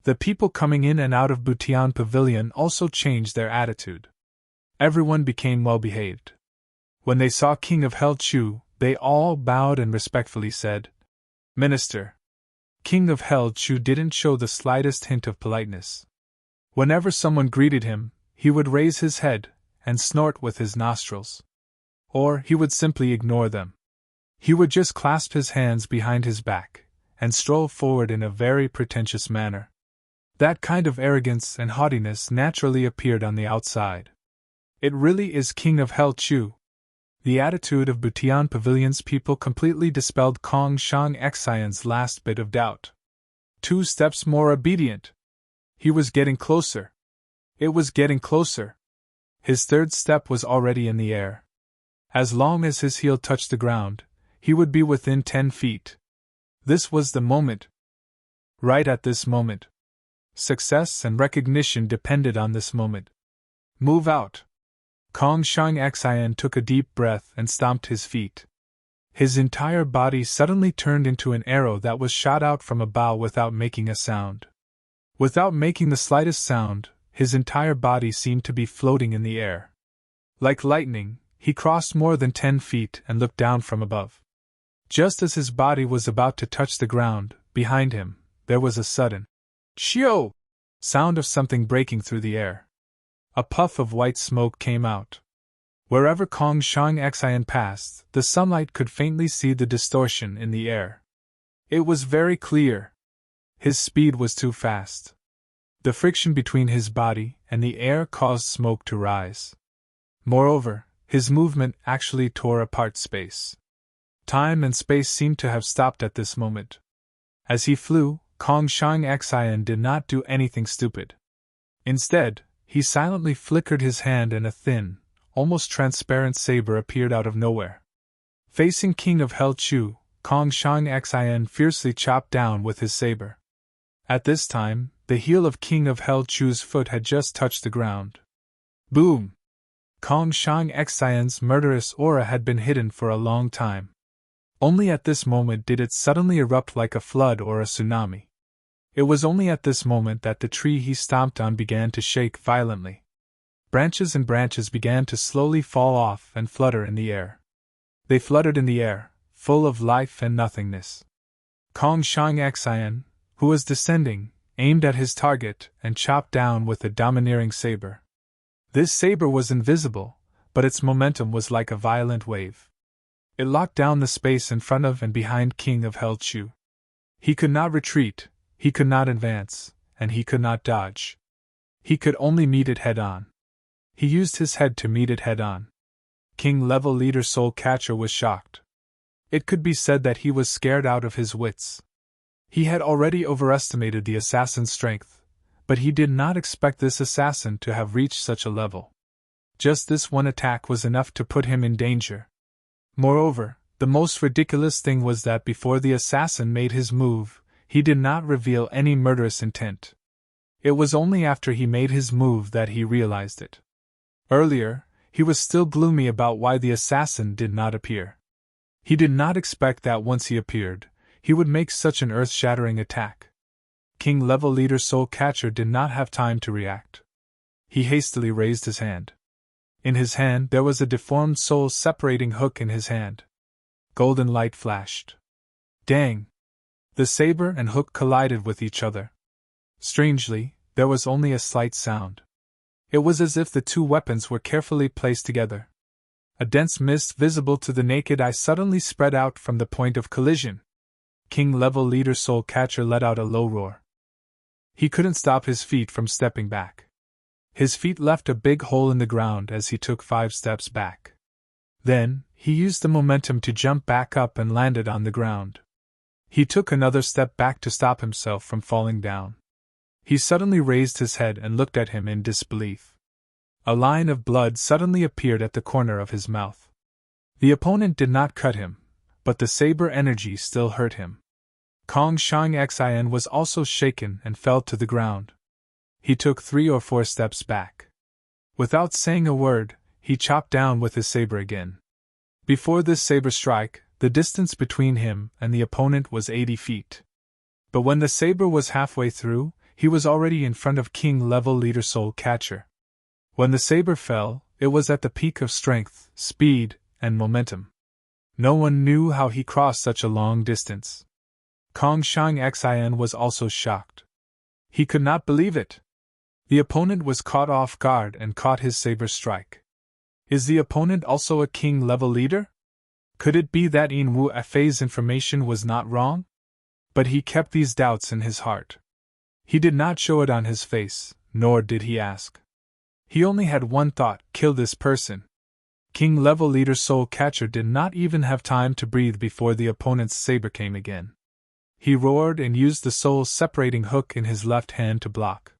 The people coming in and out of Butian Pavilion also changed their attitude. Everyone became well-behaved. When they saw King of Hell Chu, they all bowed and respectfully said, "Minister." King of Hell Chu didn't show the slightest hint of politeness. Whenever someone greeted him, he would raise his head and snort with his nostrils. Or he would simply ignore them. He would just clasp his hands behind his back and stroll forward in a very pretentious manner. That kind of arrogance and haughtiness naturally appeared on the outside. It really is King of Hell Chu. The attitude of Butian Pavilion's people completely dispelled Kong Shang Xian's last bit of doubt. 2 steps more obedient. He was getting closer. It was getting closer. His 3rd step was already in the air. As long as his heel touched the ground, he would be within 10 feet. This was the moment. Right at this moment. Success and recognition depended on this moment. Move out. Kong Shang Xian took a deep breath and stomped his feet. His entire body suddenly turned into an arrow that was shot out from a bow without making a sound. Without making the slightest sound, his entire body seemed to be floating in the air. Like lightning, he crossed more than 10 feet and looked down from above. Just as his body was about to touch the ground, behind him, there was a sudden "Shio!" sound of something breaking through the air. A puff of white smoke came out. Wherever Kong Shang Xian passed, the sunlight could faintly see the distortion in the air. It was very clear. His speed was too fast. The friction between his body and the air caused smoke to rise. Moreover, His movement actually tore apart space. Time and space seemed to have stopped at this moment. As he flew, Kong Shang Xian did not do anything stupid. Instead, he silently flickered his hand and a thin, almost transparent saber appeared out of nowhere. Facing King of Hell Chu, Kong Shang Xian fiercely chopped down with his saber. At this time, the heel of King of Hell Chu's foot had just touched the ground. Boom! Kong Shang Xian's murderous aura had been hidden for a long time. Only at this moment did it suddenly erupt like a flood or a tsunami. It was only at this moment that the tree he stomped on began to shake violently. Branches and branches began to slowly fall off and flutter in the air. They fluttered in the air, full of life and nothingness. Kong Shang Xian, who was descending, aimed at his target and chopped down with a domineering saber. This saber was invisible, but its momentum was like a violent wave. It locked down the space in front of and behind King of Hell Chu. He could not retreat, he could not advance, and he could not dodge. He could only meet it head-on. He used his head to meet it head-on. King Level Leader Soul Catcher was shocked. It could be said that he was scared out of his wits. He had already overestimated the assassin's strength, but he did not expect this assassin to have reached such a level. Just this one attack was enough to put him in danger. Moreover, the most ridiculous thing was that before the assassin made his move, he did not reveal any murderous intent. It was only after he made his move that he realized it. Earlier, he was still gloomy about why the assassin did not appear. He did not expect that once he appeared, he would make such an earth-shattering attack. King Level Leader Soul Catcher did not have time to react. He hastily raised his hand. In his hand there was a deformed soul-separating hook in his hand. Golden light flashed. Dang! The saber and hook collided with each other. Strangely, there was only a slight sound. It was as if the two weapons were carefully placed together. A dense mist visible to the naked eye suddenly spread out from the point of collision. King Level Leader Soul Catcher let out a low roar. He couldn't stop his feet from stepping back. His feet left a big hole in the ground as he took 5 steps back. Then, he used the momentum to jump back up and landed on the ground. He took another step back to stop himself from falling down. He suddenly raised his head and looked at him in disbelief. A line of blood suddenly appeared at the corner of his mouth. The opponent did not cut him, but the saber energy still hurt him. Kong Shang Xian was also shaken and fell to the ground. He took 3 or 4 steps back. Without saying a word, he chopped down with his saber again. Before this saber strike, the distance between him and the opponent was 80 feet. But when the saber was halfway through, he was already in front of King Level Leader Soul Catcher. When the saber fell, it was at the peak of strength, speed, and momentum. No one knew how he crossed such a long distance. Kong Shang Xian was also shocked. He could not believe it. The opponent was caught off guard and caught his saber strike. Is the opponent also a king level leader? Could it be that Yin Wu Fei's information was not wrong? But he kept these doubts in his heart. He did not show it on his face, nor did he ask. He only had one thought: kill this person. King Level Leader Soul Catcher did not even have time to breathe before the opponent's saber came again. He roared and used the soul-separating hook in his left hand to block.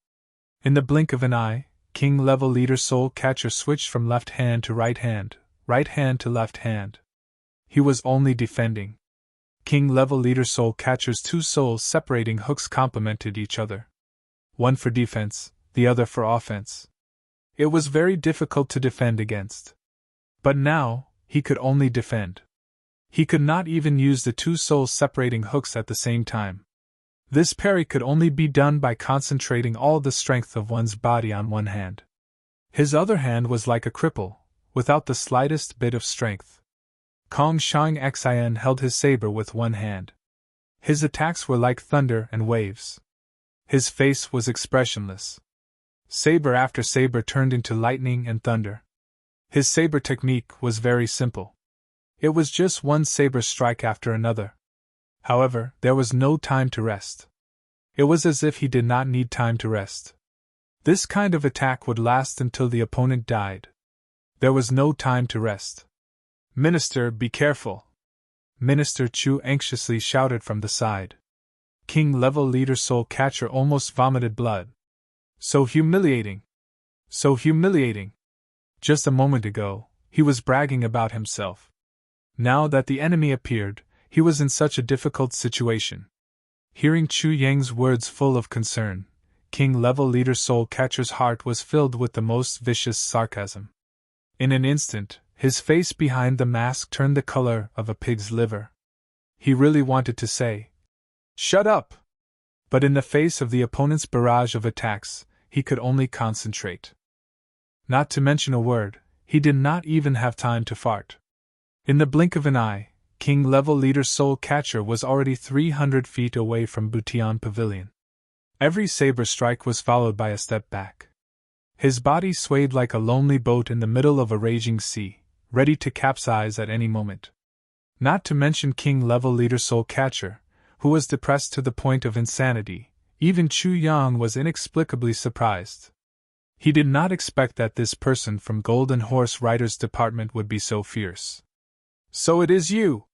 In the blink of an eye, King Level Leader Soul Catcher switched from left hand to right hand to left hand. He was only defending. King Level Leader Soul Catcher's 2 soul-separating hooks complemented each other. One for defense, the other for offense. It was very difficult to defend against. But now, he could only defend. He could not even use the 2 soul-separating hooks at the same time. This parry could only be done by concentrating all the strength of one's body on one hand. His other hand was like a cripple, without the slightest bit of strength. Kong Shang Xian held his saber with one hand. His attacks were like thunder and waves. His face was expressionless. Saber after saber turned into lightning and thunder. His saber technique was very simple. It was just one saber strike after another. However, there was no time to rest. It was as if he did not need time to rest. This kind of attack would last until the opponent died. There was no time to rest. "Minister, be careful!" Minister Chu anxiously shouted from the side. King Level Leader Soul Catcher almost vomited blood. So humiliating! So humiliating! Just a moment ago, he was bragging about himself. Now that the enemy appeared, he was in such a difficult situation. Hearing Chu Yang's words full of concern, King Level Leader Soul Catcher's heart was filled with the most vicious sarcasm. In an instant, his face behind the mask turned the color of a pig's liver. He really wanted to say, "Shut up!" But in the face of the opponent's barrage of attacks, he could only concentrate. Not to mention a word, he did not even have time to fart. In the blink of an eye, King Level Leader Soul Catcher was already 300 feet away from Butian Pavilion. Every saber strike was followed by a step back. His body swayed like a lonely boat in the middle of a raging sea, ready to capsize at any moment. Not to mention King Level Leader Soul Catcher, who was depressed to the point of insanity, even Chu Yang was inexplicably surprised. He did not expect that this person from Golden Horse Rider's department would be so fierce. "So it is you!"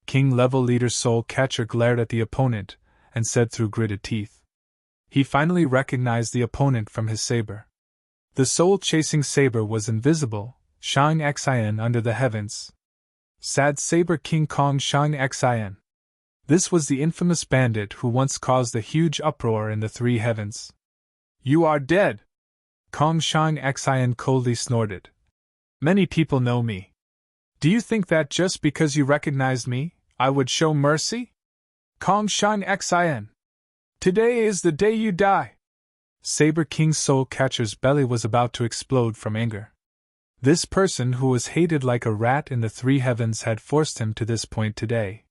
King Level Leader Soul Catcher glared at the opponent, and said through gritted teeth. He finally recognized the opponent from his saber. The soul-chasing saber was invisible, Shang Xian under the heavens. Sad Saber King Kong Shang Xian. This was the infamous bandit who once caused a huge uproar in the three heavens. "You are dead!" Kong Shang Xian coldly snorted. "Many people know me. Do you think that just because you recognized me, I would show mercy? Kong Shang Xian! Today is the day you die!" Saber King Soul Catcher's belly was about to explode from anger. This person who was hated like a rat in the three heavens had forced him to this point today.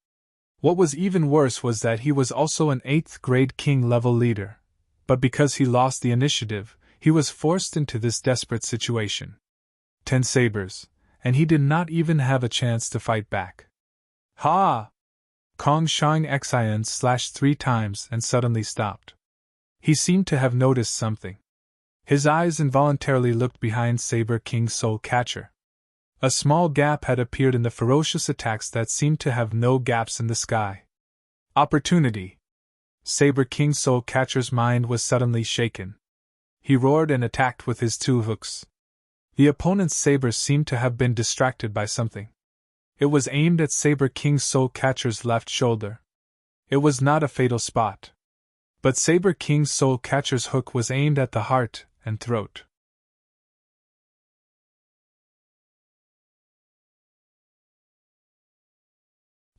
What was even worse was that he was also an 8th grade king level leader, but because he lost the initiative, he was forced into this desperate situation. 10 sabers, and he did not even have a chance to fight back. "Ha!" Kong Shang Xian slashed 3 times and suddenly stopped. He seemed to have noticed something. His eyes involuntarily looked behind Saber King Soul Catcher. A small gap had appeared in the ferocious attacks that seemed to have no gaps in the sky. Opportunity! Saber King Soul Catcher's mind was suddenly shaken. He roared and attacked with his 2 hooks. The opponent's saber seemed to have been distracted by something. It was aimed at Saber King Soul Catcher's left shoulder. It was not a fatal spot. But Saber King Soul Catcher's hook was aimed at the heart and throat.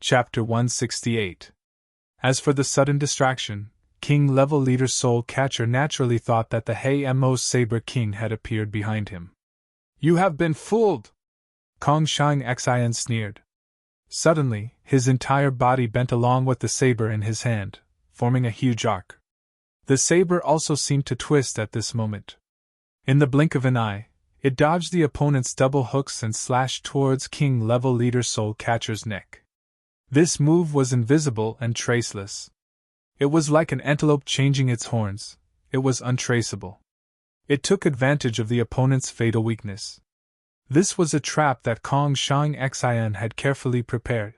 Chapter 168. As for the sudden distraction, King Level Leader Soul Catcher naturally thought that the Hey-Mo Saber King had appeared behind him. "You have been fooled!" Kong Shang Xian sneered. Suddenly, his entire body bent along with the saber in his hand, forming a huge arc. The saber also seemed to twist at this moment. In the blink of an eye, it dodged the opponent's double hooks and slashed towards King Level Leader Soul Catcher's neck. This move was invisible and traceless. It was like an antelope changing its horns. It was untraceable. It took advantage of the opponent's fatal weakness. This was a trap that Kong Shang Xian had carefully prepared.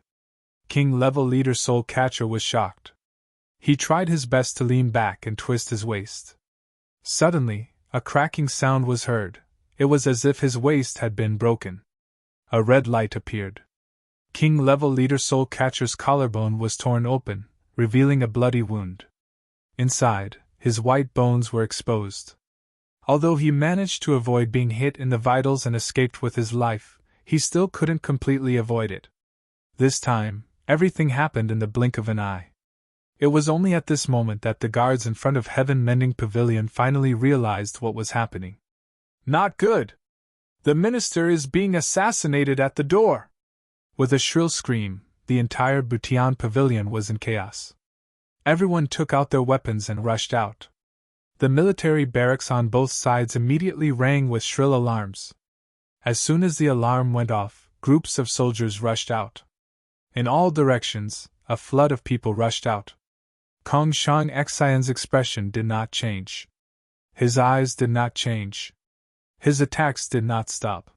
King Level Leader Soul Catcher was shocked. He tried his best to lean back and twist his waist. Suddenly, a cracking sound was heard. It was as if his waist had been broken. A red light appeared. King Level Leader Soul Catcher's collarbone was torn open, revealing a bloody wound. Inside, his white bones were exposed. Although he managed to avoid being hit in the vitals and escaped with his life, he still couldn't completely avoid it. This time, everything happened in the blink of an eye. It was only at this moment that the guards in front of Heaven Mending Pavilion finally realized what was happening. "Not good! The minister is being assassinated at the door!" With a shrill scream, the entire Butian Pavilion was in chaos. Everyone took out their weapons and rushed out. The military barracks on both sides immediately rang with shrill alarms. As soon as the alarm went off, groups of soldiers rushed out. In all directions, a flood of people rushed out. Kong Shang Xian's expression did not change. His eyes did not change. His attacks did not stop.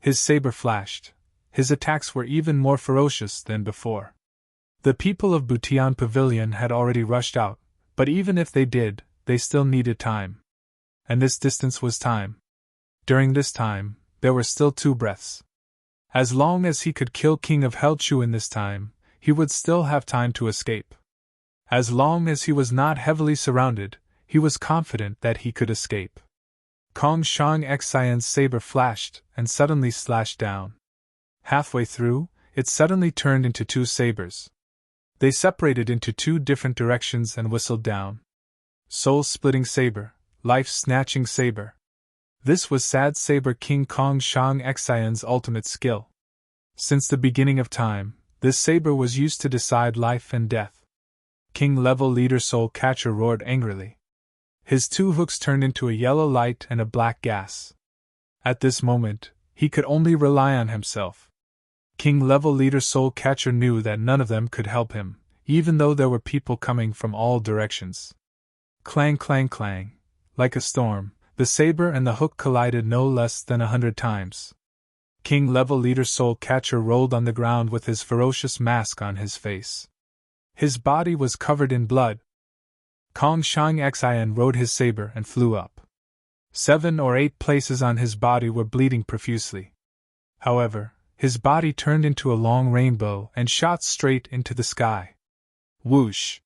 His saber flashed. His attacks were even more ferocious than before. The people of Butian Pavilion had already rushed out, but even if they did, they still needed time. And this distance was time. During this time, there were still 2 breaths. As long as he could kill King of Helchu in this time, he would still have time to escape. As long as he was not heavily surrounded, he was confident that he could escape. Kong Shang Xian's saber flashed and suddenly slashed down. Halfway through, it suddenly turned into 2 sabers. They separated into 2 different directions and whistled down. Soul-splitting saber, life-snatching saber. This was Sad Saber King Kong Shang Xian's ultimate skill. Since the beginning of time, this saber was used to decide life and death. King-level leader Soul Catcher roared angrily. His 2 hooks turned into a yellow light and a black gas. At this moment, he could only rely on himself. King-level leader Soul Catcher knew that none of them could help him, even though there were people coming from all directions. Clang clang clang. Like a storm, the saber and the hook collided no less than 100 times. King-level leader Soul Catcher rolled on the ground with his ferocious mask on his face. His body was covered in blood. Kong Shang Xian rode his saber and flew up. 7 or 8 places on his body were bleeding profusely. However, his body turned into a long rainbow and shot straight into the sky. Whoosh!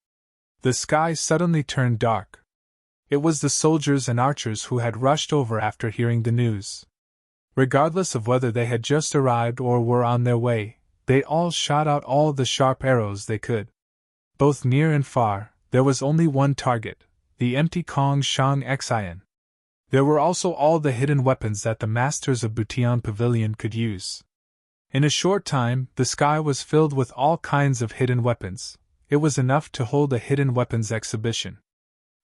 The sky suddenly turned dark. It was the soldiers and archers who had rushed over after hearing the news. Regardless of whether they had just arrived or were on their way, they all shot out all the sharp arrows they could. Both near and far, there was only one target, the empty Kong Shang Xian. There were also all the hidden weapons that the masters of Butian Pavilion could use. In a short time, the sky was filled with all kinds of hidden weapons. It was enough to hold a hidden weapons exhibition.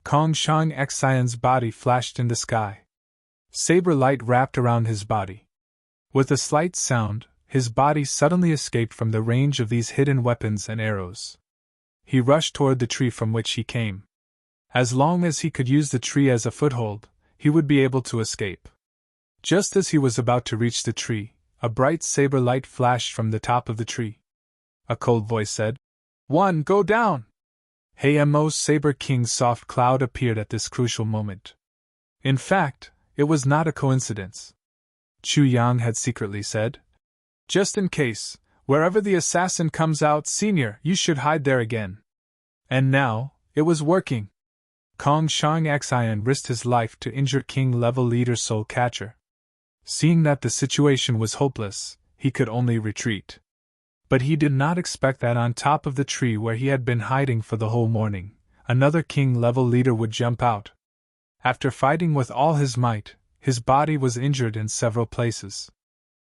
Kong Shang Xian's body flashed in the sky. Saber light wrapped around his body. With a slight sound, his body suddenly escaped from the range of these hidden weapons and arrows. He rushed toward the tree from which he came. As long as he could use the tree as a foothold, he would be able to escape. Just as he was about to reach the tree, a bright saber light flashed from the top of the tree. A cold voice said, "1, go down!" Hayamo Saber King's soft cloud appeared at this crucial moment. In fact, it was not a coincidence. Chu Yang had secretly said, "Just in case, wherever the assassin comes out, Senior, you should hide there again." And now, it was working. Kong Shang Xian risked his life to injure King-level leader Soul Catcher. Seeing that the situation was hopeless, he could only retreat. But he did not expect that on top of the tree where he had been hiding for the whole morning, another King-level leader would jump out. After fighting with all his might, his body was injured in several places.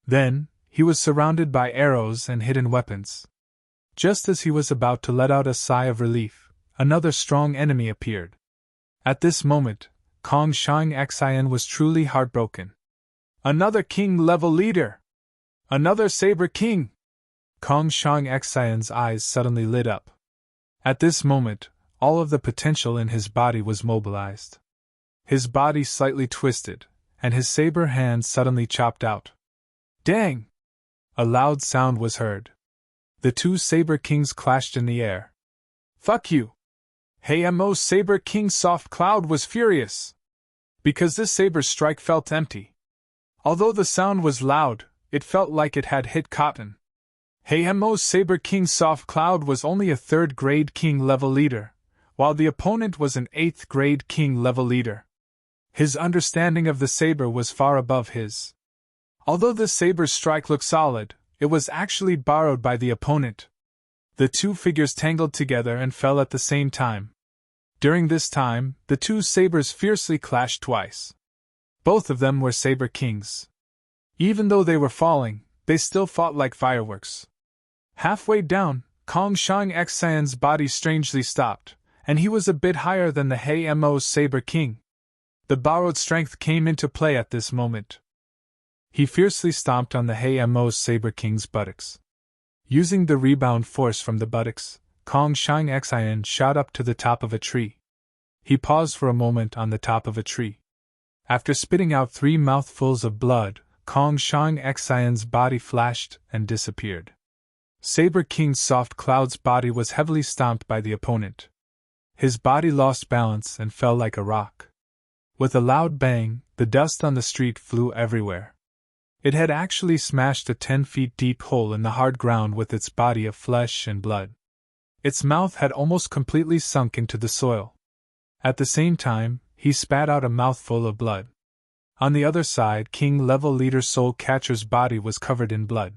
Then, he was surrounded by arrows and hidden weapons. Just as he was about to let out a sigh of relief, another strong enemy appeared. At this moment, Kong Shang Xian was truly heartbroken. Another King-level leader! Another Saber King! Kong Shang Xian's eyes suddenly lit up. At this moment, all of the potential in his body was mobilized. His body slightly twisted, and his saber hand suddenly chopped out. Dang! A loud sound was heard. The 2 Saber Kings clashed in the air. Fuck you! Hayamo Saber King Soft Cloud was furious. Because this saber strike felt empty. Although the sound was loud, it felt like it had hit cotton. Hayamo Saber King Soft Cloud was only a 3rd-grade King-level leader, while the opponent was an 8th-grade King-level leader. His understanding of the saber was far above his. Although the saber's strike looked solid, it was actually borrowed by the opponent. The 2 figures tangled together and fell at the same time. During this time, the 2 sabers fiercely clashed twice. Both of them were Saber Kings. Even though they were falling, they still fought like fireworks. Halfway down, Kong Shang Xian's body strangely stopped, and he was a bit higher than the Hayamo Saber King. The borrowed strength came into play at this moment. He fiercely stomped on the Hayamo Saber King's buttocks. Using the rebound force from the buttocks, Kong Shang Xian shot up to the top of a tree. He paused for a moment on the top of a tree. After spitting out 3 mouthfuls of blood, Kong Shang Xian's body flashed and disappeared. Saber King's soft cloud's body was heavily stomped by the opponent. His body lost balance and fell like a rock. With a loud bang, the dust on the street flew everywhere. It had actually smashed a 10 feet deep hole in the hard ground with its body of flesh and blood. Its mouth had almost completely sunk into the soil. At the same time, he spat out a mouthful of blood. On the other side, King Level Leader Soul Catcher's body was covered in blood.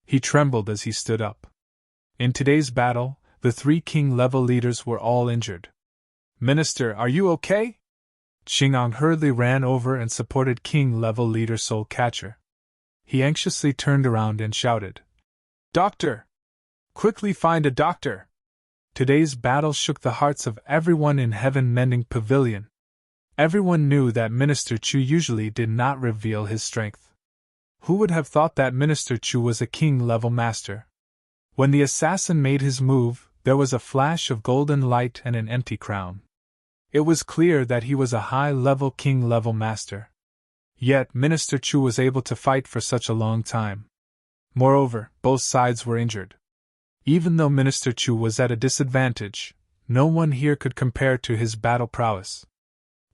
He trembled as he stood up. In today's battle, the 3 King Level leaders were all injured. "Minister, are you okay?" Qingong hurriedly ran over and supported King Level Leader Soul Catcher. He anxiously turned around and shouted, "Doctor! Quickly find a doctor!" Today's battle shook the hearts of everyone in Heaven Mending Pavilion. Everyone knew that Minister Chu usually did not reveal his strength. Who would have thought that Minister Chu was a king-level master? When the assassin made his move, there was a flash of golden light and an empty crown. It was clear that he was a high-level king-level master. Yet Minister Chu was able to fight for such a long time. Moreover, both sides were injured. Even though Minister Chu was at a disadvantage, no one here could compare to his battle prowess.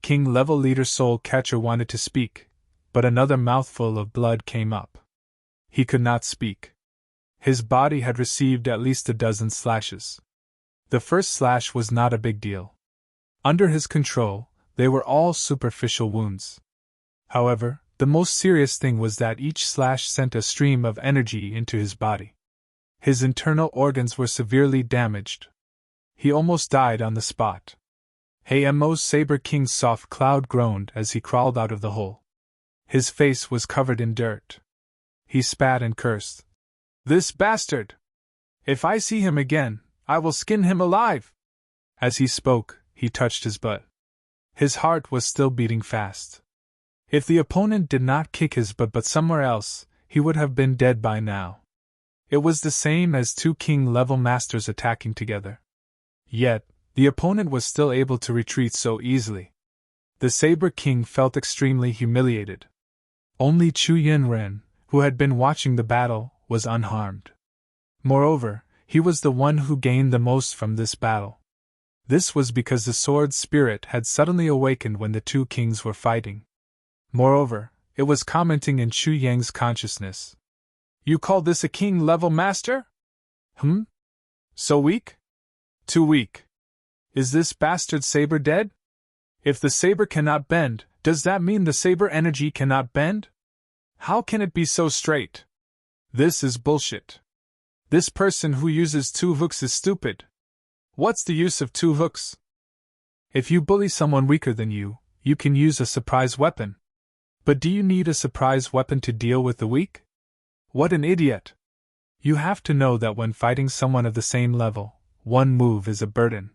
King Level Leader Soul Catcher wanted to speak, but another mouthful of blood came up. He could not speak. His body had received at least a dozen slashes. The first slash was not a big deal. Under his control, they were all superficial wounds. However, the most serious thing was that each slash sent a stream of energy into his body. His internal organs were severely damaged. He almost died on the spot. Mo Saber King's soft cloud groaned as he crawled out of the hole. His face was covered in dirt. He spat and cursed. "This bastard! If I see him again, I will skin him alive!" As he spoke, he touched his butt. His heart was still beating fast. If the opponent did not kick his butt but somewhere else, he would have been dead by now. It was the same as 2 king-level masters attacking together. Yet, the opponent was still able to retreat so easily. The Saber King felt extremely humiliated. Only Chu Yinren, who had been watching the battle, was unharmed. Moreover, he was the one who gained the most from this battle. This was because the sword spirit had suddenly awakened when the 2 kings were fighting. Moreover, it was commenting in Chu Yang's consciousness. "You call this a king-level master? So weak? Too weak. Is this bastard saber dead? If the saber cannot bend, does that mean the saber energy cannot bend? How can it be so straight? This is bullshit. This person who uses 2 hooks is stupid. What's the use of 2 hooks? If you bully someone weaker than you, you can use a surprise weapon. But do you need a surprise weapon to deal with the weak? What an idiot! You have to know that when fighting someone of the same level, one move is a burden.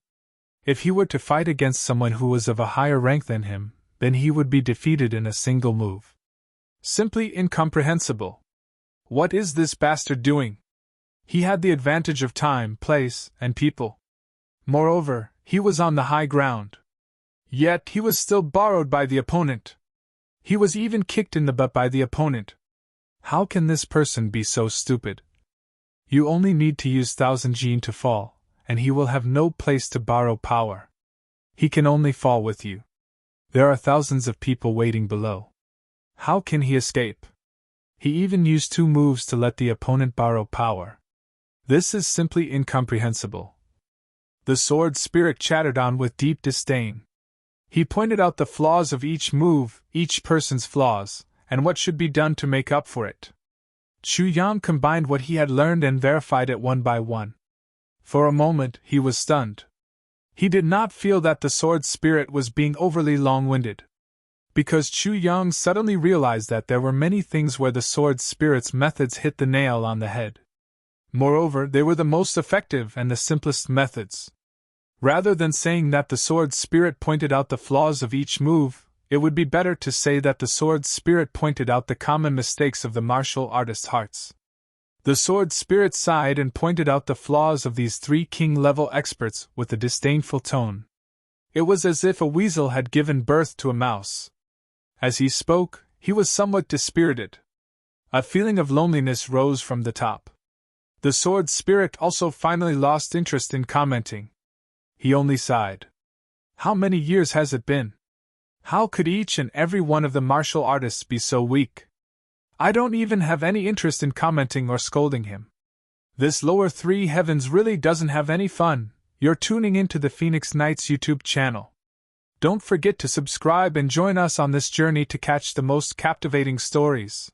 If he were to fight against someone who was of a higher rank than him, then he would be defeated in a single move. Simply incomprehensible. What is this bastard doing? He had the advantage of time, place, and people. Moreover, he was on the high ground. Yet he was still borrowed by the opponent. He was even kicked in the butt by the opponent. How can this person be so stupid? You only need to use 1000 Jin to fall, and he will have no place to borrow power. He can only fall with you. There are thousands of people waiting below. How can he escape? He even used 2 moves to let the opponent borrow power. This is simply incomprehensible. The sword spirit chattered on with deep disdain. He pointed out the flaws of each move, each person's flaws, and what should be done to make up for it. Chu Yang combined what he had learned and verified it one by one. For a moment, he was stunned. He did not feel that the sword spirit was being overly long-winded. Because Chu Yang suddenly realized that there were many things where the sword spirit's methods hit the nail on the head. Moreover, they were the most effective and the simplest methods. Rather than saying that the sword spirit pointed out the flaws of each move, it would be better to say that the sword spirit pointed out the common mistakes of the martial artists' hearts. The sword spirit sighed and pointed out the flaws of these 3 king-level experts with a disdainful tone. It was as if a weasel had given birth to a mouse. As he spoke, he was somewhat dispirited, A feeling of loneliness rose from the top. The sword spirit also finally lost interest in commenting. He only sighed. How many years has it been? How could each and every one of the martial artists be so weak? I don't even have any interest in commenting or scolding him. This lower three heavens really doesn't have any fun. You're tuning into the Phoenix Knights YouTube channel. Don't forget to subscribe and join us on this journey to catch the most captivating stories.